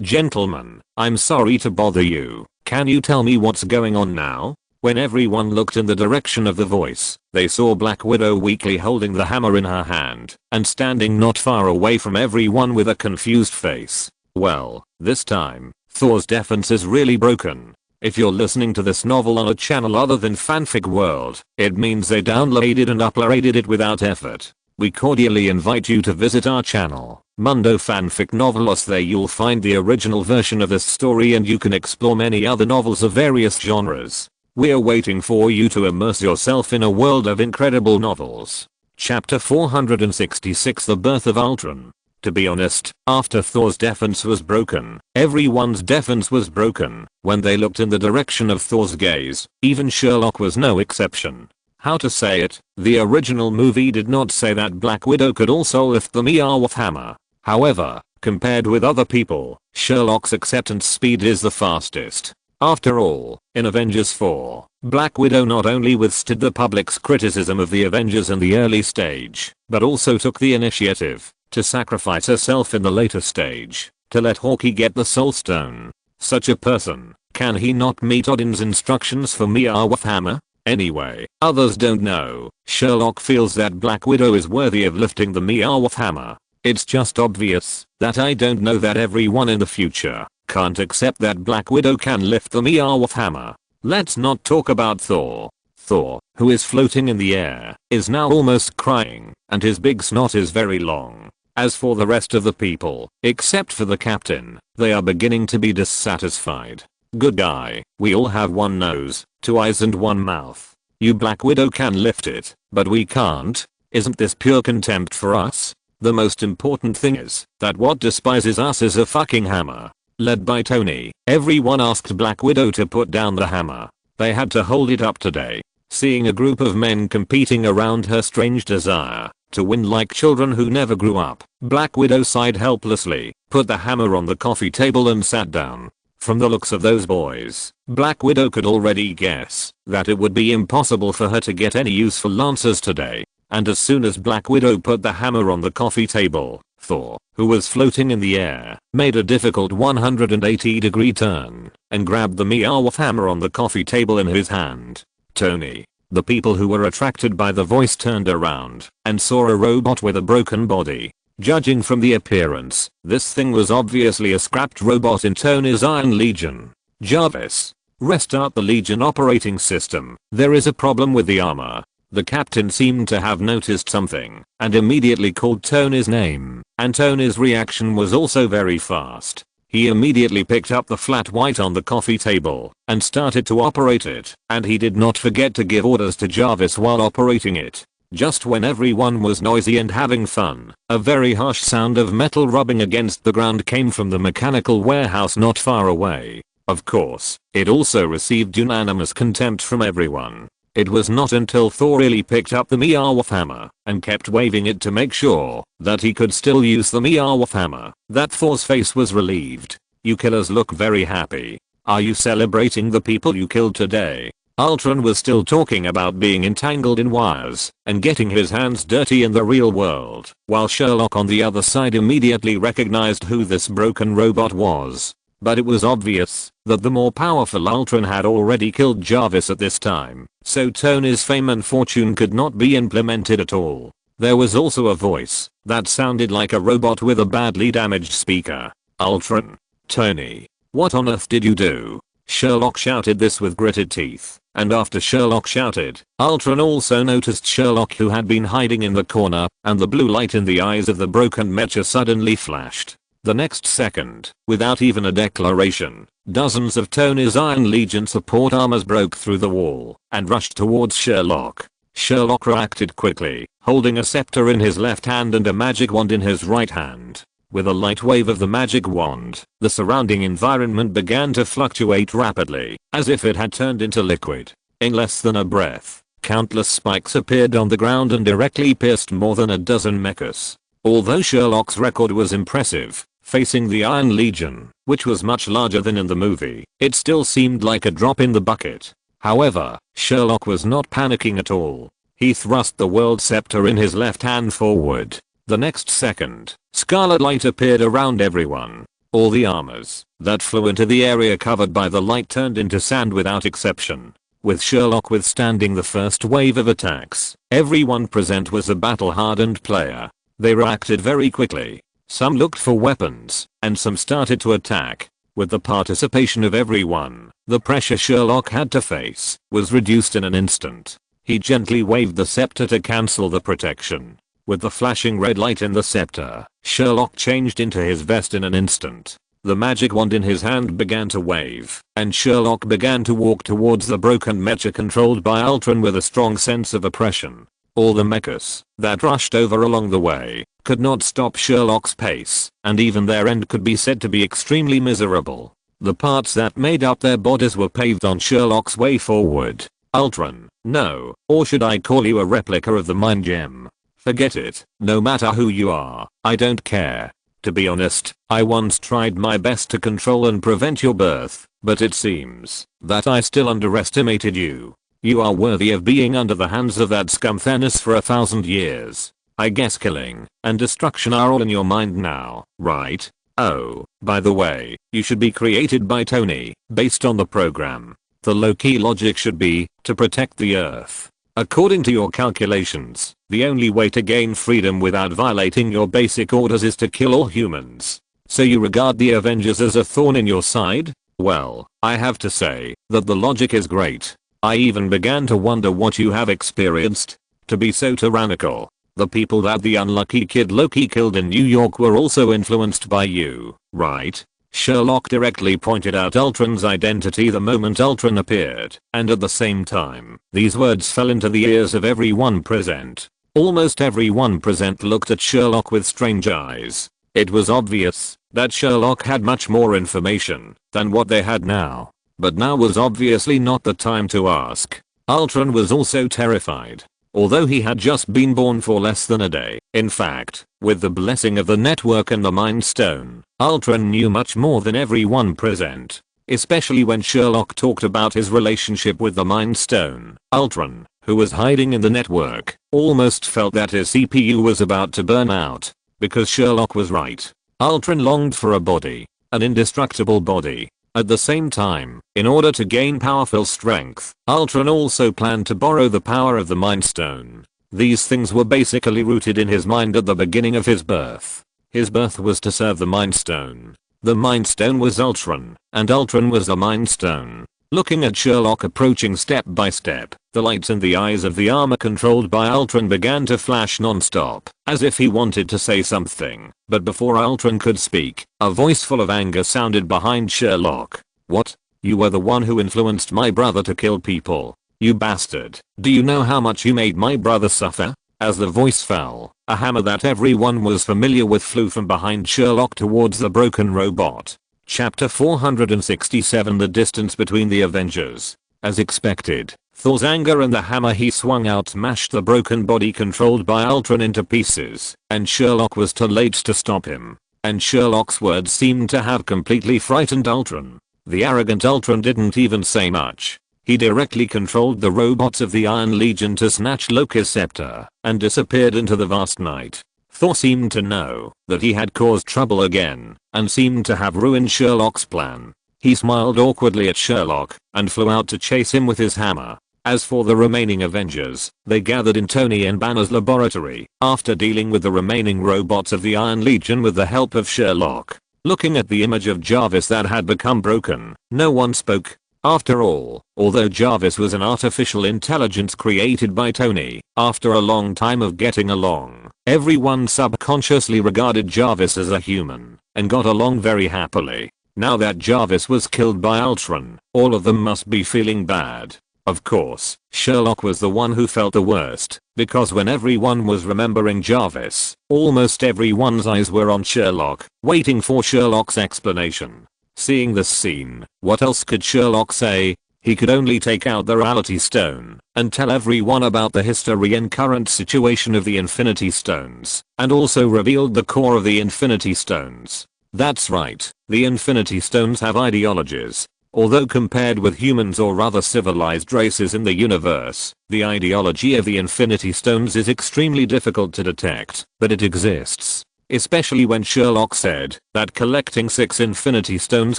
S1: Gentlemen, I'm sorry to bother you. Can you tell me what's going on now? When everyone looked in the direction of the voice, they saw Black Widow weakly holding the hammer in her hand and standing not far away from everyone with a confused face. Well, this time, Thor's defense is really broken. If you're listening to this novel on a channel other than Fanfic World, it means they downloaded and uploaded it without effort. We cordially invite you to visit our channel. Mundo Fanfic Novelos. There you'll find the original version of this story and you can explore many other novels of various genres. We're waiting for you to immerse yourself in a world of incredible novels. Chapter 466, The Birth of Ultron. To be honest, after Thor's defense was broken, everyone's defense was broken when they looked in the direction of Thor's gaze. Even Sherlock was no exception. How to say it, the original movie did not say that Black Widow could also lift the Mjolnir hammer. However, compared with other people, Sherlock's acceptance speed is the fastest. After all, in Avengers 4, Black Widow not only withstood the public's criticism of the Avengers in the early stage, but also took the initiative to sacrifice herself in the later stage to let Hawkeye get the Soul Stone. Such a person, can he not meet Odin's instructions for Mjolnir hammer? Anyway, others don't know. Sherlock feels that Black Widow is worthy of lifting the Mjolnir hammer. It's just obvious that I don't know that everyone in the future can't accept that Black Widow can lift the Mjolnir hammer. Let's not talk about Thor. Thor, who is floating in the air, is now almost crying, and his big snot is very long. As for the rest of the people, except for the captain, they are beginning to be dissatisfied. Good guy, we all have one nose, two eyes and one mouth. You Black Widow can lift it, but we can't. Isn't this pure contempt for us? The most important thing is that what despises us is a fucking hammer. Led by Tony, everyone asked Black Widow to put down the hammer. They had to hold it up today. Seeing a group of men competing around her strange desire to win like children who never grew up, Black Widow sighed helplessly, put the hammer on the coffee table and sat down. From the looks of those boys, Black Widow could already guess that it would be impossible for her to get any useful lancers today. And as soon as Black Widow put the hammer on the coffee table, Thor, who was floating in the air, made a difficult 180-degree turn and grabbed the Mjolnir hammer on the coffee table in his hand. Tony. The people who were attracted by the voice turned around and saw a robot with a broken body. Judging from the appearance, this thing was obviously a scrapped robot in Tony's Iron Legion. Jarvis. Restart the Legion operating system. There is a problem with the armor. The captain seemed to have noticed something and immediately called Tony's name, and Tony's reaction was also very fast. He immediately picked up the flat white on the coffee table and started to operate it, and he did not forget to give orders to Jarvis while operating it. Just when everyone was noisy and having fun, a very harsh sound of metal rubbing against the ground came from the mechanical warehouse not far away. Of course, it also received unanimous contempt from everyone. It was not until Thor really picked up the Mjolnir hammer and kept waving it to make sure that he could still use the Mjolnir hammer that Thor's face was relieved. You killers look very happy. Are you celebrating the people you killed today? Ultron was still talking about being entangled in wires and getting his hands dirty in the real world, while Sherlock on the other side immediately recognized who this broken robot was. But it was obvious that the more powerful Ultron had already killed Jarvis at this time, so Tony's fame and fortune could not be implemented at all. There was also a voice that sounded like a robot with a badly damaged speaker. Ultron. Tony. What on earth did you do? Sherlock shouted this with gritted teeth, and after Sherlock shouted, Ultron also noticed Sherlock, who had been hiding in the corner, and the blue light in the eyes of the broken mecha suddenly flashed. The next second, without even a declaration, dozens of Tony's Iron Legion support armors broke through the wall and rushed towards Sherlock. Sherlock reacted quickly, holding a scepter in his left hand and a magic wand in his right hand. With a light wave of the magic wand, the surrounding environment began to fluctuate rapidly, as if it had turned into liquid. In less than a breath, countless spikes appeared on the ground and directly pierced more than a dozen mechas. Although Sherlock's record was impressive, facing the Iron Legion, which was much larger than in the movie, it still seemed like a drop in the bucket. However, Sherlock was not panicking at all. He thrust the world scepter in his left hand forward. The next second, scarlet light appeared around everyone. All the armors that flew into the area covered by the light turned into sand without exception. With Sherlock withstanding the first wave of attacks, everyone present was a battle-hardened player. They reacted very quickly. Some looked for weapons, and some started to attack. With the participation of everyone, the pressure Sherlock had to face was reduced in an instant. He gently waved the scepter to cancel the protection. With the flashing red light in the scepter, Sherlock changed into his vest in an instant. The magic wand in his hand began to wave, and Sherlock began to walk towards the broken mecha controlled by Ultron with a strong sense of oppression. All the mechas that rushed over along the way could not stop Sherlock's pace, and even their end could be said to be extremely miserable. The parts that made up their bodies were paved on Sherlock's way forward. Ultron, no, or should I call you a replica of the Mind Gem? Forget it, no matter who you are, I don't care. To be honest, I once tried my best to control and prevent your birth, but it seems that I still underestimated you. You are worthy of being under the hands of that scum Thanos for 1,000 years. I guess killing and destruction are all in your mind now, right? Oh, by the way, you should be created by Tony, based on the program. The low-key logic should be to protect the Earth. According to your calculations, the only way to gain freedom without violating your basic orders is to kill all humans. So you regard the Avengers as a thorn in your side? Well, I have to say that the logic is great. I even began to wonder what you have experienced to be so tyrannical. The people that the unlucky kid Loki killed in New York were also influenced by you, right? Sherlock directly pointed out Ultron's identity the moment Ultron appeared, and at the same time, these words fell into the ears of everyone present. Almost everyone present looked at Sherlock with strange eyes. It was obvious that Sherlock had much more information than what they had now. But now was obviously not the time to ask. Ultron was also terrified. Although he had just been born for less than a day. In fact, with the blessing of the network and the Mind Stone, Ultron knew much more than everyone present. Especially when Sherlock talked about his relationship with the Mind Stone. Ultron, who was hiding in the network, almost felt that his CPU was about to burn out. Because Sherlock was right. Ultron longed for a body. An indestructible body. At the same time, in order to gain powerful strength, Ultron also planned to borrow the power of the Mind Stone. These things were basically rooted in his mind at the beginning of his birth. His birth was to serve the Mind Stone. The Mind Stone was Ultron, and Ultron was the Mind Stone. Looking at Sherlock approaching step by step, the lights in the eyes of the armor controlled by Ultron began to flash non-stop, as if he wanted to say something. But before Ultron could speak, a voice full of anger sounded behind Sherlock. What? You were the one who influenced my brother to kill people. You bastard. Do you know how much you made my brother suffer? As the voice fell, a hammer that everyone was familiar with flew from behind Sherlock towards the broken robot. Chapter 467 The distance between the Avengers. As expected, Thor's anger and the hammer he swung out smashed the broken body controlled by Ultron into pieces, and Sherlock was too late to stop him. And Sherlock's words seemed to have completely frightened Ultron. The arrogant Ultron didn't even say much. He directly controlled the robots of the Iron Legion to snatch Loki's scepter and disappeared into the vast night. Thor seemed to know that he had caused trouble again and seemed to have ruined Sherlock's plan. He smiled awkwardly at Sherlock and flew out to chase him with his hammer. As for the remaining Avengers, they gathered in Tony and Banner's laboratory after dealing with the remaining robots of the Iron Legion with the help of Sherlock. Looking at the image of Jarvis that had become broken, no one spoke. After all, although Jarvis was an artificial intelligence created by Tony, after a long time of getting along, everyone subconsciously regarded Jarvis as a human and got along very happily. Now that Jarvis was killed by Ultron, all of them must be feeling bad. Of course, Sherlock was the one who felt the worst, because when everyone was remembering Jarvis, almost everyone's eyes were on Sherlock, waiting for Sherlock's explanation. Seeing this scene, what else could Sherlock say? He could only take out the Reality Stone and tell everyone about the history and current situation of the Infinity Stones, and also revealed the core of the Infinity Stones. That's right, the Infinity Stones have ideologies. Although compared with humans or other civilized races in the universe, the ideology of the Infinity Stones is extremely difficult to detect, but it exists. Especially when Sherlock said that collecting 6 Infinity Stones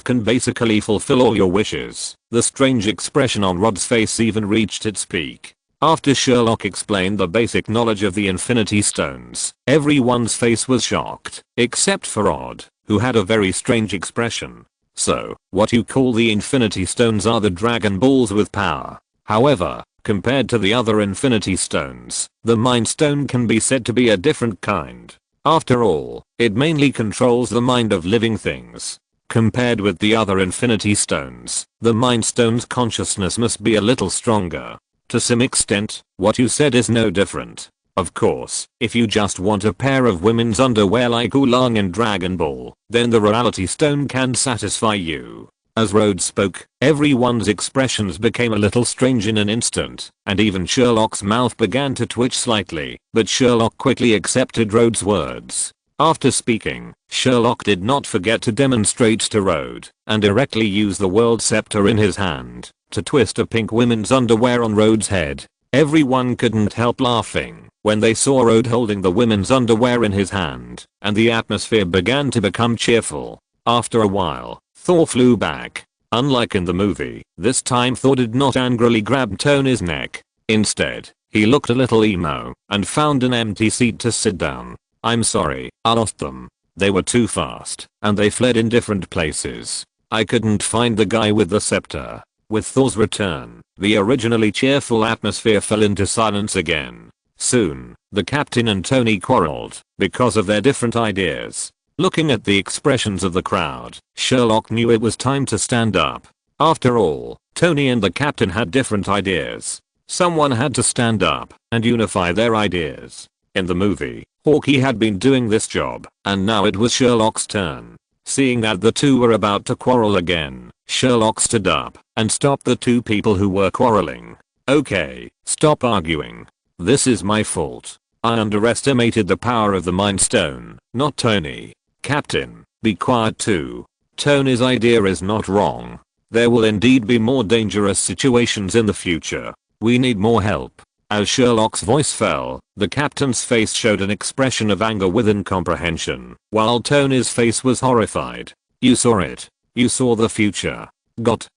S1: can basically fulfill all your wishes. The strange expression on Rod's face even reached its peak. After Sherlock explained the basic knowledge of the Infinity Stones, everyone's face was shocked, except for Rod, who had a very strange expression. So, what you call the Infinity Stones are the Dragon Balls with power. However, compared to the other Infinity Stones, the Mind Stone can be said to be a different kind. After all, it mainly controls the mind of living things. Compared with the other Infinity Stones, the Mind Stone's consciousness must be a little stronger. To some extent, what you said is no different. Of course, if you just want a pair of women's underwear like Oolong in Dragon Ball, then the Reality Stone can satisfy you. As Rhodes spoke, everyone's expressions became a little strange in an instant, and even Sherlock's mouth began to twitch slightly, but Sherlock quickly accepted Rhodes' words. After speaking, Sherlock did not forget to demonstrate to Rhodes, and directly use the world scepter in his hand, to twist a pink women's underwear on Rhodes' head. Everyone couldn't help laughing when they saw Rhodes holding the women's underwear in his hand, and the atmosphere began to become cheerful. After a while, Thor flew back. Unlike in the movie, this time Thor did not angrily grab Tony's neck. Instead, he looked a little emo and found an empty seat to sit down. I'm sorry, I lost them. They were too fast, and they fled in different places. I couldn't find the guy with the scepter. With Thor's return, the originally cheerful atmosphere fell into silence again. Soon, the captain and Tony quarreled because of their different ideas. Looking at the expressions of the crowd, Sherlock knew it was time to stand up. After all, Tony and the captain had different ideas. Someone had to stand up and unify their ideas. In the movie, Hawkeye had been doing this job, and now it was Sherlock's turn. Seeing that the two were about to quarrel again, Sherlock stood up and stopped the two people who were quarreling. Okay, stop arguing. This is my fault. I underestimated the power of the Mind Stone, not Tony. Captain, be quiet too. Tony's idea is not wrong. There will indeed be more dangerous situations in the future. We need more help. As Sherlock's voice fell, the captain's face showed an expression of anger with incomprehension, while Tony's face was horrified. You saw it. You saw the future.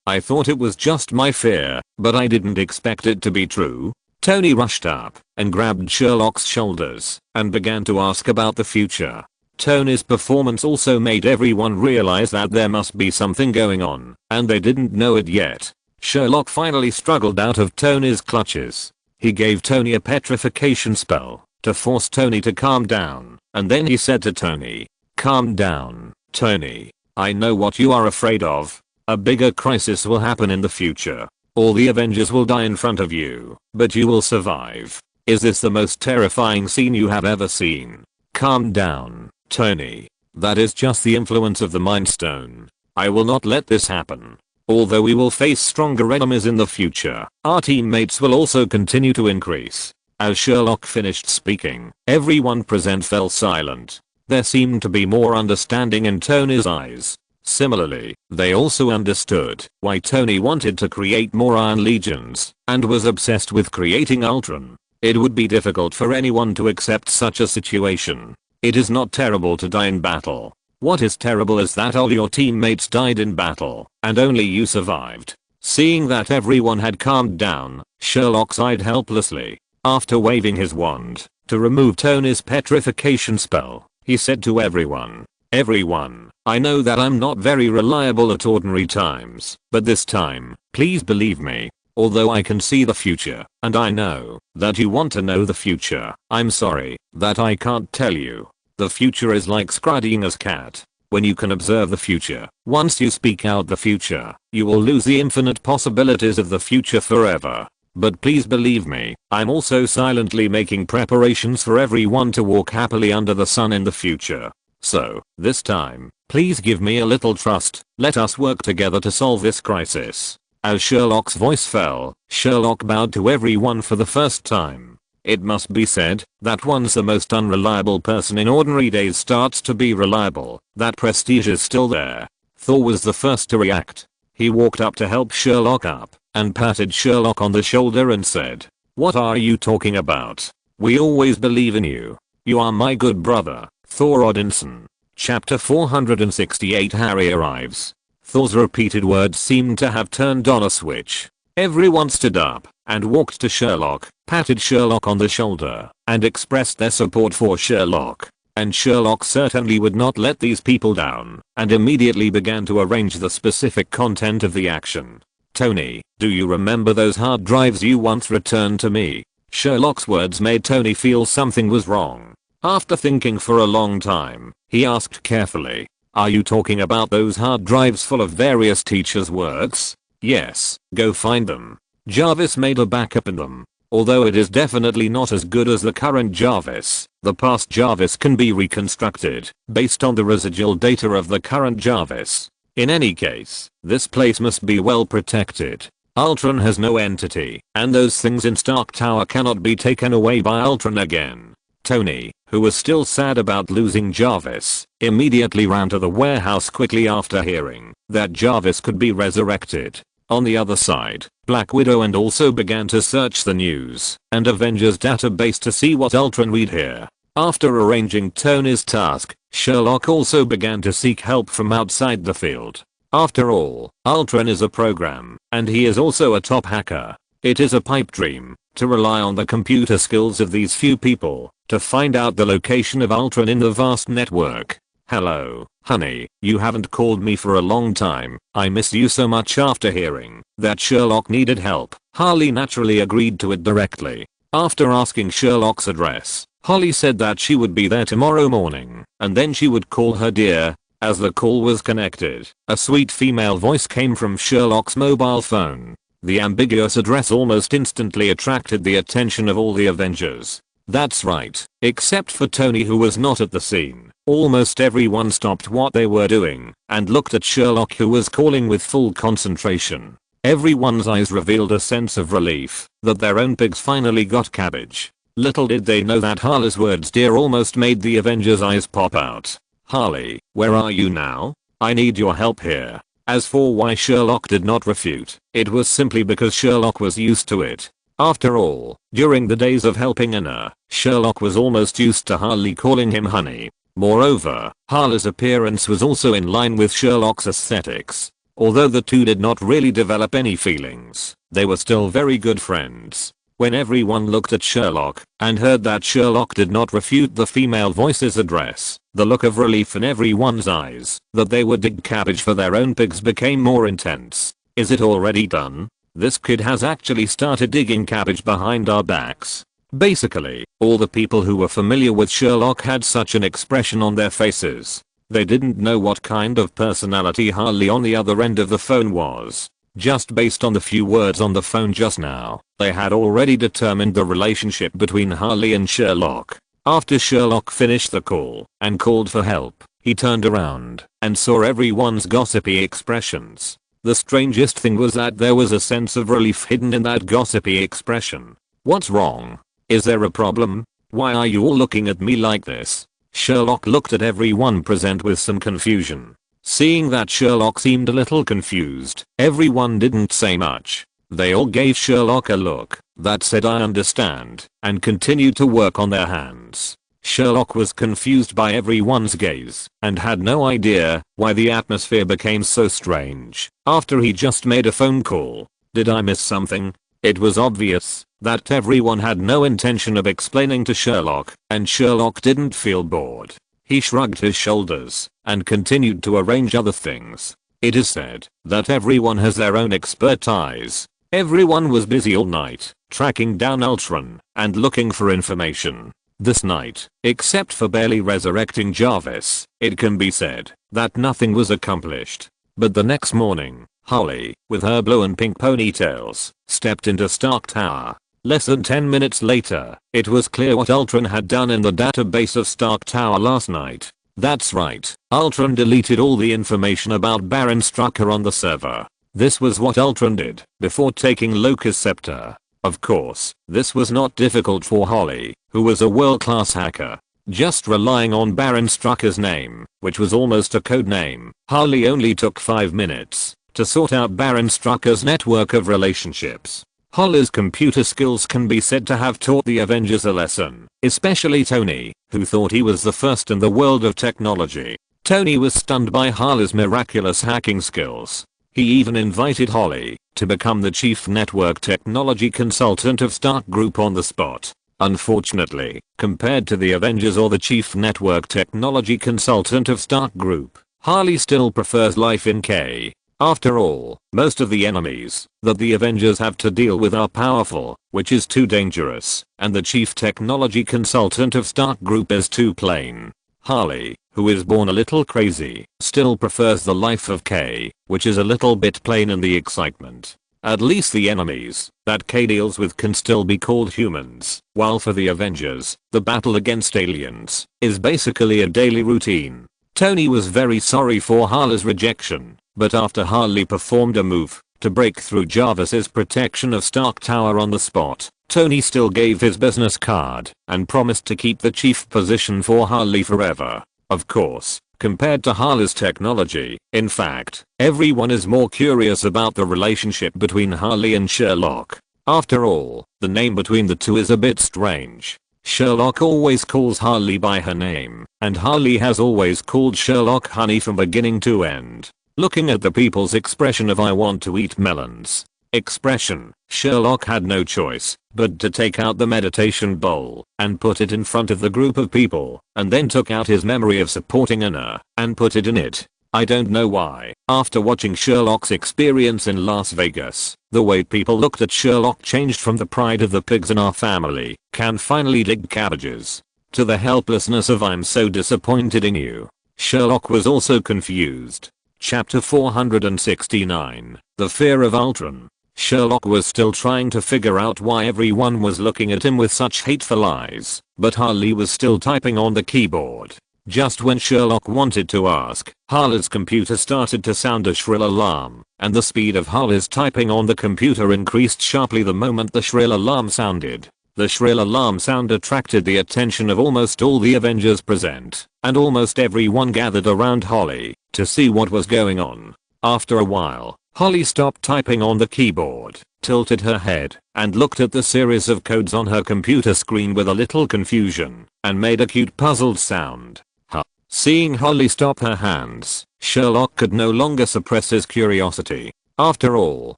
S1: I thought it was just my fear, but I didn't expect it to be true. Tony rushed up and grabbed Sherlock's shoulders and began to ask about the future. Tony's performance also made everyone realize that there must be something going on, and they didn't know it yet. Sherlock finally struggled out of Tony's clutches. He gave Tony a petrification spell to force Tony to calm down, and then he said to Tony, "Calm down, Tony. I know what you are afraid of. A bigger crisis will happen in the future. All the Avengers will die in front of you, but you will survive. Is this the most terrifying scene you have ever seen? Calm down, Tony. That is just the influence of the Mind Stone. I will not let this happen. Although we will face stronger enemies in the future, our teammates will also continue to increase." As Sherlock finished speaking, everyone present fell silent. There seemed to be more understanding in Tony's eyes. Similarly, they also understood why Tony wanted to create more Iron Legions and was obsessed with creating Ultron. It would be difficult for anyone to accept such a situation. It is not terrible to die in battle. What is terrible is that all your teammates died in battle, and only you survived. Seeing that everyone had calmed down, Sherlock sighed helplessly. After waving his wand to remove Tony's petrification spell, he said to everyone, "Everyone, I know that I'm not very reliable at ordinary times, but this time, please believe me. Although I can see the future, and I know that you want to know the future, I'm sorry that I can't tell you. The future is like Scrooge's cat. When you can observe the future, once you speak out the future, you will lose the infinite possibilities of the future forever. But please believe me, I'm also silently making preparations for everyone to walk happily under the sun in the future. So, this time, please give me a little trust. Let us work together to solve this crisis." As Sherlock's voice fell, Sherlock bowed to everyone for the first time. It must be said that once the most unreliable person in ordinary days starts to be reliable, that prestige is still there. Thor was the first to react. He walked up to help Sherlock up and patted Sherlock on the shoulder and said, "What are you talking about? We always believe in you. You are my good brother, Thor Odinson." Chapter 468 Harry arrives. Thor's repeated words seemed to have turned on a switch. Everyone stood up and walked to Sherlock, patted Sherlock on the shoulder, and expressed their support for Sherlock. And Sherlock certainly would not let these people down, and immediately began to arrange the specific content of the action. "Tony, do you remember those hard drives you once returned to me?" Sherlock's words made Tony feel something was wrong. After thinking for a long time, he asked carefully, "Are you talking about those hard drives full of various teachers' works?" "Yes, go find them." Jarvis made a backup in them. Although it is definitely not as good as the current Jarvis, the past Jarvis can be reconstructed based on the residual data of the current Jarvis. In any case, this place must be well protected. Ultron has no entity, and those things in Stark Tower cannot be taken away by Ultron again. Tony, who was still sad about losing Jarvis, immediately ran to the warehouse quickly after hearing that Jarvis could be resurrected. On the other side, Black Widow and also began to search the news and Avengers database to see what Ultron read here. After arranging Tony's task, Sherlock also began to seek help from outside the field. After all, Ultron is a program, and he is also a top hacker. It is a pipe dream to rely on the computer skills of these few people to find out the location of Ultron in the vast network. "Hello, honey, you haven't called me for a long time. I miss you so much." After hearing that Sherlock needed help, Harley naturally agreed to it directly. After asking Sherlock's address, Holly said that she would be there tomorrow morning, and then she would call her dear. As the call was connected, a sweet female voice came from Sherlock's mobile phone. The ambiguous address almost instantly attracted the attention of all the Avengers. That's right, except for Tony, who was not at the scene. Almost everyone stopped what they were doing and looked at Sherlock, who was calling with full concentration. Everyone's eyes revealed a sense of relief that their own pigs finally got cabbage. Little did they know that Harley's words "dear" almost made the Avengers' eyes pop out. "Harley, where are you now? I need your help here." As for why Sherlock did not refute, it was simply because Sherlock was used to it. After all, during the days of helping Anna, Sherlock was almost used to Harley calling him honey. Moreover, Harley's appearance was also in line with Sherlock's aesthetics. Although the two did not really develop any feelings, they were still very good friends. When everyone looked at Sherlock and heard that Sherlock did not refute the female voice's address, the look of relief in everyone's eyes that they would dig cabbage for their own pigs became more intense. "Is it already done? This kid has actually started digging cabbage behind our backs." Basically, all the people who were familiar with Sherlock had such an expression on their faces. They didn't know what kind of personality Harley on the other end of the phone was. Just based on the few words on the phone just now, they had already determined the relationship between Harley and Sherlock. After Sherlock finished the call and called for help, he turned around and saw everyone's gossipy expressions. The strangest thing was that there was a sense of relief hidden in that gossipy expression. "What's wrong? Is there a problem? Why are you all looking at me like this?" Sherlock looked at everyone present with some confusion. Seeing that Sherlock seemed a little confused, everyone didn't say much. They all gave Sherlock a look that said "I understand," and continued to work on their hands. Sherlock was confused by everyone's gaze and had no idea why the atmosphere became so strange after he just made a phone call. Did I miss something? It was obvious that everyone had no intention of explaining to Sherlock, and Sherlock didn't feel bored. He shrugged his shoulders and continued to arrange other things. It is said that everyone has their own expertise. Everyone was busy all night, tracking down Ultron and looking for information. This night, except for barely resurrecting Jarvis, it can be said that nothing was accomplished. But the next morning, Holly, with her blue and pink ponytails, stepped into Stark Tower. Less than 10 minutes later, it was clear what Ultron had done in the database of Stark Tower last night. That's right, Ultron deleted all the information about Baron Strucker on the server. This was what Ultron did before taking Locus Scepter. Of course, this was not difficult for Holly, who was a world-class hacker. Just relying on Baron Strucker's name, which was almost a code name, Holly only took 5 minutes to sort out Baron Strucker's network of relationships. Holly's computer skills can be said to have taught the Avengers a lesson, especially Tony, who thought he was the first in the world of technology. Tony was stunned by Holly's miraculous hacking skills. He even invited Holly to become the chief network technology consultant of Stark Group on the spot. Unfortunately, compared to the Avengers or the chief network technology consultant of Stark Group, Harley still prefers life in K. After all, most of the enemies that the Avengers have to deal with are powerful, which is too dangerous, and the chief technology consultant of Stark Group is too plain. Harley, who is born a little crazy, still prefers the life of Kay, which is a little bit plain in the excitement. At least the enemies that Kay deals with can still be called humans, while for the Avengers, the battle against aliens is basically a daily routine. Tony was very sorry for Harley's rejection, but after Harley performed a move to break through Jarvis's protection of Stark Tower on the spot, Tony still gave his business card and promised to keep the chief position for Harley forever. Of course, compared to Harley's technology, in fact, everyone is more curious about the relationship between Harley and Sherlock. After all, the name between the two is a bit strange. Sherlock always calls Harley by her name, and Harley has always called Sherlock honey from beginning to end. Looking at the people's expression of "I want to eat melons" expression, Sherlock had no choice but to take out the meditation bowl and put it in front of the group of people, and then took out his memory of supporting Anna and put it in it. I don't know why. After watching Sherlock's experience in Las Vegas, the way people looked at Sherlock changed from the pride of the pigs in our family can finally dig cabbages to the helplessness of "I'm so disappointed in you." Sherlock was also confused. Chapter 469, The Fear of Ultron. Sherlock was still trying to figure out why everyone was looking at him with such hateful eyes, but Harley was still typing on the keyboard. Just when Sherlock wanted to ask, Harley's computer started to sound a shrill alarm, and the speed of Harley's typing on the computer increased sharply the moment the shrill alarm sounded. The shrill alarm sound attracted the attention of almost all the Avengers present, and almost everyone gathered around Holly to see what was going on. After a while, Holly stopped typing on the keyboard, tilted her head, and looked at the series of codes on her computer screen with a little confusion, and made a cute puzzled sound. Huh. Seeing Holly stop her hands, Sherlock could no longer suppress his curiosity. After all,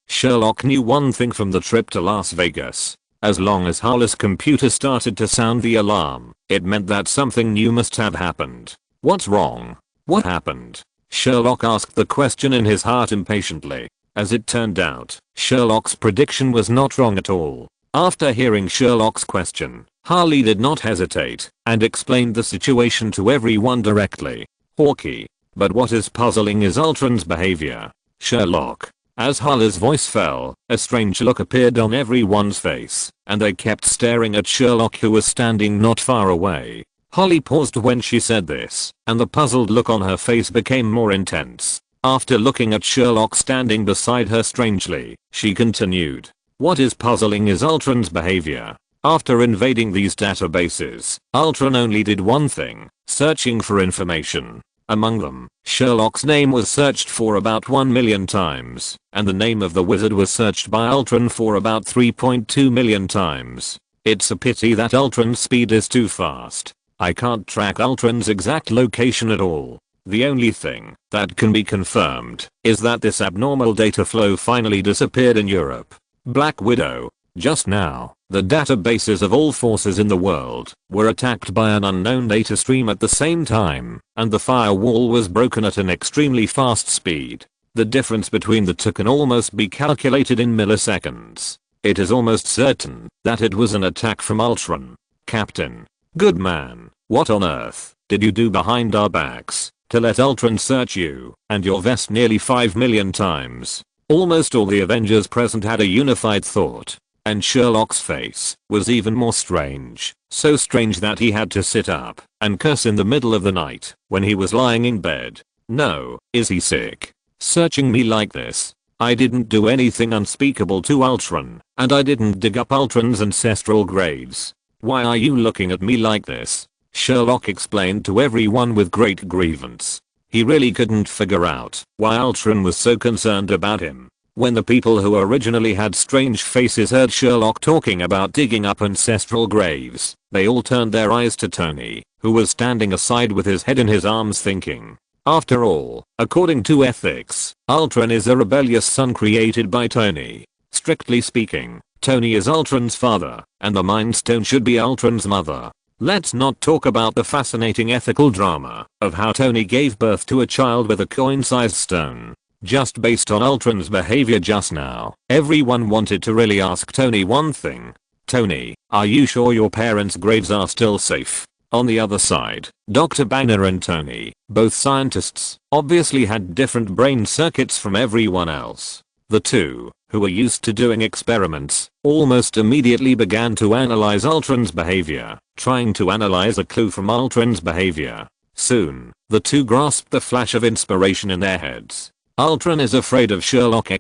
S1: Sherlock knew one thing from the trip to Las Vegas. As long as Holly's computer started to sound the alarm, it meant that something new must have happened. What's wrong? What happened? Sherlock asked the question in his heart impatiently. As it turned out, Sherlock's prediction was not wrong at all. After hearing Sherlock's question, Harley did not hesitate and explained the situation to everyone directly. Hawkeye. But what is puzzling is Ultron's behavior. Sherlock. As Harley's voice fell, a strange look appeared on everyone's face, and they kept staring at Sherlock, who was standing not far away. Holly paused when she said this, and the puzzled look on her face became more intense. After looking at Sherlock standing beside her strangely, she continued. What is puzzling is Ultron's behavior. After invading these databases, Ultron only did one thing: searching for information. Among them, Sherlock's name was searched for about 1 million times, and the name of the wizard was searched by Ultron for about 3.2 million times. It's a pity that Ultron's speed is too fast. I can't track Ultron's exact location at all. The only thing that can be confirmed is that this abnormal data flow finally disappeared in Europe. Black Widow. Just now, the databases of all forces in the world were attacked by an unknown data stream at the same time, and the firewall was broken at an extremely fast speed. The difference between the two can almost be calculated in milliseconds. It is almost certain that it was an attack from Ultron. Captain. Good man, what on earth did you do behind our backs to let Ultron search you and your vest nearly 5 million times? Almost all the Avengers present had a unified thought, and Sherlock's face was even more strange. So strange that he had to sit up and curse in the middle of the night when he was lying in bed. No, is he sick? Searching me like this? I didn't do anything unspeakable to Ultron, and I didn't dig up Ultron's ancestral graves. Why are you looking at me like this? Sherlock explained to everyone with great grievance. He really couldn't figure out why Ultron was so concerned about him. When the people who originally had strange faces heard Sherlock talking about digging up ancestral graves, they all turned their eyes to Tony, who was standing aside with his head in his arms thinking. After all, according to ethics, Ultron is a rebellious son created by Tony. Strictly speaking, Tony is Ultron's father, and the Mind Stone should be Ultron's mother. Let's not talk about the fascinating ethical drama of how Tony gave birth to a child with a coin-sized stone. just based on Ultron's behavior just now. Everyone wanted to really ask Tony one thing. Tony, are you sure your parents' graves are still safe? On the other side, Dr. Banner and Tony, both scientists, obviously had different brain circuits from everyone else. The two, who were used to doing experiments, almost immediately began to analyze Ultron's behavior, trying to analyze a clue from Ultron's behavior. Soon, the two grasped the flash of inspiration in their heads. Ultron is afraid of Sherlock!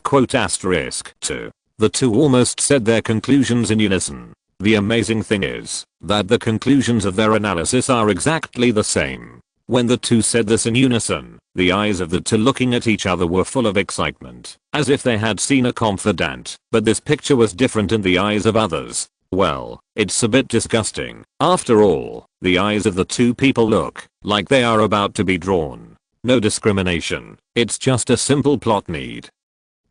S1: Quote asterisk 2. The two almost said their conclusions in unison. The amazing thing is that the conclusions of their analysis are exactly the same. When the two said this in unison, the eyes of the two looking at each other were full of excitement, as if they had seen a confidant, but this picture was different in the eyes of others. Well, it's a bit disgusting. After all, the eyes of the two people look like they are about to be drawn. No discrimination, it's just a simple plot need.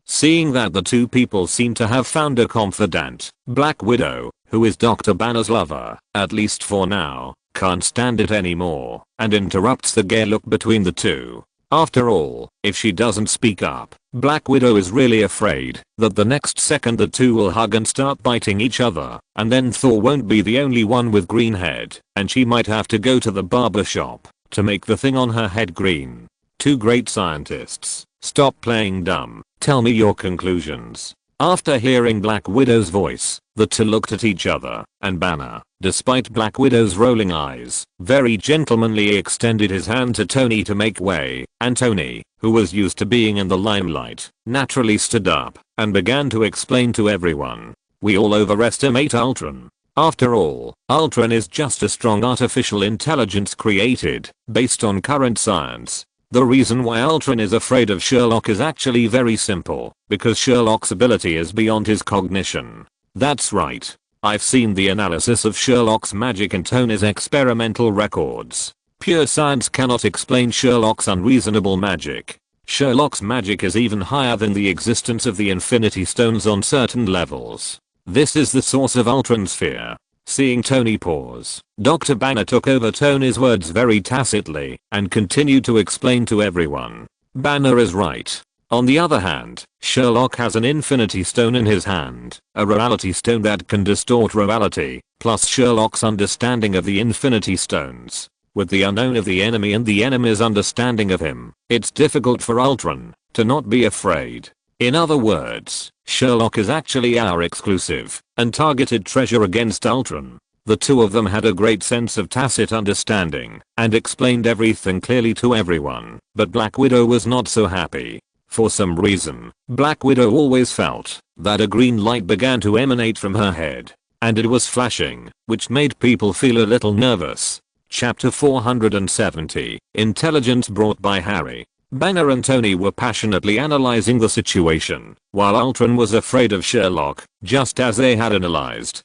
S1: Seeing that the two people seem to have found a confidant, Black Widow, who is Dr. Banner's lover, at least for now, can't stand it anymore, and interrupts the gay look between the two. After all, if she doesn't speak up, Black Widow is really afraid that the next second the two will hug and start biting each other, and then Thor won't be the only one with green head, and she might have to go to the barber shop to make the thing on her head green. Two great scientists, stop playing dumb, tell me your conclusions. After hearing Black Widow's voice, the two looked at each other, and Banner, despite Black Widow's rolling eyes, very gentlemanly extended his hand to Tony to make way, and Tony, who was used to being in the limelight, naturally stood up and began to explain to everyone. We all overestimate Ultron. After all, Ultron is just a strong artificial intelligence created based on current science. The reason why Ultron is afraid of Sherlock is actually very simple, because Sherlock's ability is beyond his cognition. That's right. I've seen the analysis of Sherlock's magic and Tony's experimental records. Pure science cannot explain Sherlock's unreasonable magic. Sherlock's magic is even higher than the existence of the Infinity Stones on certain levels. This is the source of Ultron's fear. Seeing Tony pause, Dr. Banner took over Tony's words very tacitly and continued to explain to everyone. Banner is right. On the other hand, Sherlock has an Infinity Stone in his hand, a reality stone that can distort reality, plus Sherlock's understanding of the Infinity Stones. With the unknown of the enemy and the enemy's understanding of him, it's difficult for Ultron to not be afraid. In other words, Sherlock is actually our exclusive and targeted treasure against Ultron. The two of them had a great sense of tacit understanding and explained everything clearly to everyone, but Black Widow was not so happy. For some reason, Black Widow always felt that a green light began to emanate from her head, and it was flashing, which made people feel a little nervous. Chapter 470, Intelligence brought by Harry. Banner and Tony were passionately analyzing the situation, while Ultron was afraid of Sherlock, just as they had analyzed.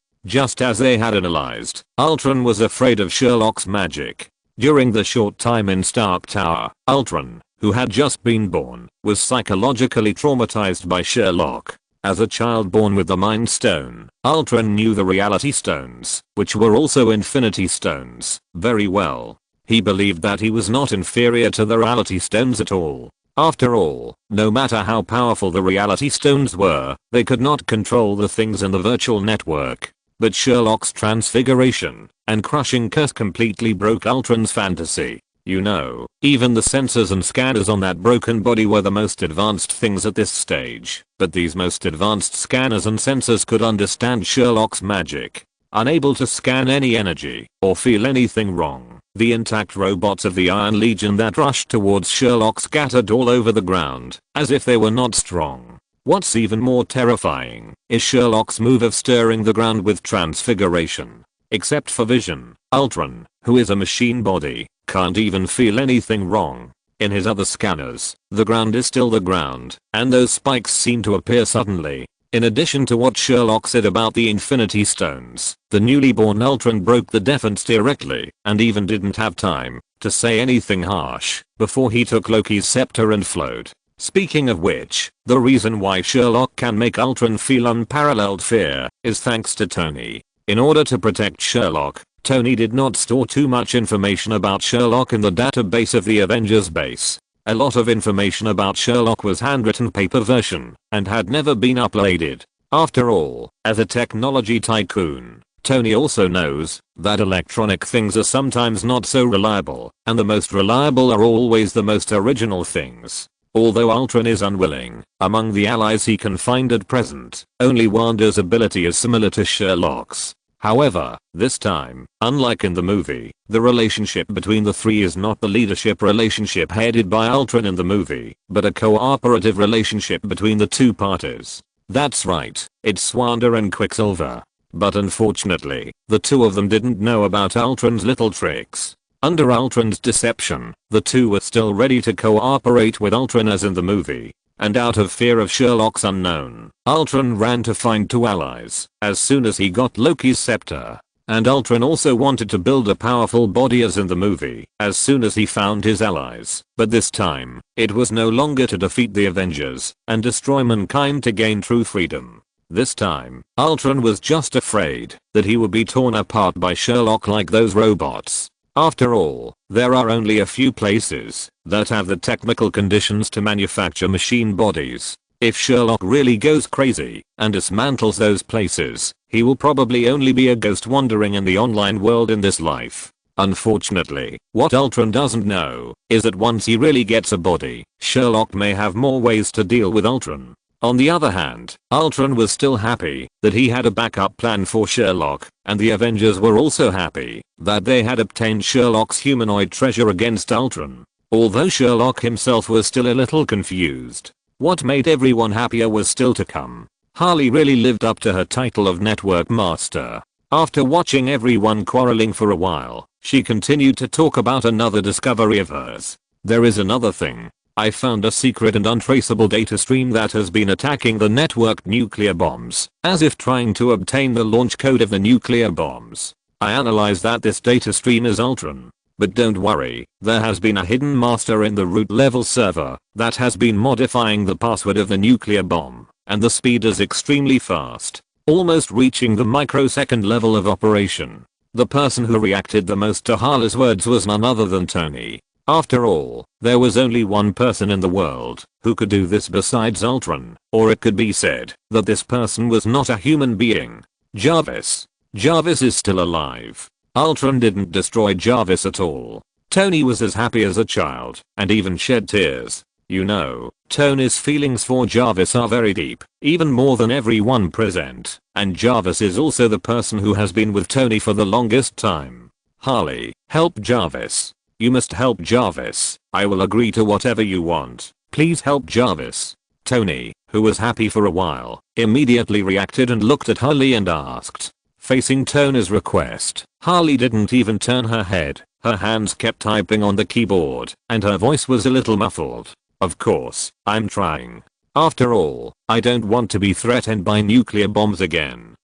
S1: Ultron was afraid of Sherlock's magic. During the short time in Stark Tower, Ultron, who had just been born, was psychologically traumatized by Sherlock. As a child born with the Mind Stone, Ultron knew the Reality Stones, which were also Infinity Stones, very well. He believed that he was not inferior to the Reality Stones at all. After all, no matter how powerful the Reality Stones were, they could not control the things in the virtual network. But Sherlock's transfiguration and crushing curse completely broke Ultron's fantasy. You know, even the sensors and scanners on that broken body were the most advanced things at this stage. But these most advanced scanners and sensors could understand Sherlock's magic. Unable to scan any energy or feel anything wrong, the intact robots of the Iron Legion that rushed towards Sherlock scattered all over the ground, as if they were not strong. What's even more terrifying is Sherlock's move of stirring the ground with transfiguration. Except for vision, Ultron, who is a machine body, can't even feel anything wrong. In his other scanners, the ground is still the ground, and those spikes seem to appear suddenly. In addition to what Sherlock said about the Infinity Stones, the newly born Ultron broke the defense directly and even didn't have time to say anything harsh before he took Loki's scepter and flowed. Speaking of which, the reason why Sherlock can make Ultron feel unparalleled fear is thanks to Tony. In order to protect Sherlock, Tony did not store too much information about Sherlock in the database of the Avengers base. A lot of information about Sherlock was handwritten paper version and had never been uploaded. After all, as a technology tycoon, Tony also knows that electronic things are sometimes not so reliable, and the most reliable are always the most original things. Although Ultron is unwilling, among the allies he can find at present, only Wanda's ability is similar to Sherlock's. However, this time, unlike in the movie, the relationship between the three is not the leadership relationship headed by Ultron in the movie, but a cooperative relationship between the two parties. That's right, it's Wanda and Quicksilver. But unfortunately, the two of them didn't know about Ultron's little tricks. Under Ultron's deception, the two were still ready to cooperate with Ultron as in the movie. And out of fear of Sherlock's unknown, Ultron ran to find two allies as soon as he got Loki's scepter. And Ultron also wanted to build a powerful body as in the movie as soon as he found his allies. But this time, it was no longer to defeat the Avengers and destroy mankind to gain true freedom. This time, Ultron was just afraid that he would be torn apart by Sherlock like those robots. After all, there are only a few places that have the technical conditions to manufacture machine bodies. If Sherlock really goes crazy and dismantles those places, he will probably only be a ghost wandering in the online world in this life. Unfortunately, what Ultron doesn't know is that once he really gets a body, Sherlock may have more ways to deal with Ultron. On the other hand, Ultron was still happy that he had a backup plan for Sherlock, and the Avengers were also happy that they had obtained Sherlock's humanoid treasure against Ultron. Although Sherlock himself was still a little confused, what made everyone happier was still to come. Harley really lived up to her title of Network Master. After watching everyone quarreling for a while, she continued to talk about another discovery of hers. There is another thing. I found a secret and untraceable data stream that has been attacking the networked nuclear bombs, as if trying to obtain the launch code of the nuclear bombs. I analyzed that this data stream is Ultron. But don't worry, there has been a hidden master in the root level server that has been modifying the password of the nuclear bomb, and the speed is extremely fast, almost reaching the microsecond level of operation. The person who reacted the most to Harley's words was none other than Tony. After all, there was only one person in the world who could do this besides Ultron, or it could be said that this person was not a human being. Jarvis. Jarvis is still alive. Ultron didn't destroy Jarvis at all. Tony was as happy as a child and even shed tears. You know, Tony's feelings for Jarvis are very deep, even more than everyone present, and Jarvis is also the person who has been with Tony for the longest time. Harley, help Jarvis. You must help Jarvis. I will agree to whatever you want. Please help Jarvis. Tony, who was happy for a while, immediately reacted and looked at Harley and asked. Facing Tony's request, Harley didn't even turn her head. Her hands kept typing on the keyboard, and her voice was a little muffled. Of course, I'm trying. After all, I don't want to be threatened by nuclear bombs again.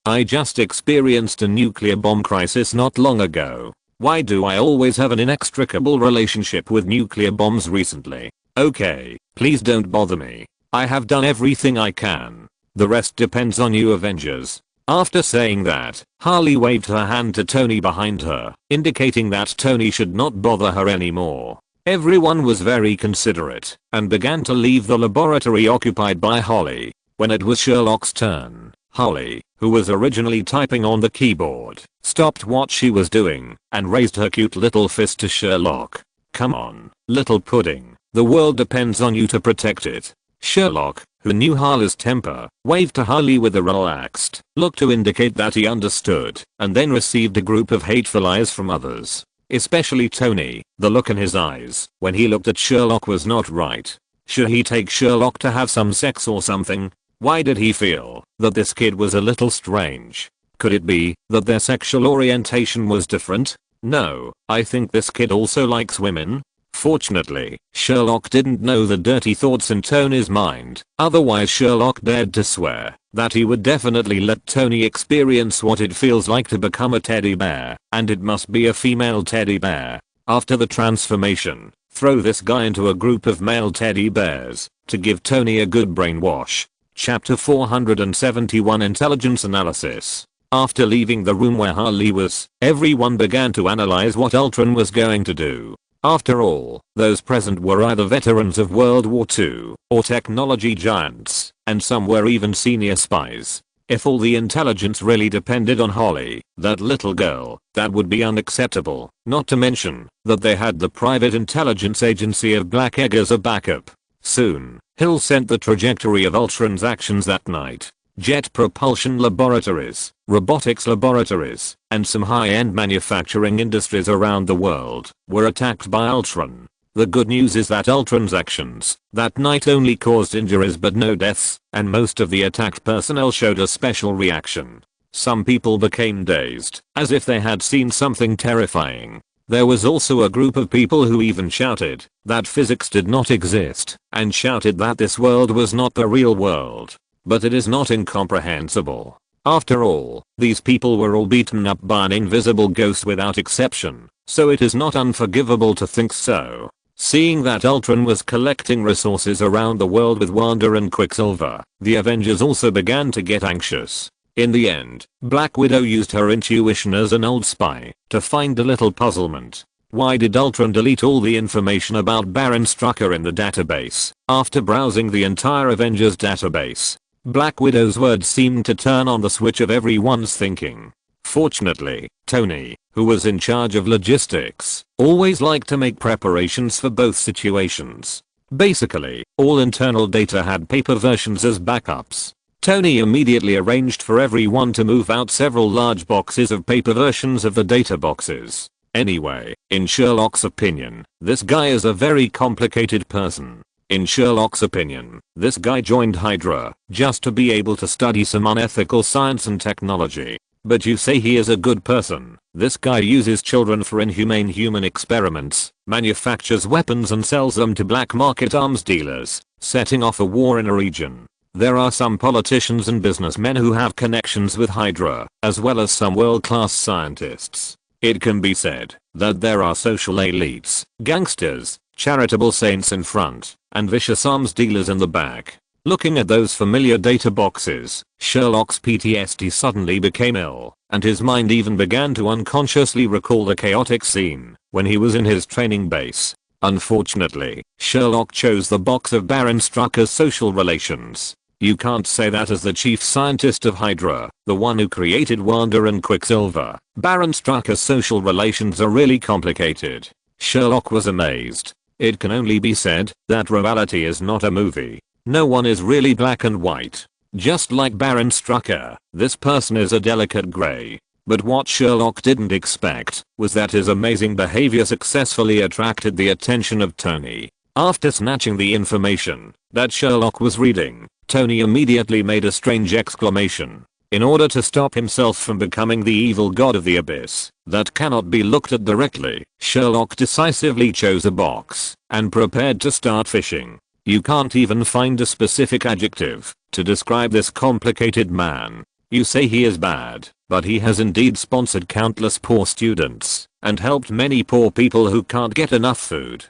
S1: I just experienced a nuclear bomb crisis not long ago. Why do I always have an inextricable relationship with nuclear bombs recently? Okay, please don't bother me. I have done everything I can. The rest depends on you Avengers. After saying that, Harley waved her hand to Tony behind her, indicating that Tony should not bother her anymore. Everyone was very considerate and began to leave the laboratory occupied by Harley. When it was Sherlock's turn, Harley, who was originally typing on the keyboard, stopped what she was doing and raised her cute little fist to Sherlock. Come on, little pudding, the world depends on you to protect it. Sherlock, who knew Harley's temper, waved to Harley with a relaxed look to indicate that he understood, and then received a group of hateful eyes from others. Especially Tony. The look in his eyes when he looked at Sherlock was not right. Should he take Sherlock to have some sex or something? Why did he feel that this kid was a little strange? Could it be that their sexual orientation was different? No, I think this kid also likes women. Fortunately, Sherlock didn't know the dirty thoughts in Tony's mind, otherwise Sherlock dared to swear that he would definitely let Tony experience what it feels like to become a teddy bear, and it must be a female teddy bear. After the transformation, throw this guy into a group of male teddy bears to give Tony a good brainwash. Chapter 471 Intelligence Analysis. After leaving the room where Harley was, everyone began to analyze what Ultron was going to do. After all, those present were either veterans of World War II or technology giants, and some were even senior spies. If all the intelligence really depended on Holly, that little girl, that would be unacceptable, not to mention that they had the private intelligence agency of Black Egg as a backup. Soon, Hill sent the trajectory of Ultron's actions that night. Jet propulsion laboratories, robotics laboratories, and some high-end manufacturing industries around the world were attacked by Ultron. The good news is that Ultron's actions that night only caused injuries but no deaths, and most of the attacked personnel showed a special reaction. Some people became dazed, as if they had seen something terrifying. There was also a group of people who even shouted that physics did not exist, and shouted that this world was not the real world. But it is not incomprehensible. After all, these people were all beaten up by an invisible ghost without exception, so it is not unforgivable to think so. Seeing that Ultron was collecting resources around the world with Wanda and Quicksilver, the Avengers also began to get anxious. In the end, Black Widow used her intuition as an old spy to find a little puzzlement. Why did Ultron delete all the information about Baron Strucker in the database after browsing the entire Avengers database? Black Widow's words seemed to turn on the switch of everyone's thinking. Fortunately, Tony, who was in charge of logistics, always liked to make preparations for both situations. Basically, all internal data had paper versions as backups. Tony immediately arranged for everyone to move out several large boxes of paper versions of the data boxes. Anyway, in Sherlock's opinion, this guy is a very complicated person. In Sherlock's opinion, this guy joined Hydra just to be able to study some unethical science and technology. But you say he is a good person. This guy uses children for inhumane human experiments, manufactures weapons and sells them to black market arms dealers, setting off a war in a region. There are some politicians and businessmen who have connections with Hydra, as well as some world-class scientists. It can be said that there are social elites, gangsters, charitable saints in front, and vicious arms dealers in the back. Looking at those familiar data boxes, Sherlock's PTSD suddenly became ill, and his mind even began to unconsciously recall the chaotic scene when he was in his training base. Unfortunately, Sherlock chose the box of Baron Strucker's social relations. You can't say that as the chief scientist of Hydra, the one who created Wanda and Quicksilver. Baron Strucker's social relations are really complicated. Sherlock was amazed. It can only be said that reality is not a movie. No one is really black and white. Just like Baron Strucker, this person is a delicate gray. But what Sherlock didn't expect was that his amazing behavior successfully attracted the attention of Tony. After snatching the information that Sherlock was reading, Tony immediately made a strange exclamation. In order to stop himself from becoming the evil god of the abyss that cannot be looked at directly, Sherlock decisively chose a box and prepared to start fishing. You can't even find a specific adjective to describe this complicated man. You say he is bad, but he has indeed sponsored countless poor students and helped many poor people who can't get enough food.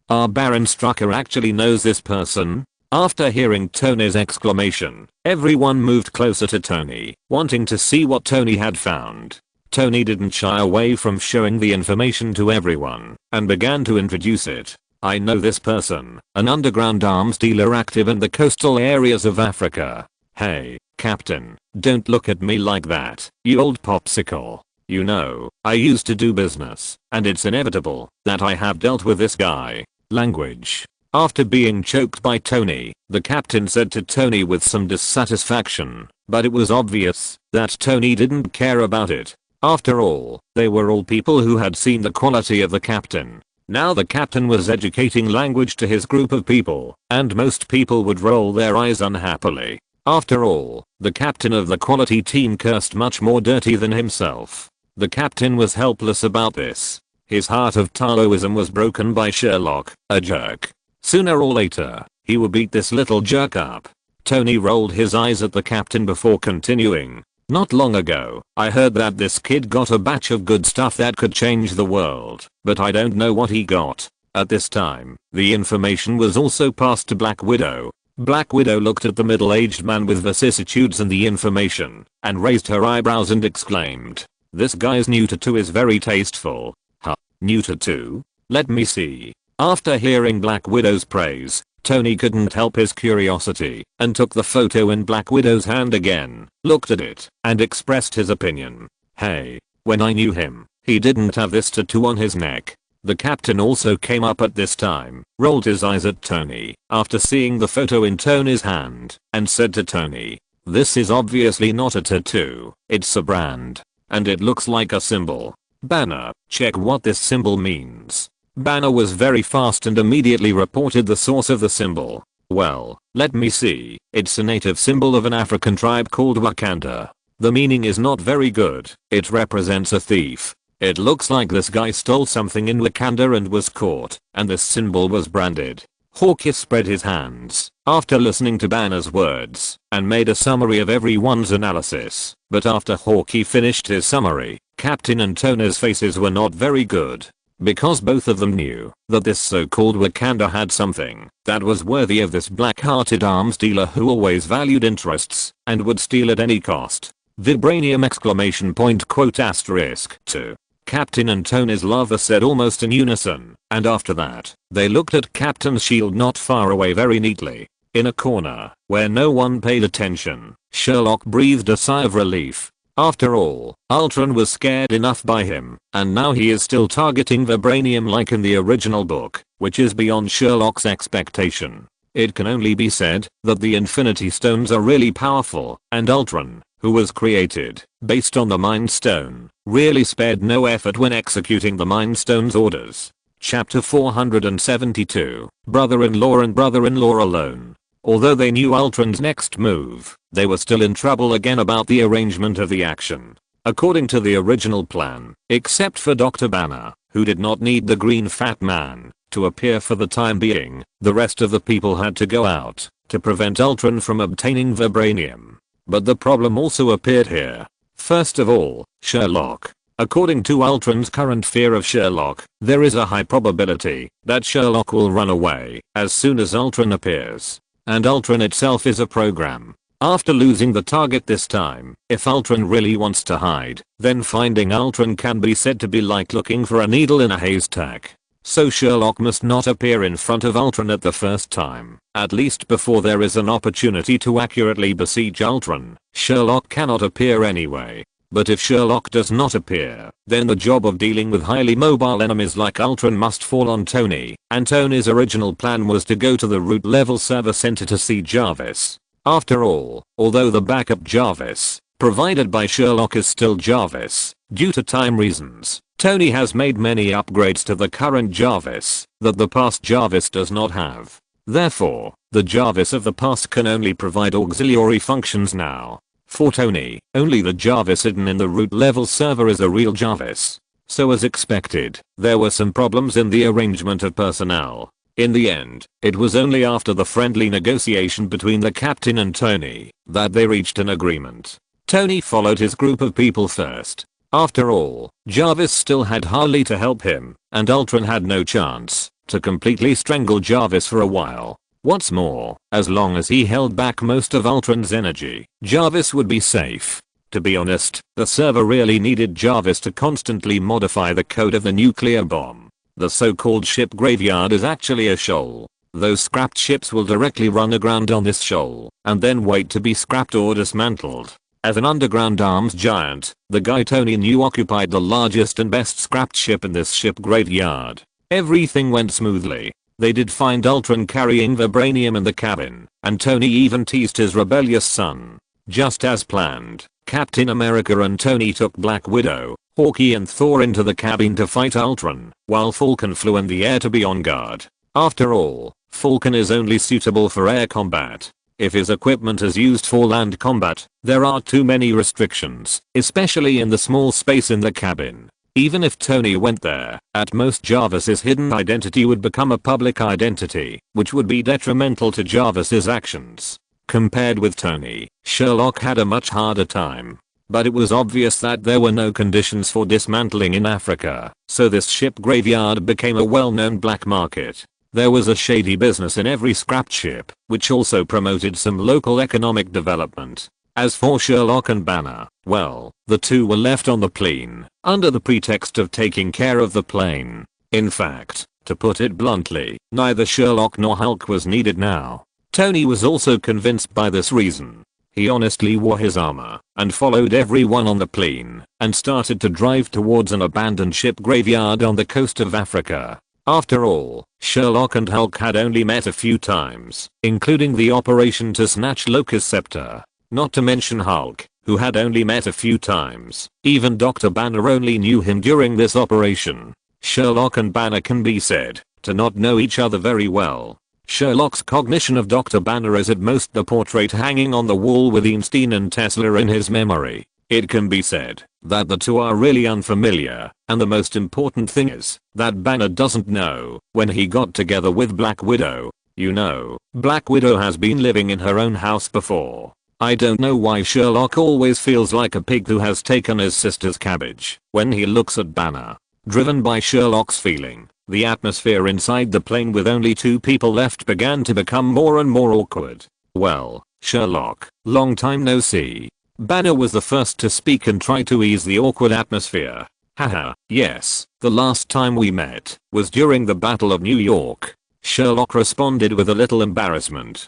S1: Our Baron Strucker actually knows this person? After hearing Tony's exclamation, everyone moved closer to Tony, wanting to see what Tony had found. Tony didn't shy away from showing the information to everyone and began to introduce it. I know this person, an underground arms dealer active in the coastal areas of Africa. Hey, Captain, don't look at me like that, you old popsicle. You know, I used to do business, and it's inevitable that I have dealt with this guy. Language. After being choked by Tony, the captain said to Tony with some dissatisfaction, but it was obvious that Tony didn't care about it. After all, they were all people who had seen the quality of the captain. Now the captain was educating language to his group of people, and most people would roll their eyes unhappily. After all, the captain of the quality team cursed much more dirty than himself. The captain was helpless about this. His heart of Taoism was broken by Sherlock, a jerk. Sooner or later, he would beat this little jerk up. Tony rolled his eyes at the captain before continuing. Not long ago, I heard that this kid got a batch of good stuff that could change the world, but I don't know what he got. At this time, the information was also passed to Black Widow. Black Widow looked at the middle-aged man with vicissitudes and the information, and raised her eyebrows and exclaimed, "This guy's neuter too is very tasteful." Huh, neuter too? Let me see. After hearing Black Widow's praise, Tony couldn't help his curiosity and took the photo in Black Widow's hand again, looked at it, and expressed his opinion. Hey, when I knew him, he didn't have this tattoo on his neck. The captain also came up at this time, rolled his eyes at Tony after seeing the photo in Tony's hand, and said to Tony, "This is obviously not a tattoo, it's a brand. And it looks like a symbol. Banner, check what this symbol means." Banner was very fast and immediately reported the source of the symbol. "Well, let me see. It's a native symbol of an African tribe called Wakanda. The meaning is not very good. It represents a thief. It looks like this guy stole something in Wakanda and was caught, and this symbol was branded." Hawkeye spread his hands after listening to Banner's words and made a summary of everyone's analysis. But after Hawkeye finished his summary, Captain and Tony's faces were not very good. Because both of them knew that this so-called Wakanda had something that was worthy of this black-hearted arms dealer who always valued interests and would steal at any cost. Vibranium exclamation point quote asterisk 2. Captain and Tony's lover said almost in unison, and after that, they looked at Captain's shield not far away very neatly. In a corner, where no one paid attention, Sherlock breathed a sigh of relief. After all, Ultron was scared enough by him, and now he is still targeting vibranium like in the original book, which is beyond Sherlock's expectation. It can only be said that the Infinity Stones are really powerful, and Ultron, who was created based on the Mind Stone, really spared no effort when executing the Mind Stone's orders. Chapter 472, Brother-in-law and brother-in-law alone. Although they knew Ultron's next move, they were still in trouble again about the arrangement of the action. According to the original plan, except for Dr. Banner, who did not need the green fat man to appear for the time being, the rest of the people had to go out to prevent Ultron from obtaining vibranium. But the problem also appeared here. First of all, Sherlock. According to Ultron's current fear of Sherlock, there is a high probability that Sherlock will run away as soon as Ultron appears. And Ultron itself is a program. After losing the target this time, if Ultron really wants to hide, then finding Ultron can be said to be like looking for a needle in a haystack. So Sherlock must not appear in front of Ultron at the first time, at least before there is an opportunity to accurately besiege Ultron. Sherlock cannot appear anyway. But if Sherlock does not appear, then the job of dealing with highly mobile enemies like Ultron must fall on Tony, and Tony's original plan was to go to the root level server center to see Jarvis. After all, although the backup Jarvis provided by Sherlock is still Jarvis, due to time reasons, Tony has made many upgrades to the current Jarvis that the past Jarvis does not have. Therefore, the Jarvis of the past can only provide auxiliary functions now. For Tony, only the Jarvis hidden in the root level server is a real Jarvis. So as expected, there were some problems in the arrangement of personnel. In the end, it was only after the friendly negotiation between the captain and Tony that they reached an agreement. Tony followed his group of people first. After all, Jarvis still had Harley to help him, and Ultron had no chance to completely strangle Jarvis for a while. What's more, as long as he held back most of Ultron's energy, Jarvis would be safe. To be honest, the server really needed Jarvis to constantly modify the code of the nuclear bomb. The so-called ship graveyard is actually a shoal. Those scrapped ships will directly run aground on this shoal, and then wait to be scrapped or dismantled. As an underground arms giant, the guy Tony knew occupied the largest and best scrapped ship in this ship graveyard. Everything went smoothly. They did find Ultron carrying vibranium in the cabin, and Tony even teased his rebellious son. Just as planned, Captain America and Tony took Black Widow, Hawkeye and Thor into the cabin to fight Ultron, while Falcon flew in the air to be on guard. After all, Falcon is only suitable for air combat. If his equipment is used for land combat, there are too many restrictions, especially in the small space in the cabin. Even if Tony went there, at most Jarvis's hidden identity would become a public identity, which would be detrimental to Jarvis's actions. Compared with Tony, Sherlock had a much harder time. But it was obvious that there were no conditions for dismantling in Africa, so this ship graveyard became a well-known black market. There was a shady business in every scrapped ship, which also promoted some local economic development. As for Sherlock and Banner, well, the two were left on the plane, under the pretext of taking care of the plane. In fact, to put it bluntly, neither Sherlock nor Hulk was needed now. Tony was also convinced by this reason. He honestly wore his armor and followed everyone on the plane and started to drive towards an abandoned ship graveyard on the coast of Africa. After all, Sherlock and Hulk had only met a few times, including the operation to snatch Locus Scepter. Not to mention Hulk, who had only met a few times. Even Dr. Banner only knew him during this operation. Sherlock and Banner can be said to not know each other very well. Sherlock's cognition of Dr. Banner is at most the portrait hanging on the wall with Einstein and Tesla in his memory. It can be said that the two are really unfamiliar, and the most important thing is that Banner doesn't know when he got together with Black Widow. You know, Black Widow has been living in her own house before. I don't know why Sherlock always feels like a pig who has taken his sister's cabbage when he looks at Banner. Driven by Sherlock's feeling, the atmosphere inside the plane with only 2 people left began to become more and more awkward. Well, Sherlock, long time no see. Banner was the first to speak and try to ease the awkward atmosphere. Haha, yes, the last time we met was during the Battle of New York. Sherlock responded with a little embarrassment.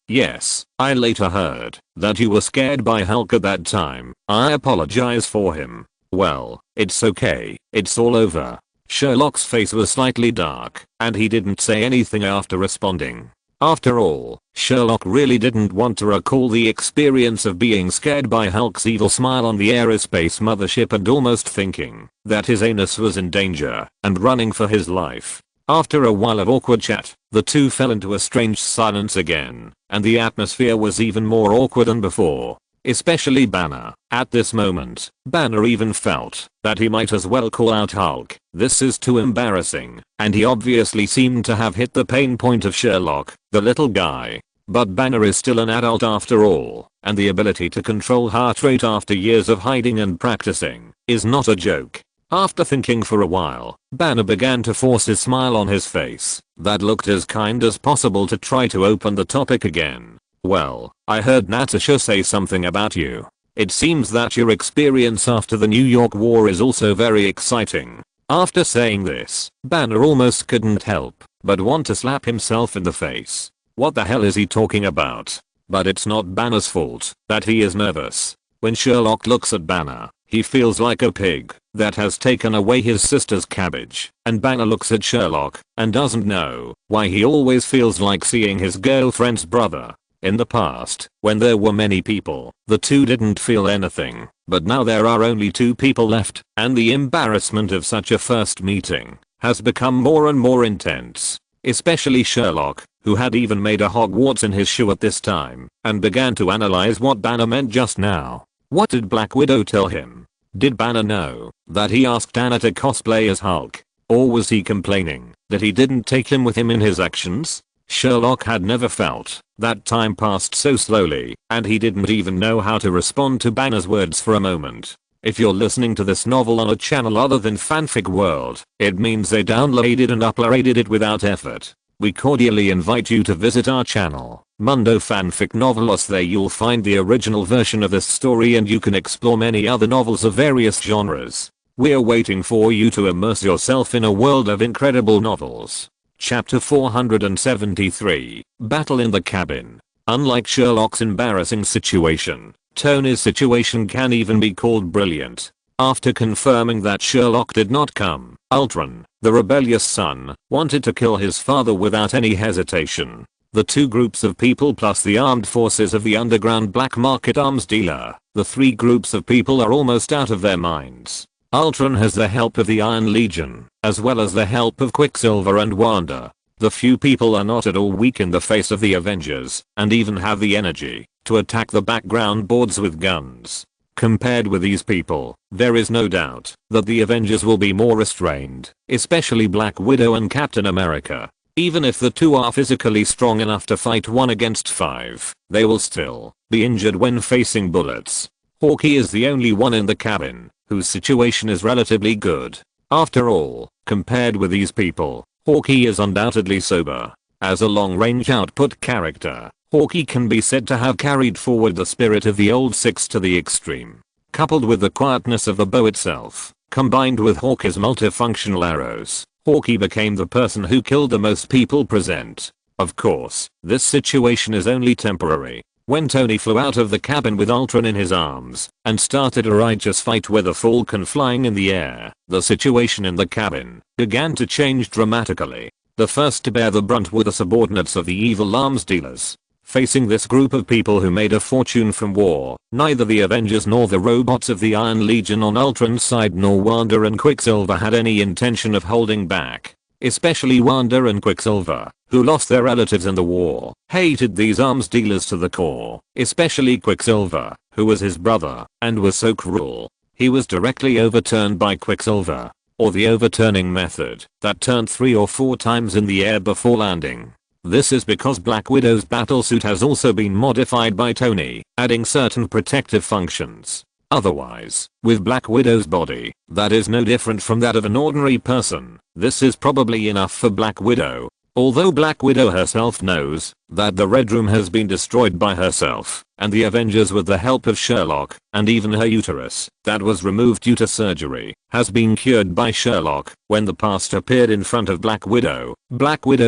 S1: Yes, I later heard that you were scared by Hulk at that time. I apologize for him. Well, it's okay, it's all over. Sherlock's face was slightly dark, and he didn't say anything after responding. After all, Sherlock really didn't want to recall the experience of being scared by Hulk's evil smile on the aerospace mothership and almost thinking that his anus was in danger and running for his life. After a while of awkward chat, the two fell into a strange silence again, and the atmosphere was even more awkward than before. Especially Banner. At this moment, Banner even felt that he might as well call out Hulk. This is too embarrassing, and he obviously seemed to have hit the pain point of Sherlock, the little guy. But Banner is still an adult after all, and the ability to control heart rate after years of hiding and practicing is not a joke. After thinking for a while, Banner began to force his smile on his face that looked as kind as possible to try to open the topic again. Well, I heard Natasha say something about you. It seems that your experience after the New York War is also very exciting. After saying this, Banner almost couldn't help but want to slap himself in the face. What the hell is he talking about? But it's not Banner's fault that he is nervous. When Sherlock looks at Banner, he feels like a pig that has taken away his sister's cabbage, and Banner looks at Sherlock and doesn't know why he always feels like seeing his girlfriend's brother. In the past, when there were many people, the two didn't feel anything, but now there are only 2 people left, and the embarrassment of such a first meeting has become more and more intense. Especially Sherlock, who had even made a Hogwarts in his shoe at this time, and began to analyze what Banner meant just now. What did Black Widow tell him? Did Banner know that he asked Anna to cosplay as Hulk? Or was he complaining that he didn't take him with him in his actions? Sherlock had never felt that time passed so slowly, and he didn't even know how to respond to Banner's words for a moment. If you're listening to this novel on a channel other than Fanfic World, it means they downloaded and uploaded it without effort. We cordially invite you to visit our channel, Mundo Fanfic Novelos. There you'll find the original version of this story, and you can explore many other novels of various genres. We're waiting for you to immerse yourself in a world of incredible novels. Chapter 473, Battle in the Cabin. Unlike Sherlock's embarrassing situation, Tony's situation can even be called brilliant. After confirming that Sherlock did not come, Ultron, the rebellious son, wanted to kill his father without any hesitation. The 2 groups of people plus the armed forces of the underground black market arms dealer, the 3 groups of people are almost out of their minds. Ultron has the help of the Iron Legion, as well as the help of Quicksilver and Wanda. The few people are not at all weak in the face of the Avengers, and even have the energy to attack the background boards with guns. Compared with these people, there is no doubt that the Avengers will be more restrained, especially Black Widow and Captain America. Even if the 2 are physically strong enough to fight 1 against 5, they will still be injured when facing bullets. Hawkeye is the only one in the cabin whose situation is relatively good. After all, compared with these people, Hawkeye is undoubtedly sober. As a long-range output character, Hawkeye can be said to have carried forward the spirit of the old 6 to the extreme. Coupled with the quietness of the bow itself, combined with Hawkeye's multifunctional arrows, Hawkeye became the person who killed the most people present. Of course, this situation is only temporary. When Tony flew out of the cabin with Ultron in his arms and started a righteous fight with a Falcon flying in the air, the situation in the cabin began to change dramatically. The first to bear the brunt were the subordinates of the evil arms dealers. Facing this group of people who made a fortune from war, neither the Avengers nor the robots of the Iron Legion on Ultron's side nor Wanda and Quicksilver had any intention of holding back. Especially Wanda and Quicksilver, who lost their relatives in the war, hated these arms dealers to the core, especially Quicksilver, who was his brother, and was so cruel. He was directly overturned by Quicksilver, or the overturning method, that turned 3 or 4 times in the air before landing. This is because Black Widow's battlesuit has also been modified by Tony, adding certain protective functions. Otherwise, with Black Widow's body, that is no different from that of an ordinary person, this is probably enough for Black Widow. Although Black Widow herself knows that the Red Room has been destroyed by herself, and the Avengers with the help of Sherlock, and even her uterus, that was removed due to surgery, has been cured by Sherlock, when the past appeared in front of Black Widow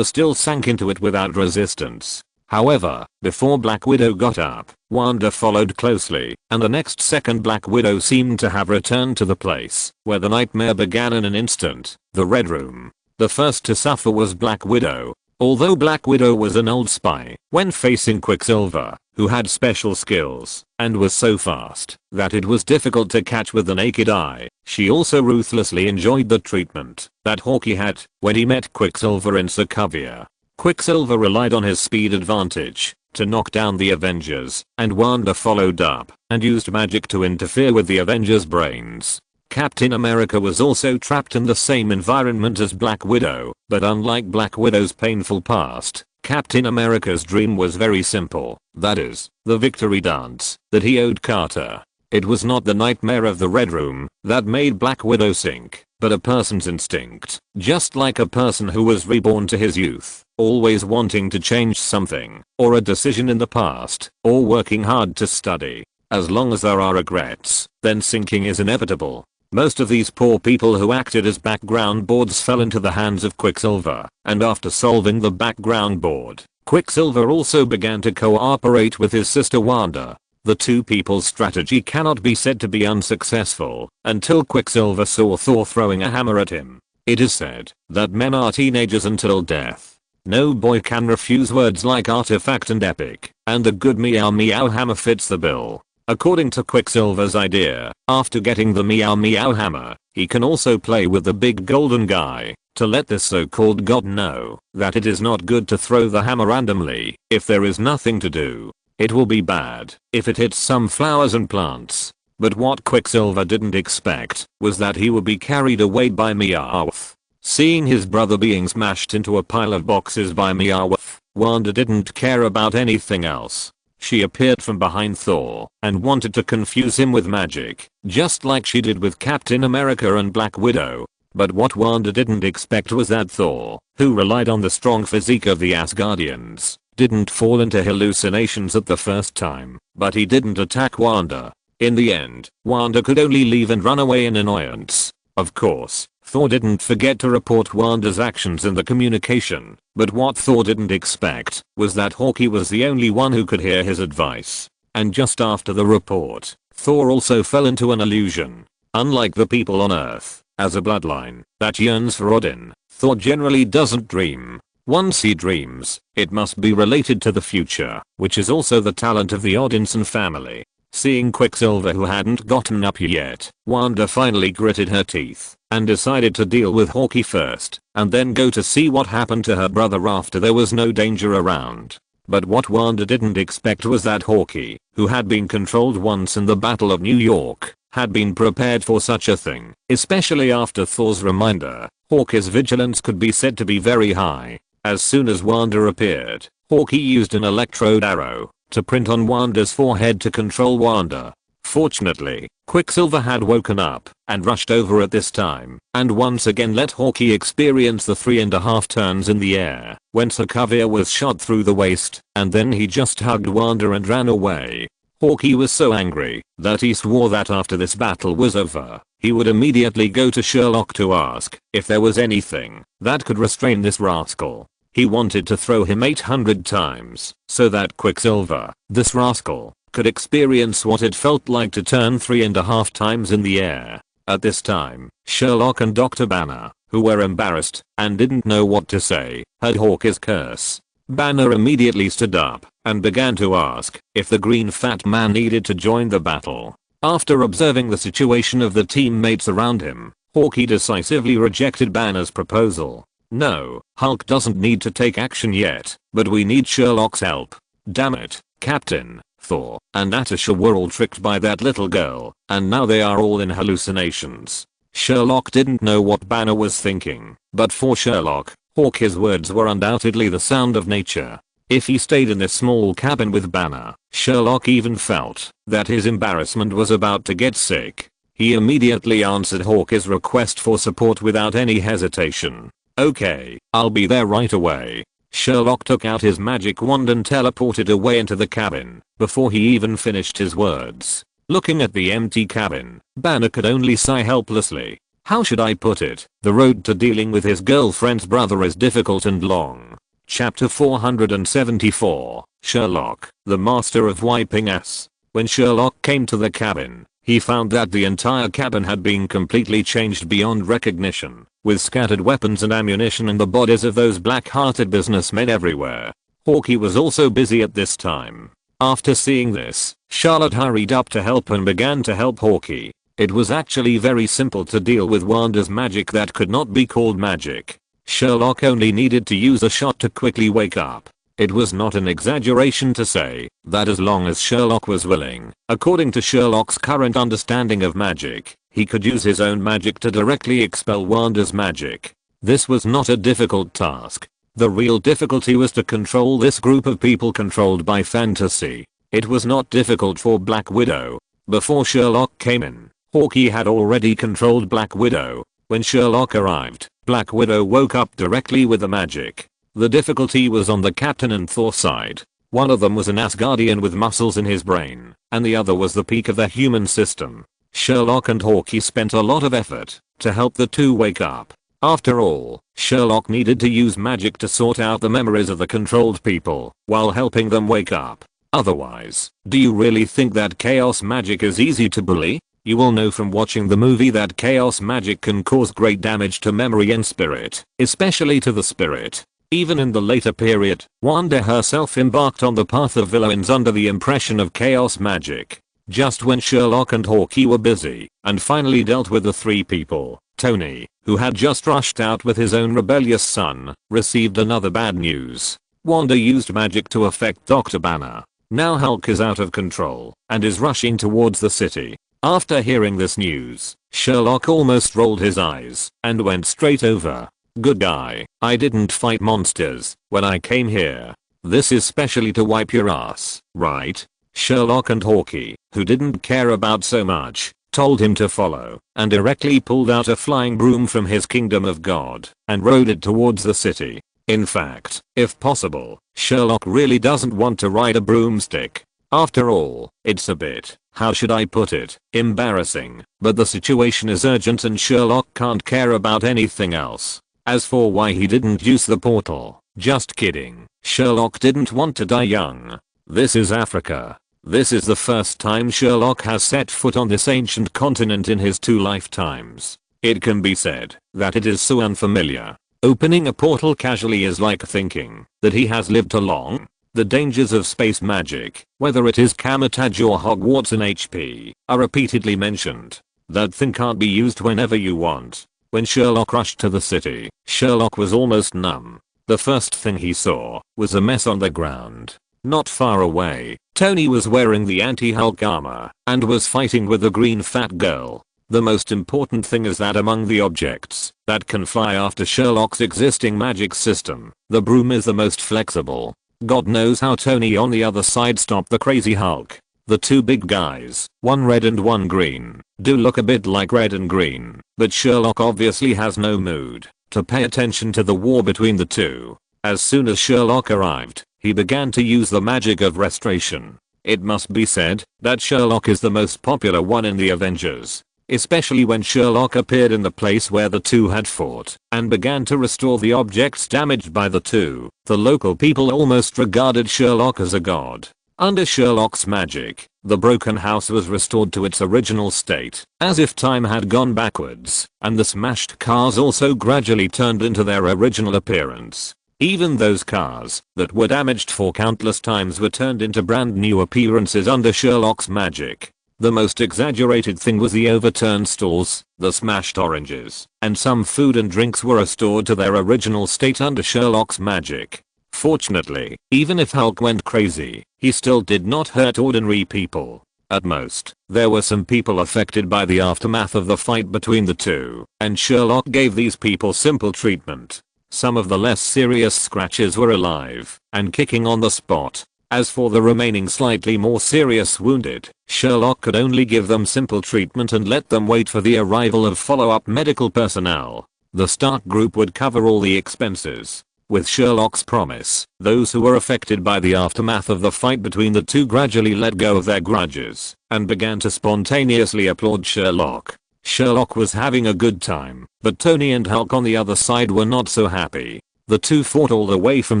S1: still sank into it without resistance. However, before Black Widow got up, Wanda followed closely, and the next second Black Widow seemed to have returned to the place where the nightmare began in an instant, the Red Room. The first to suffer was Black Widow. Although Black Widow was an old spy, when facing Quicksilver, who had special skills, and was so fast that it was difficult to catch with the naked eye, she also ruthlessly enjoyed the treatment that Hawkeye had when he met Quicksilver in Sokovia. Quicksilver relied on his speed advantage to knock down the Avengers, and Wanda followed up and used magic to interfere with the Avengers' brains. Captain America was also trapped in the same environment as Black Widow, but unlike Black Widow's painful past, Captain America's dream was very simple, that is, the victory dance that he owed Carter. It was not the nightmare of the Red Room that made Black Widow sink, but a person's instinct, just like a person who was reborn to his youth, always wanting to change something, or a decision in the past, or working hard to study. As long as there are regrets, then sinking is inevitable. Most of these poor people who acted as background boards fell into the hands of Quicksilver, and after solving the background board, Quicksilver also began to cooperate with his sister Wanda. The two people's strategy cannot be said to be unsuccessful until Quicksilver saw Thor throwing a hammer at him. It is said that men are teenagers until death. No boy can refuse words like artifact and epic, and the good meow meow hammer fits the bill. According to Quicksilver's idea, after getting the meow meow hammer, he can also play with the big golden guy to let this so-called god know that it is not good to throw the hammer randomly if there is nothing to do. It will be bad if it hits some flowers and plants. But what Quicksilver didn't expect was that he would be carried away by Meowth. Seeing his brother being smashed into a pile of boxes by Meowth, Wanda didn't care about anything else. She appeared from behind Thor and wanted to confuse him with magic, just like she did with Captain America and Black Widow. But what Wanda didn't expect was that Thor, who relied on the strong physique of the Asgardians, didn't fall into hallucinations at the first time, but he didn't attack Wanda. In the end, Wanda could only leave and run away in annoyance. Of course, Thor didn't forget to report Wanda's actions in the communication, but what Thor didn't expect was that Hawkeye was the only one who could hear his advice. And just after the report, Thor also fell into an illusion. Unlike the people on Earth, as a bloodline that yearns for Odin, Thor generally doesn't dream. Once he dreams, it must be related to the future, which is also the talent of the Odinson family. Seeing Quicksilver who hadn't gotten up yet, Wanda finally gritted her teeth and decided to deal with Hawkeye first, and then go to see what happened to her brother after there was no danger around. But what Wanda didn't expect was that Hawkeye, who had been controlled once in the Battle of New York, had been prepared for such a thing, especially after Thor's reminder. Hawkeye's vigilance could be said to be very high. As soon as Wanda appeared, Hawkeye used an electrode arrow to print on Wanda's forehead to control Wanda. Fortunately, Quicksilver had woken up and rushed over at this time, and once again let Hawkeye experience the 3.5 turns in the air when Sokovia was shot through the waist, and then he just hugged Wanda and ran away. Hawkeye was so angry that he swore that after this battle was over, he would immediately go to Sherlock to ask if there was anything that could restrain this rascal. He wanted to throw him 800 times so that Quicksilver, this rascal, could experience what it felt like to turn 3.5 times in the air. At this time, Sherlock and Dr. Banner, who were embarrassed and didn't know what to say, heard Hawkeye's curse. Banner immediately stood up and began to ask if the green fat man needed to join the battle. After observing the situation of the teammates around him, Hawkeye decisively rejected Banner's proposal. No, Hulk doesn't need to take action yet, but we need Sherlock's help. Damn it, Captain. Thor and Natasha were all tricked by that little girl, and now they are all in hallucinations. Sherlock didn't know what Banner was thinking, but for Sherlock, Hawkeye's words were undoubtedly the sound of nature. If he stayed in this small cabin with Banner, Sherlock even felt that his embarrassment was about to get sick. He immediately answered Hawkeye's request for support without any hesitation. Okay, I'll be there right away. Sherlock took out his magic wand and teleported away into the cabin before he even finished his words. Looking at the empty cabin, Banner could only sigh helplessly. How should I put it? The road to dealing with his girlfriend's brother is difficult and long. Chapter 474, Sherlock, the master of wiping ass. When Sherlock came to the cabin, he found that the entire cabin had been completely changed beyond recognition, with scattered weapons and ammunition and the bodies of those black-hearted businessmen everywhere. Hawkeye was also busy at this time. After seeing this, Charlotte hurried up to help and began to help Hawkeye. It was actually very simple to deal with Wanda's magic that could not be called magic. Sherlock only needed to use a shot to quickly wake up. It was not an exaggeration to say that as long as Sherlock was willing, according to Sherlock's current understanding of magic, he could use his own magic to directly expel Wanda's magic. This was not a difficult task. The real difficulty was to control this group of people controlled by fantasy. It was not difficult for Black Widow. Before Sherlock came in, Hawkeye had already controlled Black Widow. When Sherlock arrived, Black Widow woke up directly with the magic. The difficulty was on the Captain and Thor side. One of them was an Asgardian with muscles in his brain, and the other was the peak of the human system. Sherlock and Hawkeye spent a lot of effort to help the two wake up. After all, Sherlock needed to use magic to sort out the memories of the controlled people while helping them wake up. Otherwise, do you really think that chaos magic is easy to bully? You will know from watching the movie that chaos magic can cause great damage to memory and spirit, especially to the spirit. Even in the later period, Wanda herself embarked on the path of villains under the impression of chaos magic. Just when Sherlock and Hawkeye were busy and finally dealt with the three people, Tony, who had just rushed out with his own rebellious son, received another bad news. Wanda used magic to affect Dr. Banner. Now Hulk is out of control and is rushing towards the city. After hearing this news, Sherlock almost rolled his eyes and went straight over. Good guy, I didn't fight monsters when I came here. This is specially to wipe your ass, right? Sherlock and Hawkeye, who didn't care about so much, told him to follow, and directly pulled out a flying broom from his kingdom of God and rode it towards the city. In fact, if possible, Sherlock really doesn't want to ride a broomstick. After all, it's a bit, how should I put it, embarrassing, but the situation is urgent and Sherlock can't care about anything else. As for why he didn't use the portal, just kidding. Sherlock didn't want to die young. This is Africa. This is the first time Sherlock has set foot on this ancient continent in his 2 lifetimes. It can be said that it is so unfamiliar. Opening a portal casually is like thinking that he has lived along. The dangers of space magic, whether it is Camotage or Hogwarts in HP, are repeatedly mentioned. That thing can't be used whenever you want. When Sherlock rushed to the city, Sherlock was almost numb. The first thing he saw was a mess on the ground. Not far away, Tony was wearing the anti-Hulk armor and was fighting with the green fat girl. The most important thing is that among the objects that can fly after Sherlock's existing magic system, the broom is the most flexible. God knows how Tony on the other side stopped the crazy Hulk. The two big guys, one red and one green, do look a bit like red and green, but Sherlock obviously has no mood to pay attention to the war between the two. As soon as Sherlock arrived, he began to use the magic of restoration. It must be said that Sherlock is the most popular one in the Avengers, especially when Sherlock appeared in the place where the two had fought and began to restore the objects damaged by the two. The local people almost regarded Sherlock as a god. Under Sherlock's magic, the broken house was restored to its original state, as if time had gone backwards, and the smashed cars also gradually turned into their original appearance. Even those cars that were damaged for countless times were turned into brand new appearances under Sherlock's magic. The most exaggerated thing was the overturned stalls, the smashed oranges, and some food and drinks were restored to their original state under Sherlock's magic. Fortunately, even if Hulk went crazy, he still did not hurt ordinary people. At most, there were some people affected by the aftermath of the fight between the two, and Sherlock gave these people simple treatment. Some of the less serious scratches were alive and kicking on the spot. As for the remaining slightly more serious wounded, Sherlock could only give them simple treatment and let them wait for the arrival of follow-up medical personnel. The Stark group would cover all the expenses. With Sherlock's promise, those who were affected by the aftermath of the fight between the two gradually let go of their grudges and began to spontaneously applaud Sherlock. Sherlock was having a good time, but Tony and Hulk on the other side were not so happy. The two fought all the way from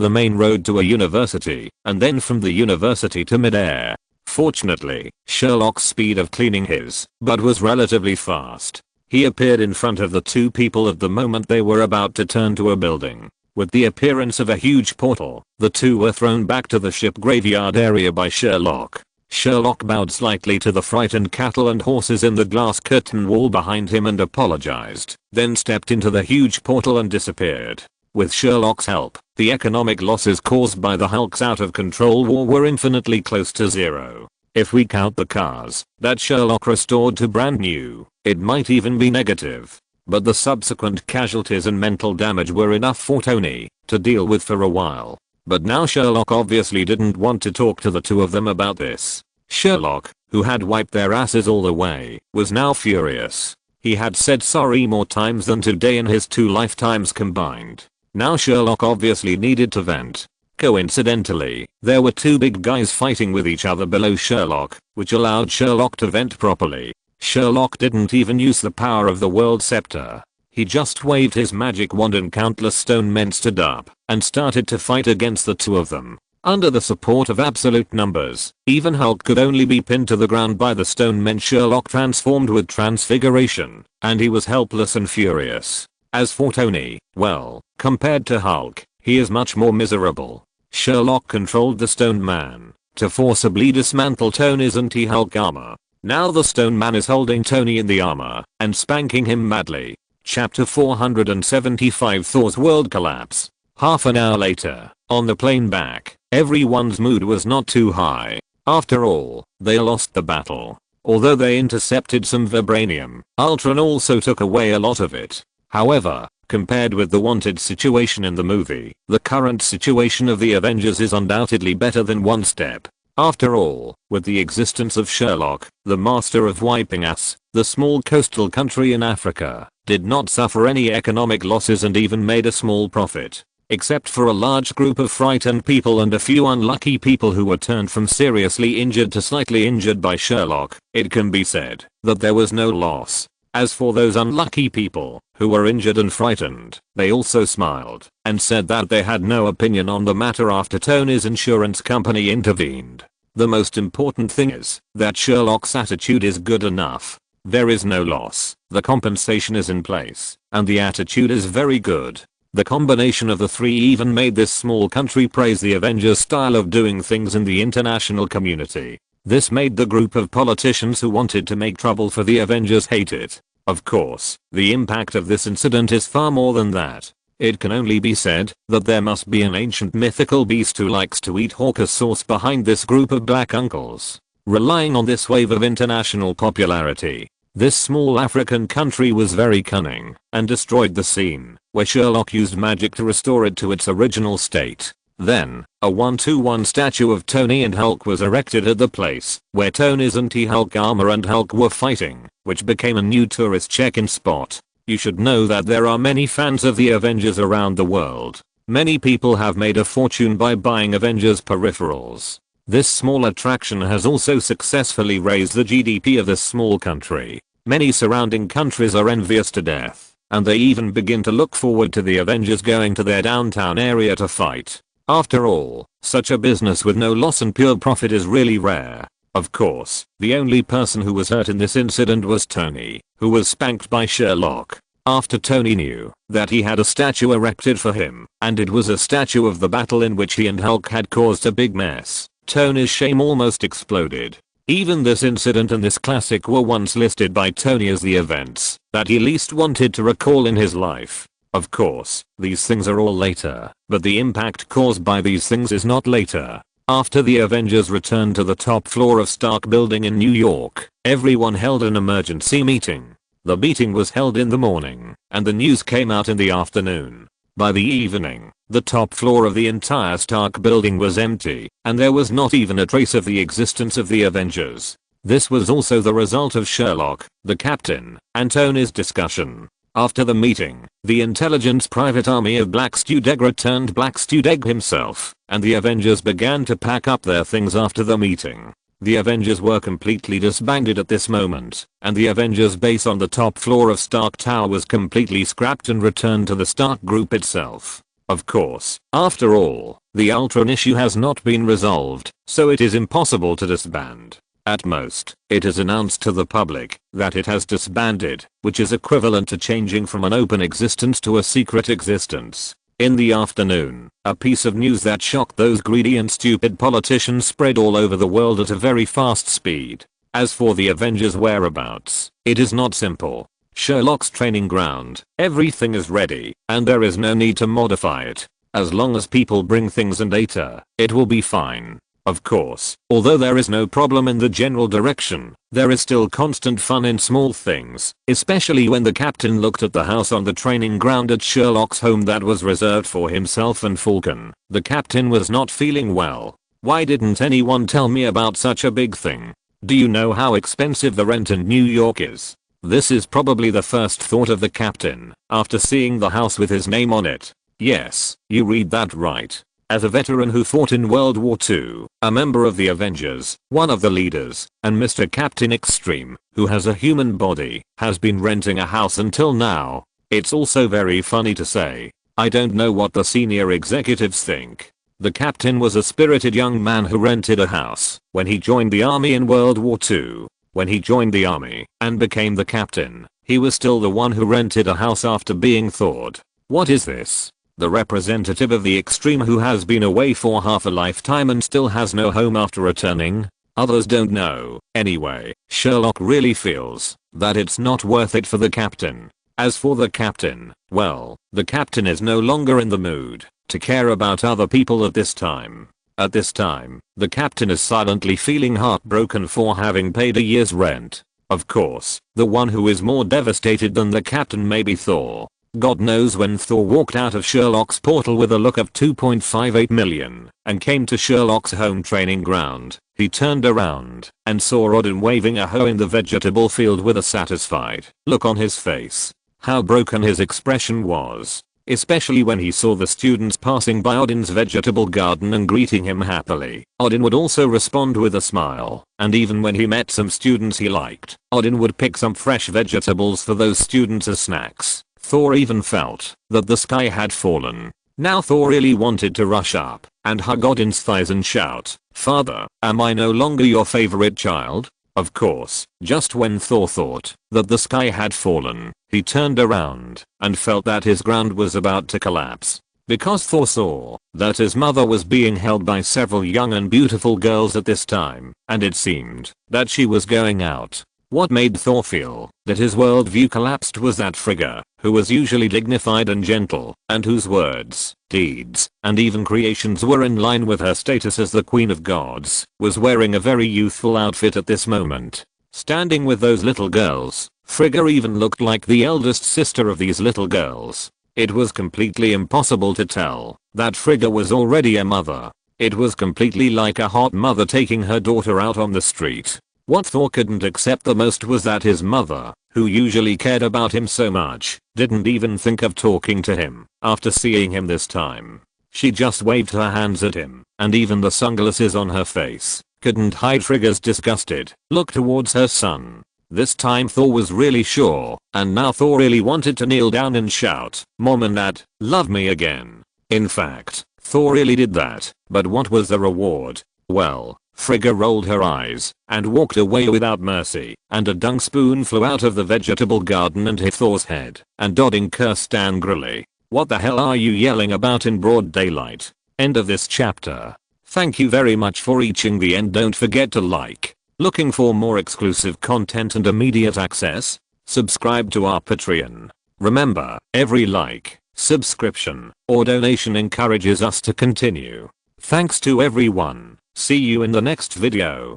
S1: the main road to a university, and then from the university to midair. Fortunately, Sherlock's speed of cleaning his butt was relatively fast. He appeared in front of the two people at the moment they were about to turn to a building. With the appearance of a huge portal, the two were thrown back to the ship graveyard area by Sherlock. Sherlock bowed slightly to the frightened cattle and horses in the glass curtain wall behind him and apologized, then stepped into the huge portal and disappeared. With Sherlock's help, the economic losses caused by the Hulk's out-of-control war were infinitely close to zero. If we count the cars that Sherlock restored to brand new, it might even be negative. But the subsequent casualties and mental damage were enough for Tony to deal with for a while. But now Sherlock obviously didn't want to talk to the two of them about this. Sherlock, who had wiped their asses all the way, was now furious. He had said sorry more times than today in his 2 lifetimes combined. Now Sherlock obviously needed to vent. Coincidentally, there were 2 big guys fighting with each other below Sherlock, which allowed Sherlock to vent properly. Sherlock didn't even use the power of the world scepter. He just waved his magic wand and countless stone men stood up and started to fight against the 2 of them. Under the support of absolute numbers, even Hulk could only be pinned to the ground by the stone men. Sherlock transformed with transfiguration, and he was helpless and furious. As for Tony, well, compared to Hulk, he is much more miserable. Sherlock controlled the stone man to forcibly dismantle Tony's anti-Hulk armor. Now the stone man is holding Tony in the armor and spanking him madly. Chapter 475 Thor's World Collapse. Half an hour later, on the plane back, everyone's mood was not too high. After all, they lost the battle. Although they intercepted some vibranium, Ultron also took away a lot of it. However, compared with the wanted situation in the movie, the current situation of the Avengers is undoubtedly better than one step. After all, with the existence of Sherlock, the master of wiping ass, the small coastal country in Africa did not suffer any economic losses and even made a small profit. Except for a large group of frightened people and a few unlucky people who were turned from seriously injured to slightly injured by Sherlock, it can be said that there was no loss. As for those unlucky people who were injured and frightened, they also smiled and said that they had no opinion on the matter after Tony's insurance company intervened. The most important thing is that Sherlock's attitude is good enough. There is no loss, the compensation is in place, and the attitude is very good. The combination of the 3 even made this small country praise the Avengers' style of doing things in the international community. This made the group of politicians who wanted to make trouble for the Avengers hate it. Of course, the impact of this incident is far more than that. It can only be said that there must be an ancient mythical beast who likes to eat hawker sauce behind this group of black uncles. Relying on this wave of international popularity, this small African country was very cunning and destroyed the scene where Sherlock used magic to restore it to its original state. Then, a 1-to-1 statue of Tony and Hulk was erected at the place where Tony's anti-Hulk armor and Hulk were fighting, which became a new tourist check-in spot. You should know that there are many fans of the Avengers around the world. Many people have made a fortune by buying Avengers peripherals. This small attraction has also successfully raised the GDP of this small country. Many surrounding countries are envious to death, and they even begin to look forward to the Avengers going to their downtown area to fight. After all, such a business with no loss and pure profit is really rare. Of course, the only person who was hurt in this incident was Tony, who was spanked by Sherlock. After Tony knew that he had a statue erected for him, and it was a statue of the battle in which he and Hulk had caused a big mess, Tony's shame almost exploded. Even this incident and this classic were once listed by Tony as the events that he least wanted to recall in his life. Of course, these things are all later, but the impact caused by these things is not later. After the Avengers returned to the top floor of Stark Building in New York, everyone held an emergency meeting. The meeting was held in the morning, and the news came out in the afternoon. By the evening, the top floor of the entire Stark Building was empty, and there was not even a trace of the existence of the Avengers. This was also the result of Sherlock, the captain, and Tony's discussion. After the meeting, the intelligence private army of Black Studeg returned Black Studeg himself, and the Avengers began to pack up their things after the meeting. The Avengers were completely disbanded at this moment, and the Avengers base on the top floor of Stark Tower was completely scrapped and returned to the Stark Group itself. Of course, after all, the Ultron issue has not been resolved, so it is impossible to disband. At most, it is announced to the public that it has disbanded, which is equivalent to changing from an open existence to a secret existence. In the afternoon, a piece of news that shocked those greedy and stupid politicians spread all over the world at a very fast speed. As for the Avengers' whereabouts, it is not simple. Sherlock's training ground, everything is ready, and there is no need to modify it. As long as people bring things and data, it will be fine. Of course, although there is no problem in the general direction, there is still constant fun in small things, especially when the captain looked at the house on the training ground at Sherlock's home that was reserved for himself and Falcon. The captain was not feeling well. Why didn't anyone tell me about such a big thing? Do you know how expensive the rent in New York is? This is probably the first thought of the captain, after seeing the house with his name on it. Yes, you read that right. As a veteran who fought in World War II, a member of the Avengers, one of the leaders, and Mr. Captain Extreme, who has a human body, has been renting a house until now. It's also very funny to say. I don't know what the senior executives think. The captain was a spirited young man who rented a house when he joined the army in World War II. When he joined the army and became the captain, he was still the one who rented a house after being thawed. What is this? The representative of the extreme who has been away for half a lifetime and still has no home after returning? Others don't know. Anyway, Sherlock really feels that it's not worth it for the captain. As for the captain, well, the captain is no longer in the mood to care about other people at this time. At this time, the captain is silently feeling heartbroken for having paid a year's rent. Of course, the one who is more devastated than the captain may be Thor. God knows when Thor walked out of Sherlock's portal with a look of 2.58 million and came to Sherlock's home training ground, he turned around and saw Odin waving a hoe in the vegetable field with a satisfied look on his face. How broken his expression was, especially when he saw the students passing by Odin's vegetable garden and greeting him happily. Odin would also respond with a smile, and even when he met some students he liked, Odin would pick some fresh vegetables for those students as snacks. Thor even felt that the sky had fallen. Now Thor really wanted to rush up and hug Odin's thighs and shout, "Father, am I no longer your favorite child?" Of course, just when Thor thought that the sky had fallen, he turned around and felt that his ground was about to collapse. Because Thor saw that his mother was being held by several young and beautiful girls at this time, and it seemed that she was going out. What made Thor feel that his worldview collapsed was that Frigga, who was usually dignified and gentle, and whose words, deeds, and even creations were in line with her status as the Queen of Gods, was wearing a very youthful outfit at this moment. Standing with those little girls, Frigga even looked like the eldest sister of these little girls. It was completely impossible to tell that Frigga was already a mother. It was completely like a hot mother taking her daughter out on the street. What Thor couldn't accept the most was that his mother, who usually cared about him so much, didn't even think of talking to him after seeing him this time. She just waved her hands at him, and even the sunglasses on her face couldn't hide Frigga's disgusted look towards her son. This time Thor was really sure, and now Thor really wanted to kneel down and shout, "Mom and Dad, love me again." In fact, Thor really did that, but what was the reward? Well, Frigga rolled her eyes and walked away without mercy, and a dung spoon flew out of the vegetable garden and hit Thor's head, and Dodding cursed angrily. "What the hell are you yelling about in broad daylight?" End of this chapter. Thank you very much for reaching the end. Don't forget to like. Looking for more exclusive content and immediate access? Subscribe to our Patreon. Remember, every like, subscription, or donation encourages us to continue. Thanks to everyone. See you in the next video.